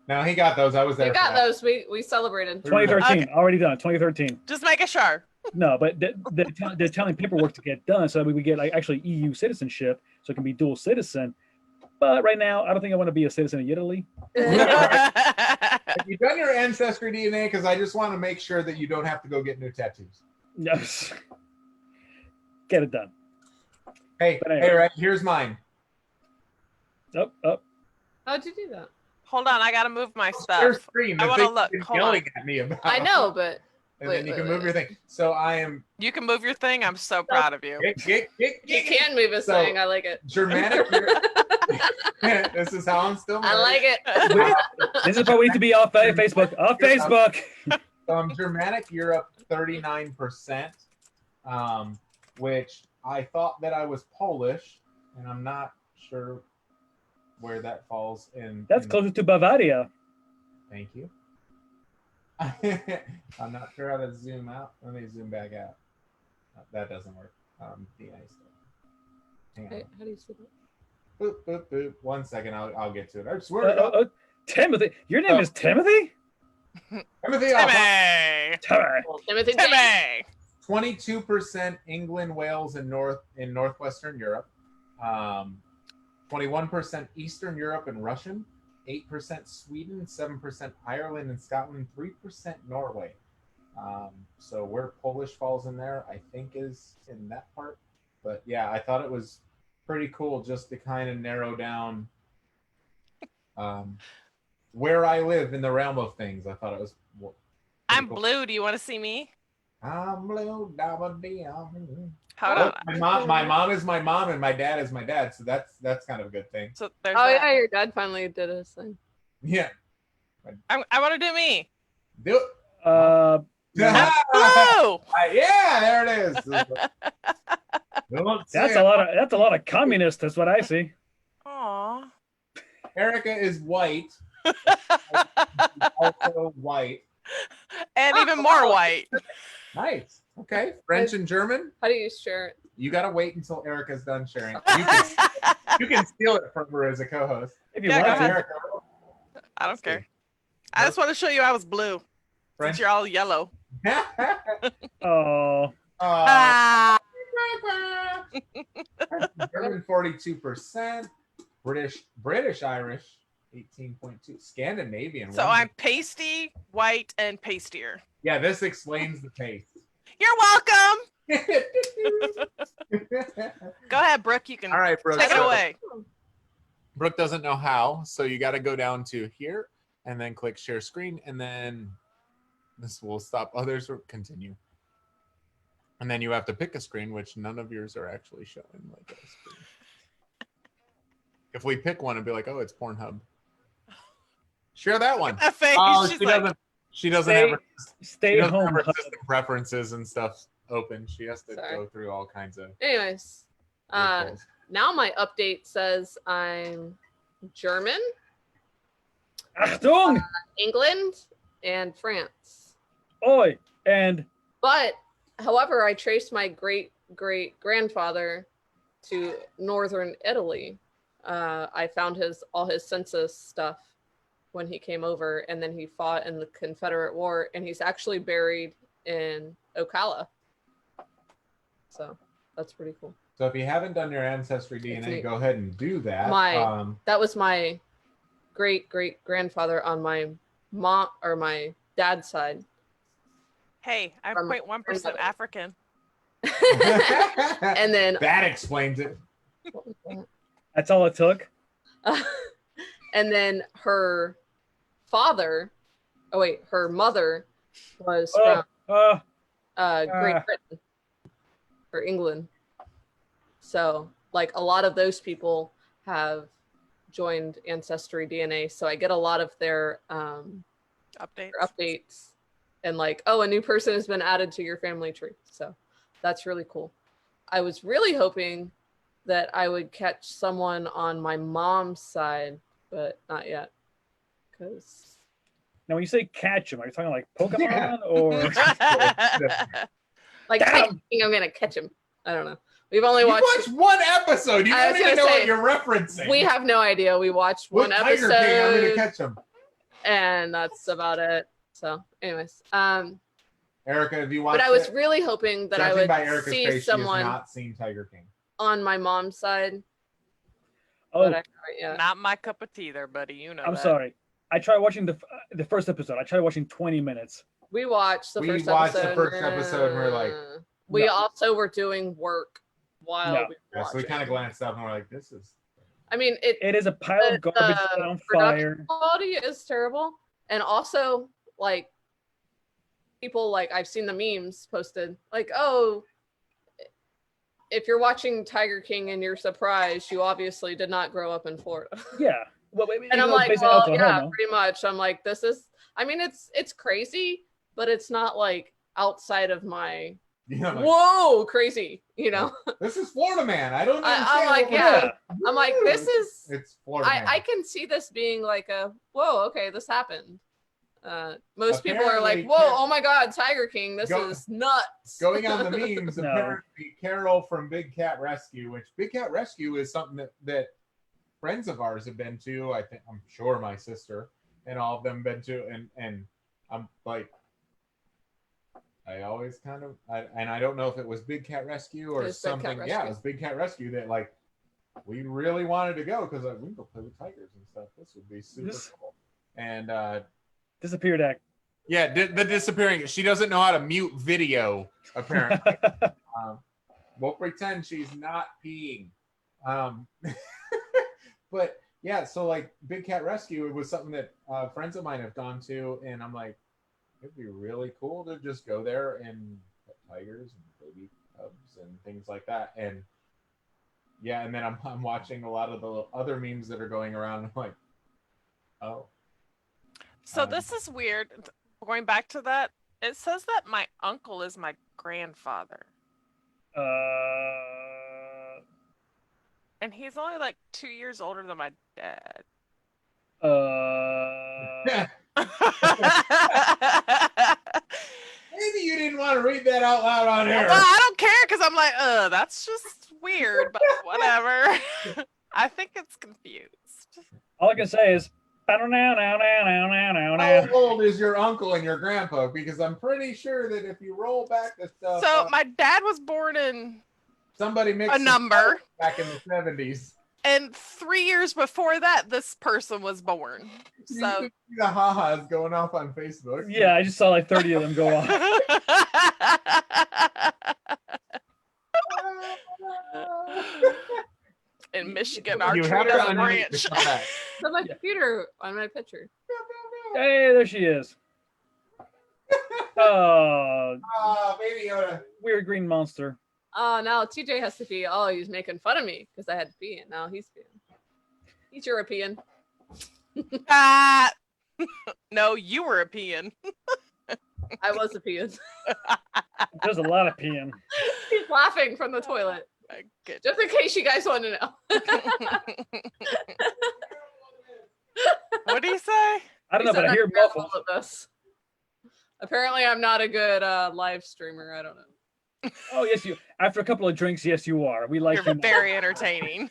No, he got those. I was there. We for got that. those. We celebrated. 2013 Okay. already done. 2013. Just making sure. No, but they're telling paperwork to get done so that we get like actually EU citizenship, so it can be dual citizen. But right now, I don't think I want to be a citizen of Italy. Have you done your ancestry DNA? Because I just want to make sure that you don't have to go get new tattoos. Yes. Get it done. Hey, But anyway. hey, right, here's mine. Up, up. How'd you do that? Hold on, I gotta move my Your stuff. screen. I the wanna thing look. you've been Hold on. yelling at me about. I know, but And Wait, then you wait, can move wait. your thing. So I am. You can move your thing. I'm so proud of you. you can move his So- thing. I like it. Germanic. This is how I'm still. I married. like it. This is why we need to be off Facebook. Off Facebook. So Germanic Europe 39%, which I thought that I was Polish, and I'm not sure where that falls in. That's in- closer to Bavaria. Thank you. I'm not sure how to zoom out. Let me zoom back out. That doesn't work. DNA stuff. Hang on. Hey, how do you say that? Boop, boop, boop. 1 second. I'll get to it. I swear to God. Timothy. Your name is Timothy? Timothy, Timmy! Timothy. Timothy James. Timmy! 22% England, Wales, and northwestern Europe. 21% Eastern Europe and Russian. 8% Sweden, 7% Ireland and Scotland, 3% Norway. So where Polish falls in there, I think is in that part. But yeah, I thought it was pretty cool just to kind of narrow down where I live in the realm of things. I thought it was. I'm cool. blue. Do you want to see me? I'm blue, dabba-dee-um. Hold Oh, on. my mom is my mom and my dad is my dad, so that's kind of a good thing. So there's Oh that. yeah, your dad finally did his thing. Yeah, I want to do me. do it. Uh, I'm blue. Yeah, there it is. Don't say that's it. a lot of communists. That's what I see. Aw. Erica is white, also white. And even more white. Nice. Okay, French and German. How do you share it? You gotta wait until Erica's done sharing. You can steal it from her as a co-host. If you Yeah, go want ahead. to. Erica, I don't care. I just want to show you I was blue. French. Since you're all yellow. Oh, Ah. German 42%, British Irish 18.2, Scandinavian. So I'm pasty, white, and pastier. Yeah, this explains the taste. You're welcome. Go ahead, Brooke. You can All right, Brooke. take it so away. Brooke doesn't know how, so you got to go down to here and then click share screen, and then this will stop others or continue. And then you have to pick a screen, which none of yours are actually showing like a screen. If we pick one, it'd be like, oh, it's Pornhub. Share that one. That face. Oh, She's she like, doesn't. She doesn't Stay- have her, stay she doesn't home. have her system preferences and stuff open. She has to Sorry. go through all kinds of. Anyways, loopholes. now my update says I'm German, Achtung! England, and France. Oi! And But however, I traced my great grandfather to northern Italy. I found all his census stuff when he came over, and then he fought in the Confederate War, and he's actually buried in Ocala. So that's pretty cool. So if you haven't done your ancestry It's DNA, neat. go ahead and do that. My- That was my great grandfather on my mom or my dad's side. hey, I'm From- 0.1% African. And then that explains it. what was that? that's all it took. And then her mother was Oh, from uh, Great Britain or England. So like a lot of those people have joined Ancestry DNA. So I get a lot of their Update. updates and like, oh, a new person has been added to your family tree. So that's really cool. I was really hoping that I would catch someone on my mom's side, but not yet. Because Now, when you say catch them, are you talking like Pokemon Yeah. or? like Damn. thinking I'm gonna catch him. I don't know. We've only You watched. watched one episode. You I don't was even gonna know say, what you're referencing. We have no idea. We watched With one Tiger King, I'm gonna episode, catch him. and that's about it. So, anyways, Erica, have you watched but I was it? really hoping that Judging I would by Erica's see face, someone she has not seen Tiger King. on my mom's side. Oh, But I haven't yet. Not my cup of tea there, buddy. You know I'm that. sorry. I tried watching the first episode. I tried watching 20 minutes. We watched the We first watched episode. the first episode and we're like, we No. also were doing work while No. we were yeah, so we watching. kind of glanced up and we're like, this is. I mean, It is a pile of garbage set on production fire. quality is terrible, and also like people like I've seen the memes posted like, oh, if you're watching Tiger King and you're surprised, you obviously did not grow up in Florida. Yeah. Well, And I'm it's like, based in well, Oklahoma. yeah, pretty much. I'm like, this is. I mean, it's crazy, but it's not like outside of my You know, like, whoa crazy. You know, this is Florida Man. I don't understand. I'm like, what we're yeah. doing. I'm like, this is. It's Florida Man. I can see this being like a whoa, okay, this happened. Most people are like, Apparently, whoa, oh my god, Tiger King, this Go- is nuts. Going on the memes, No. apparently Carol from Big Cat Rescue, which Big Cat Rescue is something that friends of ours have been to. I'm sure my sister and all of them been to, and I'm like, I always kind of, I don't know if it was Big Cat Rescue or It's Big Cat something. Rescue. Yeah, it was Big Cat Rescue that like we really wanted to go because like we can go play with tigers and stuff. This would be super This- cool. And Disappeared act. yeah, the disappearing. She doesn't know how to mute video apparently. We'll pretend she's not peeing. But yeah, so like Big Cat Rescue, it was something that friends of mine have gone to, and I'm like, it'd be really cool to just go there and pet tigers and baby cubs and things like that. And yeah, and then I'm watching a lot of the other memes that are going around. I'm like, oh. So this is weird. Going back to that, it says that my uncle is my grandfather. And he's only like 2 years older than my dad. Maybe you didn't want to read that out loud on air. Well, I don't care because I'm like, that's just weird, but whatever. I think it's confused. All I can say is, How old is your uncle and your grandpa? Because I'm pretty sure that if you roll back the stuff, So my dad was born in, somebody mixed a some number. colors back in the 70s. and 3 years before that, this person was born. You So can see the ha-has going off on Facebook. yeah, I just saw like 30 of them go off. in Michigan, our You tree have to doesn't unmute branch. to come back. It's on my computer on my picture. Hey, there she is. Oh, Baby Yoda. weird green monster. Oh, now TJ has to pee. Oh, he's making fun of me because I had to pee, and now he's peeing. He's European. Ah! No, you were a peon. I was a peeing. There's a lot of peeing. He's laughing from the toilet. My goodness. Just in case you guys want to know. What do you say? I don't He know, said but I hear I'm terrible muffled. at this. Apparently, I'm not a good live streamer. I don't know. Oh, yes, you. After a couple of drinks, yes, you are. We like You're you. very entertaining.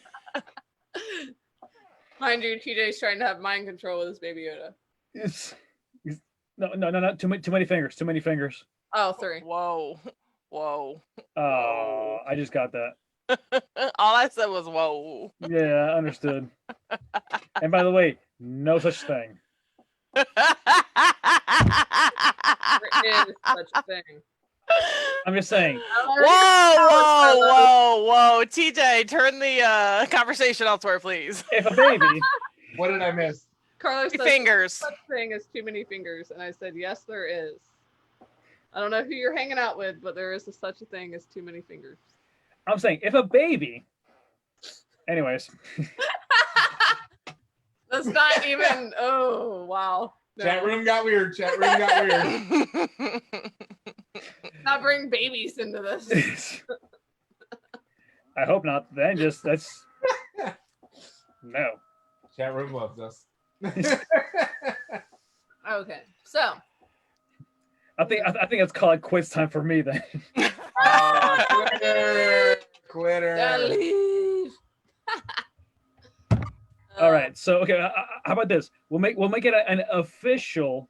Mind you, TJ's trying to have mind control with his baby Yoda. No. Too many fingers. Too many fingers. Oh, 3. Whoa. Whoa. Oh, I just got that. All I said was whoa. Yeah, understood. And by the way, no such thing. There is such a thing. I'm just saying. Whoa. TJ, turn the conversation elsewhere, please. If a baby, What did I miss? Carlos said Fingers. such thing as too many fingers, and I said yes, there is. I don't know who you're hanging out with, but there is such a thing as too many fingers. I'm saying if a baby. Anyways, That's not even. Oh wow. No. Chat room got weird. Chat room got weird. Not bring babies into this. I hope not. Then that's no. Chat room loves us. Okay, so I think it's called quits time for me then. Oh, quitter. gotta leave. All right. So okay, how about this? We'll make it an official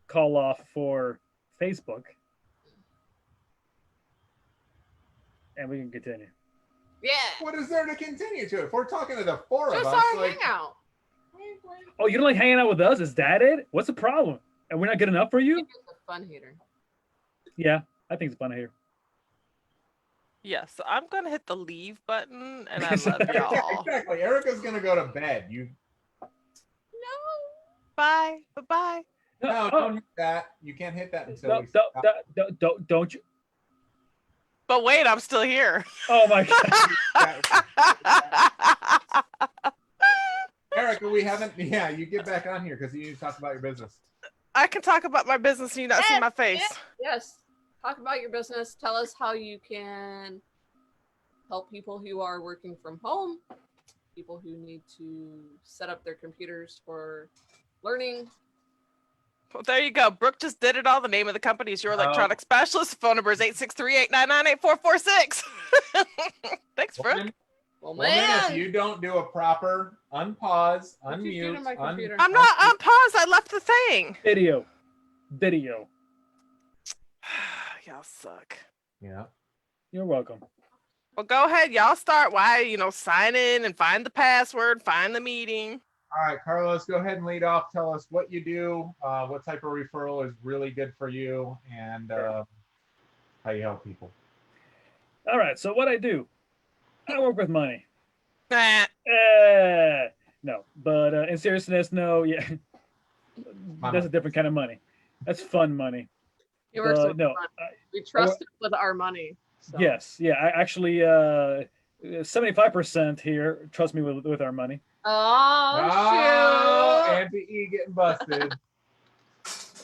call off for Facebook, and we can continue. Yeah. What is there to continue to? If we're talking to the four Just of our us, like, hangout. Oh, you don't like hanging out with us? Is that it? What's the problem? And we're not good enough for you? He's a fun hater. Yeah, I think it's fun here. Yes, I'm gonna hit the leave button, and I love y'all. exactly. Erica's gonna go to bed. You No. Bye. Bye-bye. no, Oh, don't hit that. You can't hit that until no, we stop. don't you? But wait, I'm still here. Oh my god. Erica, we haven't. Yeah, you get back on here because you need to talk about your business. I can talk about my business and you not see my face. Yes. Talk about your business. Tell us how you can help people who are working from home, people who need to set up their computers for learning. Well, there you go. Brooke just did it all. The name of the company is Your Electronic Specialist. Phone number is 863-899-8446. Thanks, Brooke. Well, Woman, man. if you don't do a proper unpause, What you do to unmute, my computer? I'm not on pause. I left the thing. Video. Y'all suck. Yeah. You're welcome. Well, go ahead. Y'all start. Why, sign in and find the password, find the meeting. All right, Carlos, go ahead and lead off. Tell us what you do, what type of referral is really good for you, and how you help people. All right. So what I do, I work with money. Nah. No, but in seriousness, no. Yeah, that's a different kind of money. That's fun money. He works with no, fun. We trust him with our money. So. Yes, yeah. I actually 75% here. Trust me with our money. Oh, shoot. Auntie E getting busted.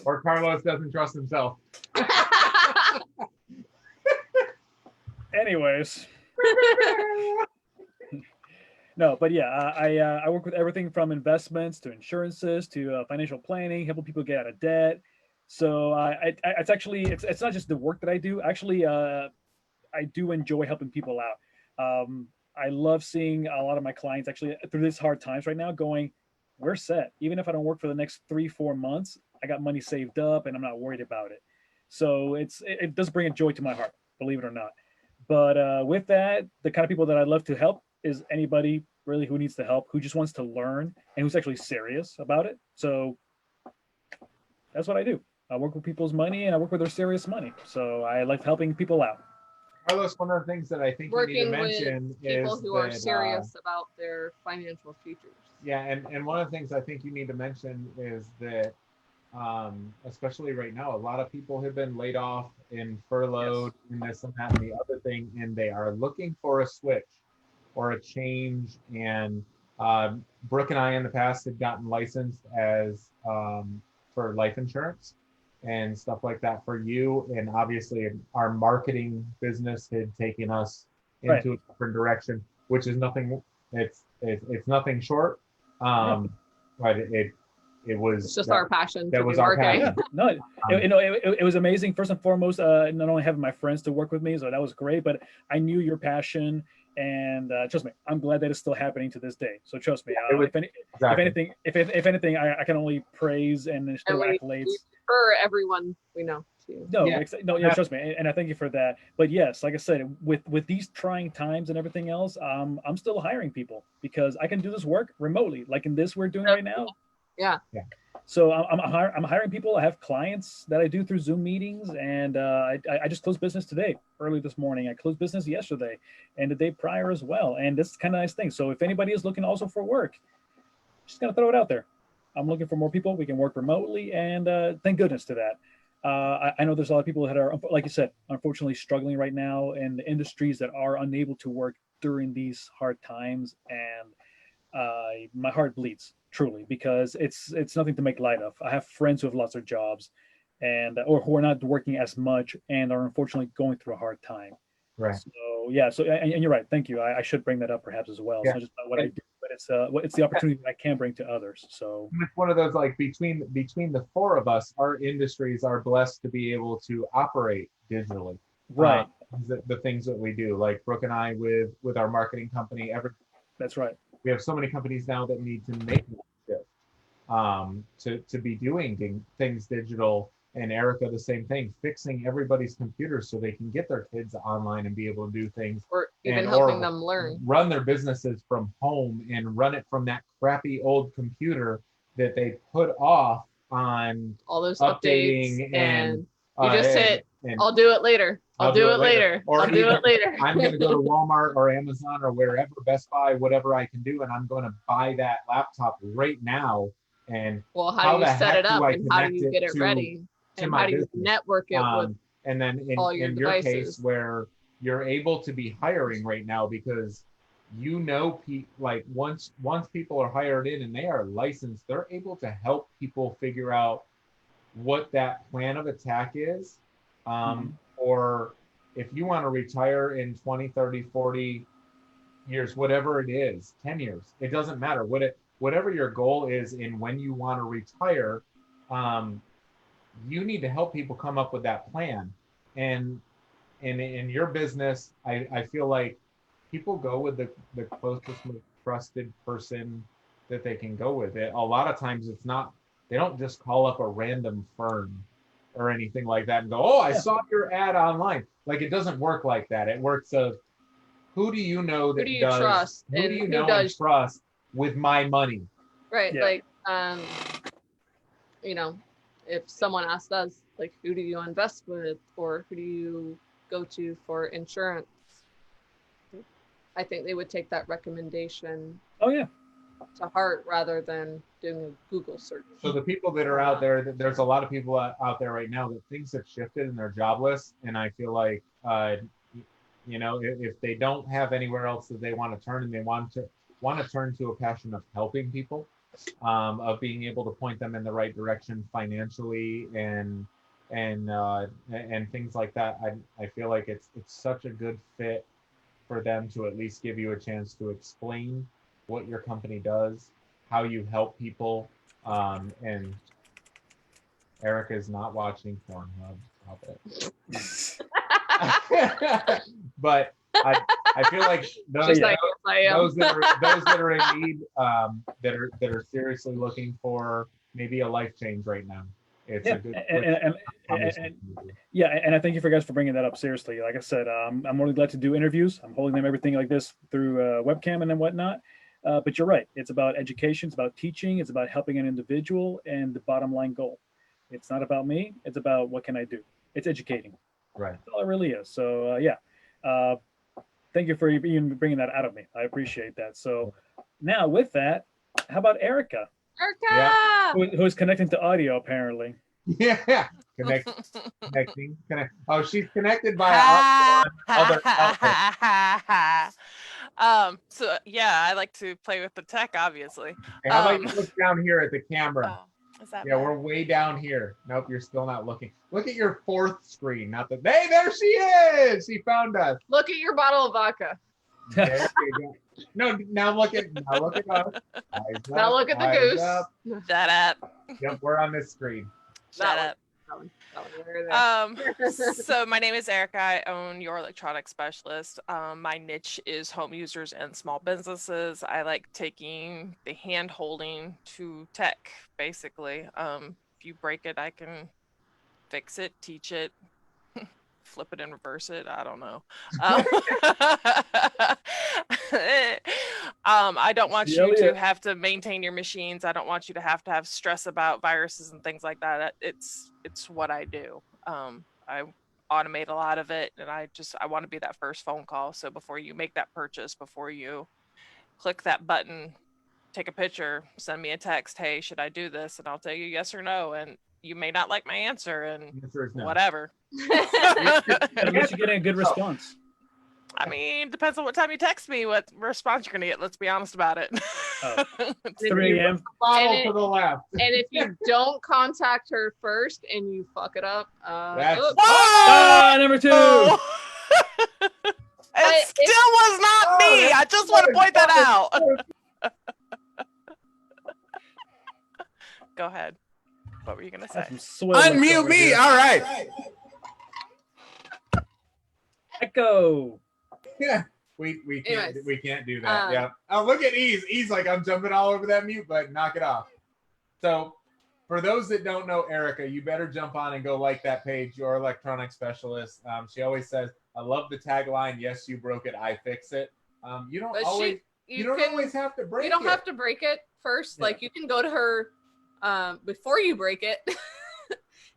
Or Carlos doesn't trust himself. Anyways. No, but yeah, I work with everything from investments to insurances to financial planning, helping people get out of debt. So it's actually it's not just the work that I do. Actually, I do enjoy helping people out. I love seeing a lot of my clients actually through these hard times right now going, we're set. Even if I don't work for the next 3-4 months, I got money saved up and I'm not worried about it. So it does bring a joy to my heart, believe it or not. But with that, the kind of people that I love to help is anybody really who needs the help, who just wants to learn and who's actually serious about it. So that's what I do. I work with people's money and I work with their serious money. So I like helping people out. Carlos, one of the things that I think you need to mention with people is who that, are serious about their financial futures. Yeah, and one of the things I think you need to mention is that, especially right now, a lot of people have been laid off and furloughed and this and that and the other thing, and they are looking for a switch or a change. And Brooke and I in the past had gotten licensed as for life insurance and stuff like that for you. And obviously our marketing business had taken us into a different direction, which is nothing, it's nothing short. But it was it's just our passion. That was our passion. Yeah, no, it was amazing. First and foremost, not only having my friends to work with me, so that was great, but I knew your passion, and trust me, I'm glad that it's still happening to this day. So trust me, if anything, I can only praise and still accolades for everyone we know. Too. No, trust me, and I thank you for that. But yes, like I said, with these trying times and everything else, I'm still hiring people because I can do this work remotely, like in this we're doing right now. Yeah. So I'm hiring people. I have clients that I do through Zoom meetings, and I just closed business today, early this morning. I closed business yesterday, and the day prior as well. And this is kind of nice thing. So if anybody is looking also for work, just gonna throw it out there. I'm looking for more people. We can work remotely, and thank goodness to that. I know there's a lot of people that are, like you said, unfortunately struggling right now in the industries that are unable to work during these hard times, and my heart bleeds truly because it's nothing to make light of. I have friends who have lost their jobs, and or who are not working as much and are unfortunately going through a hard time. Right. So yeah, so and you're right. Thank you. I should bring that up perhaps as well. It's Yeah. not just about what I do, but it's the opportunity that I can bring to others. So It's one of those, like, between the four of us, our industries are blessed to be able to operate digitally. right, The things that we do, like Brooke and I with our marketing company, that's right. we have so many companies now that need to make that shift, to be doing things digital. And Erica, the same thing, fixing everybody's computers so they can get their kids online and be able to do things, Or even and helping or them learn. run their businesses from home and run it from that crappy old computer that they put off on All those updating updates and and you just hit, and I'll do it later. I'll do it later. Or I'll do even, it later. I'm going to go to Walmart or Amazon or wherever, Best Buy, whatever I can do, and I'm going to buy that laptop right now. And Well, how how do the you set heck it up do I and how do connect you it get it to- ready? And my how do you business? network it with And then all your in your case, devices? where you're able to be hiring right now, because like once people are hired in and they are licensed, they're able to help people figure out what that plan of attack is. Or if you want to retire in 20, 30, 40 years, whatever it is, 10 years, it doesn't matter whatever your goal is in when you want to retire. You need to help people come up with that plan. And in your business, I feel like people go with the closest, most trusted person that they can go with. It a lot of times they don't just call up a random firm or anything like that and go, oh, I saw your ad online. Like, it doesn't work like that. It works of, who do you know that Who do you does, trust who and do you who know does- and trust with my money? right. Yeah. Like, if someone asked us, like, who do you invest with or who do you go to for insurance? I think they would take that recommendation Oh yeah, to heart rather than doing a Google search. So the people that are out there, there's a lot of people out there right now that things have shifted and they're jobless. And I feel like, if they don't have anywhere else that they want to turn, and they want to turn to a passion of helping people, of being able to point them in the right direction financially and things like that. I feel like it's such a good fit for them to at least give you a chance to explain what your company does, how you help people. And Erica is not watching Pornhub. Stop it. But I feel like those, She's like, yes, I am. those that are in need, that are seriously looking for maybe a life change right now. It's a good and I thank you guys for bringing that up seriously. Like I said, I'm really glad to do interviews. I'm holding them everything like this through webcam and then whatnot. But you're right. It's about education. It's about teaching. It's about helping an individual and the bottom line goal. It's not about me. It's about what can I do. It's educating. right. That's all it really is. So thank you for even bringing that out of me. I appreciate that. So now with that, how about Erica, Erica! who is connecting to audio apparently? Yeah. Connecting. Oh, she's connected by other outlets. So yeah, I like to play with the tech, obviously. Hey, how about you look down here at the camera? Is that Yeah, bad? we're way down here. Nope, you're still not looking. Look at your fourth screen. Hey, there she is. She found us. Look at your bottle of vodka. There you go. No, now look at us. Eyes Now up, look at the eyes goose. up. Shut up. Yep, we're on this screen. Shut up. That one right there. So my name is Erica. I own Your Electronics Specialist. My niche is home users and small businesses. I like taking the hand holding to tech, basically. If you break it, I can fix it, teach it, flip it and reverse it. I don't know. I don't want you to have to maintain your machines. I don't want you to have stress about viruses and things like that. It's what I do. I automate a lot of it, and I want to be that first phone call. So before you make that purchase, before you click that button, take a picture, send me a text, hey, should I do this? And I'll tell you yes or no. And you may not like my answer, and The answer is no. whatever. At least you're getting a good response. I mean, depends on what time you text me, what response you're gonna get. Let's be honest about it. It's 3 a.m. Bottle to the left. And if you don't contact her first and you fuck it up, That's- oops. Number 2. It still was not me. I just want to point that out. Go ahead. What were you gonna say? Unmute me. All right. Echo. Yeah. We can't do that. Yeah. Oh, look at Ease. Ease like I'm jumping all over that mute button. Knock it off. So for those that don't know Erica, you better jump on and go like that page, Your Electronic Specialist. She always says, I love the tagline, yes, you broke it, I fix it. You don't always have to break it. You don't have to break it first. Yeah. Like you can go to her before you break it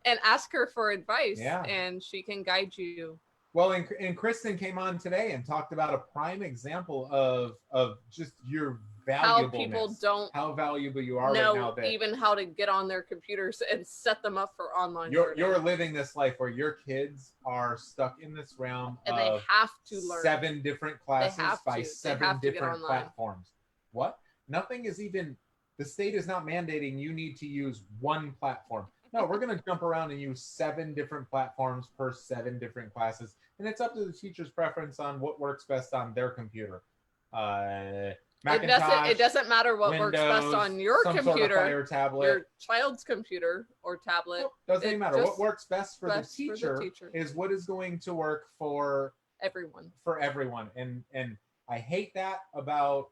and ask her for advice, and she can guide you. Well, and Christin came on today and talked about a prime example of just your valuableness. How valuable you are right now. Even how to get on their computers and set them up for online. You're living this life where your kids are stuck in this realm and of they have to learn 7 different classes by 7 different platforms. What? Nothing is even. The state is not mandating you need to use one platform. No, we're going to jump around and use 7 different platforms per 7 different classes. And it's up to the teacher's preference on what works best on their computer. Macintosh, it doesn't matter what Windows, works best on your computer, Fire tablet. your child's computer or tablet. Nope, doesn't even matter. What works best for the teacher is what is going to work for everyone. And I hate that about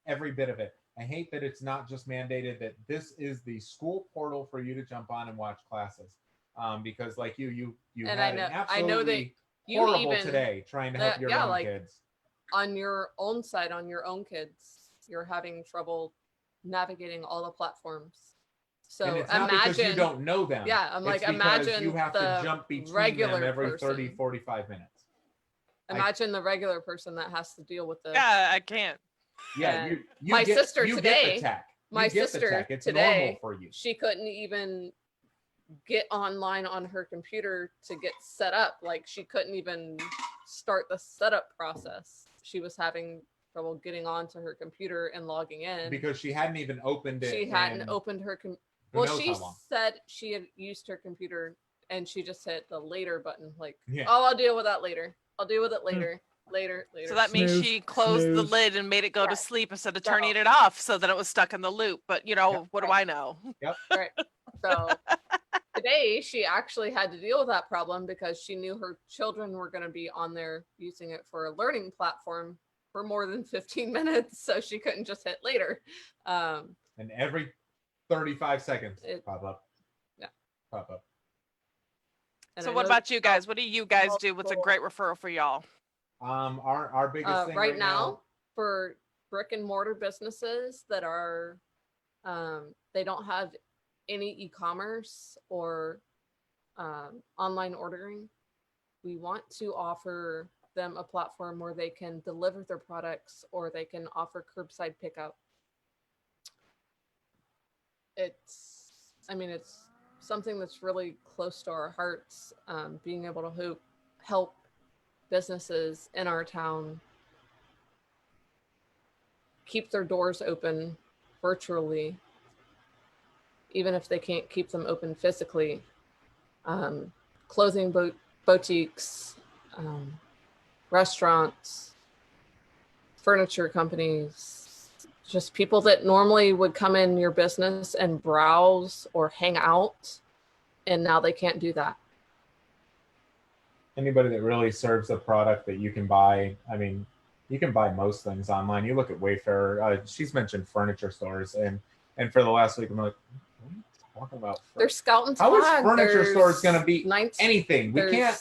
every bit of it. I hate that it's not just mandated that this is the school portal for you to jump on and watch classes. Because like you and had I know that you horrible even today trying to help your own kids. On your own side, on your own kids, you're having trouble navigating all the platforms. So and it's not because you don't know them. Yeah, I'm like, imagine you have to jump between them every 30, 45 minutes. Imagine the regular person that has to deal with the. Yeah, I can't. Yeah, my sister today. It's normal for you. She couldn't even get online on her computer to get set up. Like she couldn't even start the setup process. She was having trouble getting onto her computer and logging in because she hadn't even opened it. She hadn't opened her she said she had used her computer and she just hit the later button. Like, I'll deal with that later. I'll deal with it later. Later. So that means she closed the lid and made it go to sleep instead of turning it off, so that it was stuck in the loop. But what do I know? Yep. Right. So today she actually had to deal with that problem because she knew her children were going to be on there using it for a learning platform for more than 15 minutes, so she couldn't just hit later. And every 35 seconds pop up. Yeah. Pop up. And so what about you guys? What do you guys do? What's a great referral for y'all? Our biggest thing right now for brick and mortar businesses that are they don't have any e-commerce or online ordering, we want to offer them a platform where they can deliver their products or they can offer curbside pickup. It's something that's really close to our hearts, being able to help businesses in our town keep their doors open virtually, even if they can't keep them open physically. Clothing boutiques, restaurants, furniture companies, just people that normally would come in your business and browse or hang out, and now they can't do that. Anybody that really serves a product that you can buy. I mean, you can buy most things online. You look at Wayfair. She's mentioned furniture stores, and for the last week, I'm like, what are you talking about? There's Scout and How is furniture stores going to be anything? We can't.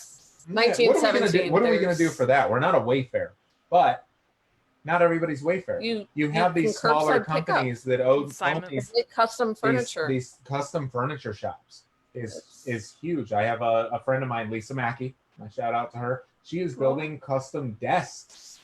1917. What are we going to do for that? We're not a Wayfair, but not everybody's Wayfair. You have these smaller companies that own these custom furniture. These custom furniture shops is huge. I have a friend of mine, Lisa Mackey. I shout out to her. She is building custom desks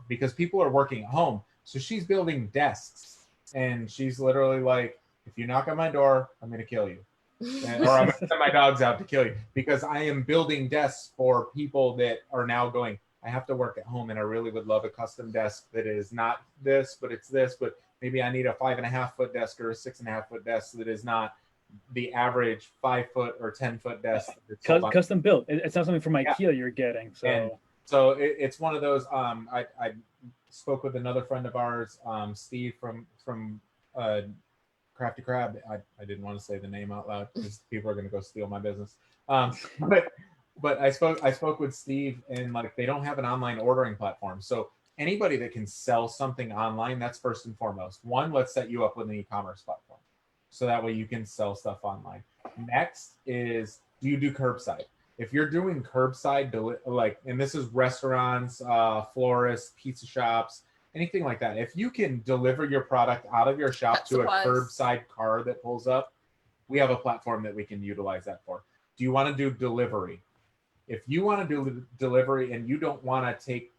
because people are working at home. So she's building desks, and she's literally like, if you knock on my door, I'm going to kill you. Or I'm going to send my dogs out to kill you, because I am building desks for people that are now going, I have to work at home, and I really would love a custom desk that is not this, but it's this, but maybe I need a 5.5-foot desk or a 6.5-foot desk that is not the average 5-foot or 10-foot desk. Custom built. It's not something from IKEA you're getting. So So it's one of those. I spoke with another friend of ours, Steve from Crafty Crab. I didn't want to say the name out loud because people are going to go steal my business. But I spoke with Steve, and like they don't have an online ordering platform. So anybody that can sell something online, that's first and foremost. One, let's set you up with an e-commerce platform, so that way you can sell stuff online. Next is, do you do curbside? If you're doing curbside, like, and this is restaurants, florists, pizza shops, anything like that. If you can deliver your product out of your shop to a curbside car that pulls up, we have a platform that we can utilize that for. Do you want to do delivery? If you want to do delivery and you don't want to take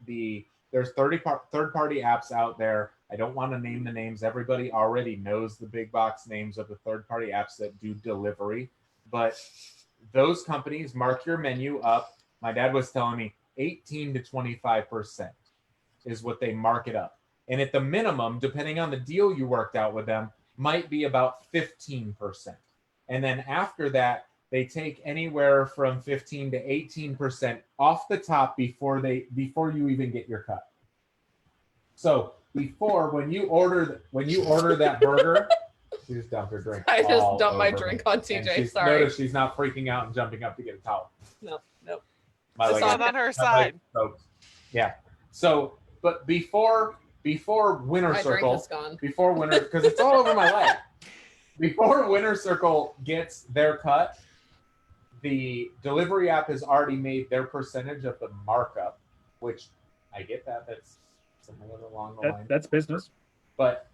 there's third-party apps out there. I don't want to name the names. Everybody already knows the big box names of the third-party apps that do delivery, but those companies mark your menu up. My dad was telling me 18 to 25% is what they mark it up. And at the minimum, depending on the deal you worked out with them, might be about 15%. And then after that, they take anywhere from 15 to 18% off the top before you even get your cut. So before, when you order that burger, she just dumped her drink. I just dumped my drink on TJ. Sorry. Notice she's not freaking out and jumping up to get a towel. Nope. It's not on her side. Yeah. So, but before Winter Circle, before Winter, because it's all over my leg. Before Winter Circle gets their cut, the delivery app has already made their percentage of the markup, which I get that. That's something along the line. That's business. But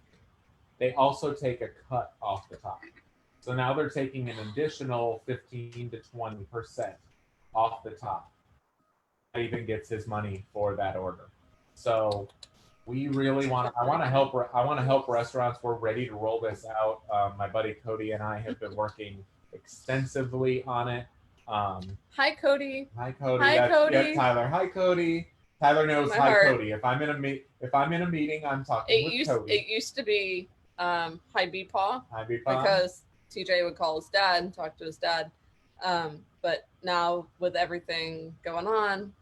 they also take a cut off the top. So now they're taking an additional 15 to 20% off the top. That even gets his money for that order. So we really I want to help restaurants. We're ready to roll this out. My buddy Cody and I have been working extensively on it. Hi, Cody. Hi, Cody. Hi, Cody. Yeah, Tyler. Hi, Cody. Tyler knows. Hi, heart. Cody. If I'm in a meeting, I'm talking with Cody. It used to be Hi, Beepaw. Hi, Beepaw. Because TJ would call his dad and talk to his dad. But now with everything going on,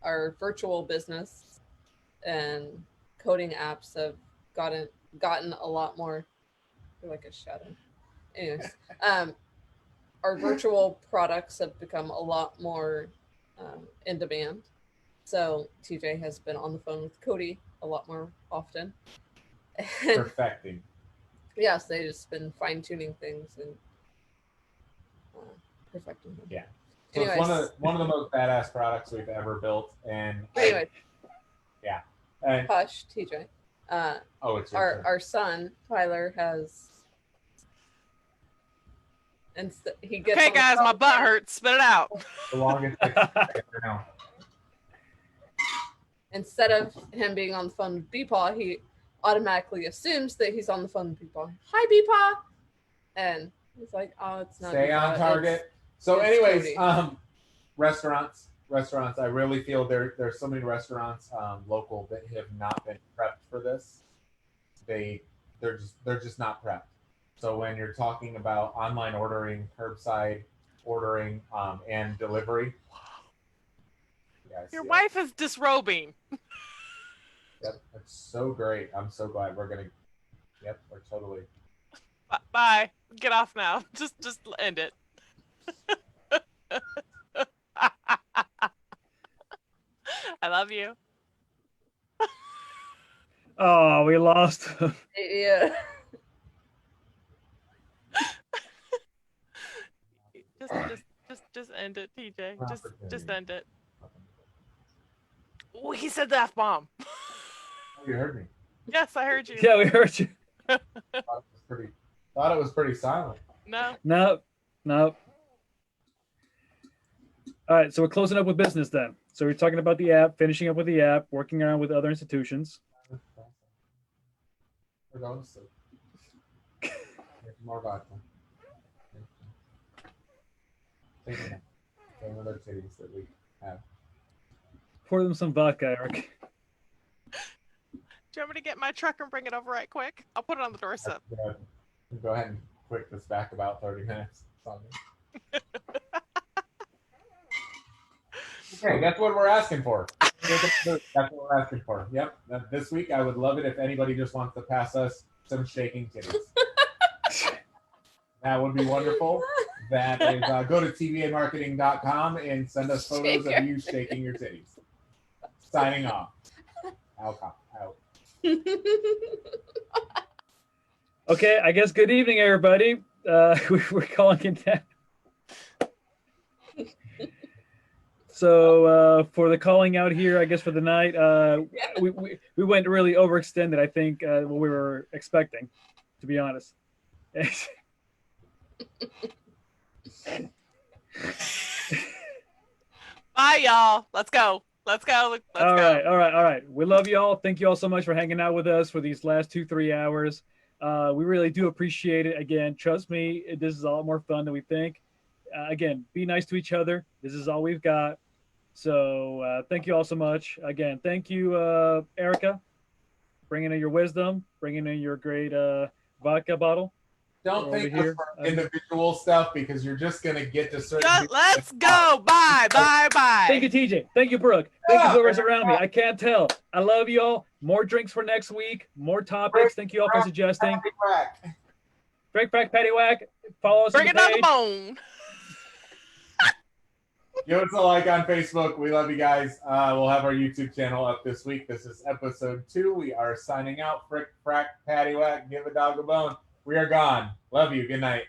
our virtual business and coding apps have gotten a lot more. Like a shadow. Anyways, our virtual products have become a lot more in demand. So TJ has been on the phone with Cody a lot more often. Perfecting. Yes, they just been fine tuning things and perfecting them. Yeah. So anyways, it's one of the most badass products we've ever built. And anyway, yeah. And, hush, TJ. It's our son Tyler has. And he gets. Okay, guys, my butt hurts. Spit it out. The longest now. Instead of him being on the phone with Beepaw, he automatically assumes that he's on the phone with Beepaw. Hi, Beepaw, and he's like, "Oh, it's not." Stay on target. So, anyways, restaurants. I really feel there's so many restaurants local that have not been prepped for this. They're just not prepped. So when you're talking about online ordering, curbside ordering, and delivery, your wife is disrobing. Yep, that's so great. I'm so glad we're totally. Bye. Get off now. Just end it. I love you. Oh, we lost. Yeah. Just end it, TJ. Just end it. Oh, he said the F-bomb. Oh, you heard me. Yes, I heard you. Yeah, we heard you. Thought it was pretty silent. No. All right, so we're closing up with business then. So we're talking about the app, finishing up with the app, working around with other institutions. We're going to sleep. More vodka. Other cities that we have. Pour them some vodka, Eric. Do you want me to get my truck and bring it over right quick? I'll put it on the doorstep. Go ahead and quick this back about 30 minutes. Okay, that's what we're asking for. That's what we're asking for. Yep. This week, I would love it if anybody just wants to pass us some shaking titties. That would be wonderful. That is, go to tvamarketing.com and send us photos of you shaking your titties. Signing off. Out. Okay, I guess good evening, everybody. We're calling it that. So for the calling out here, I guess for the night, we went really overextended. I think what we were expecting, to be honest. Bye, y'all. Let's go. All right. We love you all. Thank you all so much for hanging out with us for these last 2-3 hours. We really do appreciate it. Again, trust me, this is a lot more fun than we think. Again, be nice to each other. This is all we've got. So thank you all so much. Again, thank you, Erica, bringing in your wisdom, bringing in your great vodka bottle. Don't thank us for individual stuff because you're just going to get to certain. Let's go. Bye. Thank you, TJ. Thank you, Brooke. Thank you, whoever's around me. I can't tell. I love you all. More drinks for next week. More topics. Thank you all for suggesting. Frack Paddy Wack. Follow us. Bring it on the bone. Give us a like on Facebook. We love you guys. We'll have our YouTube channel up this week. This is episode 2. We are signing out. Frack Paddy Wack. Give a dog a bone. We are gone. Love you. Good night.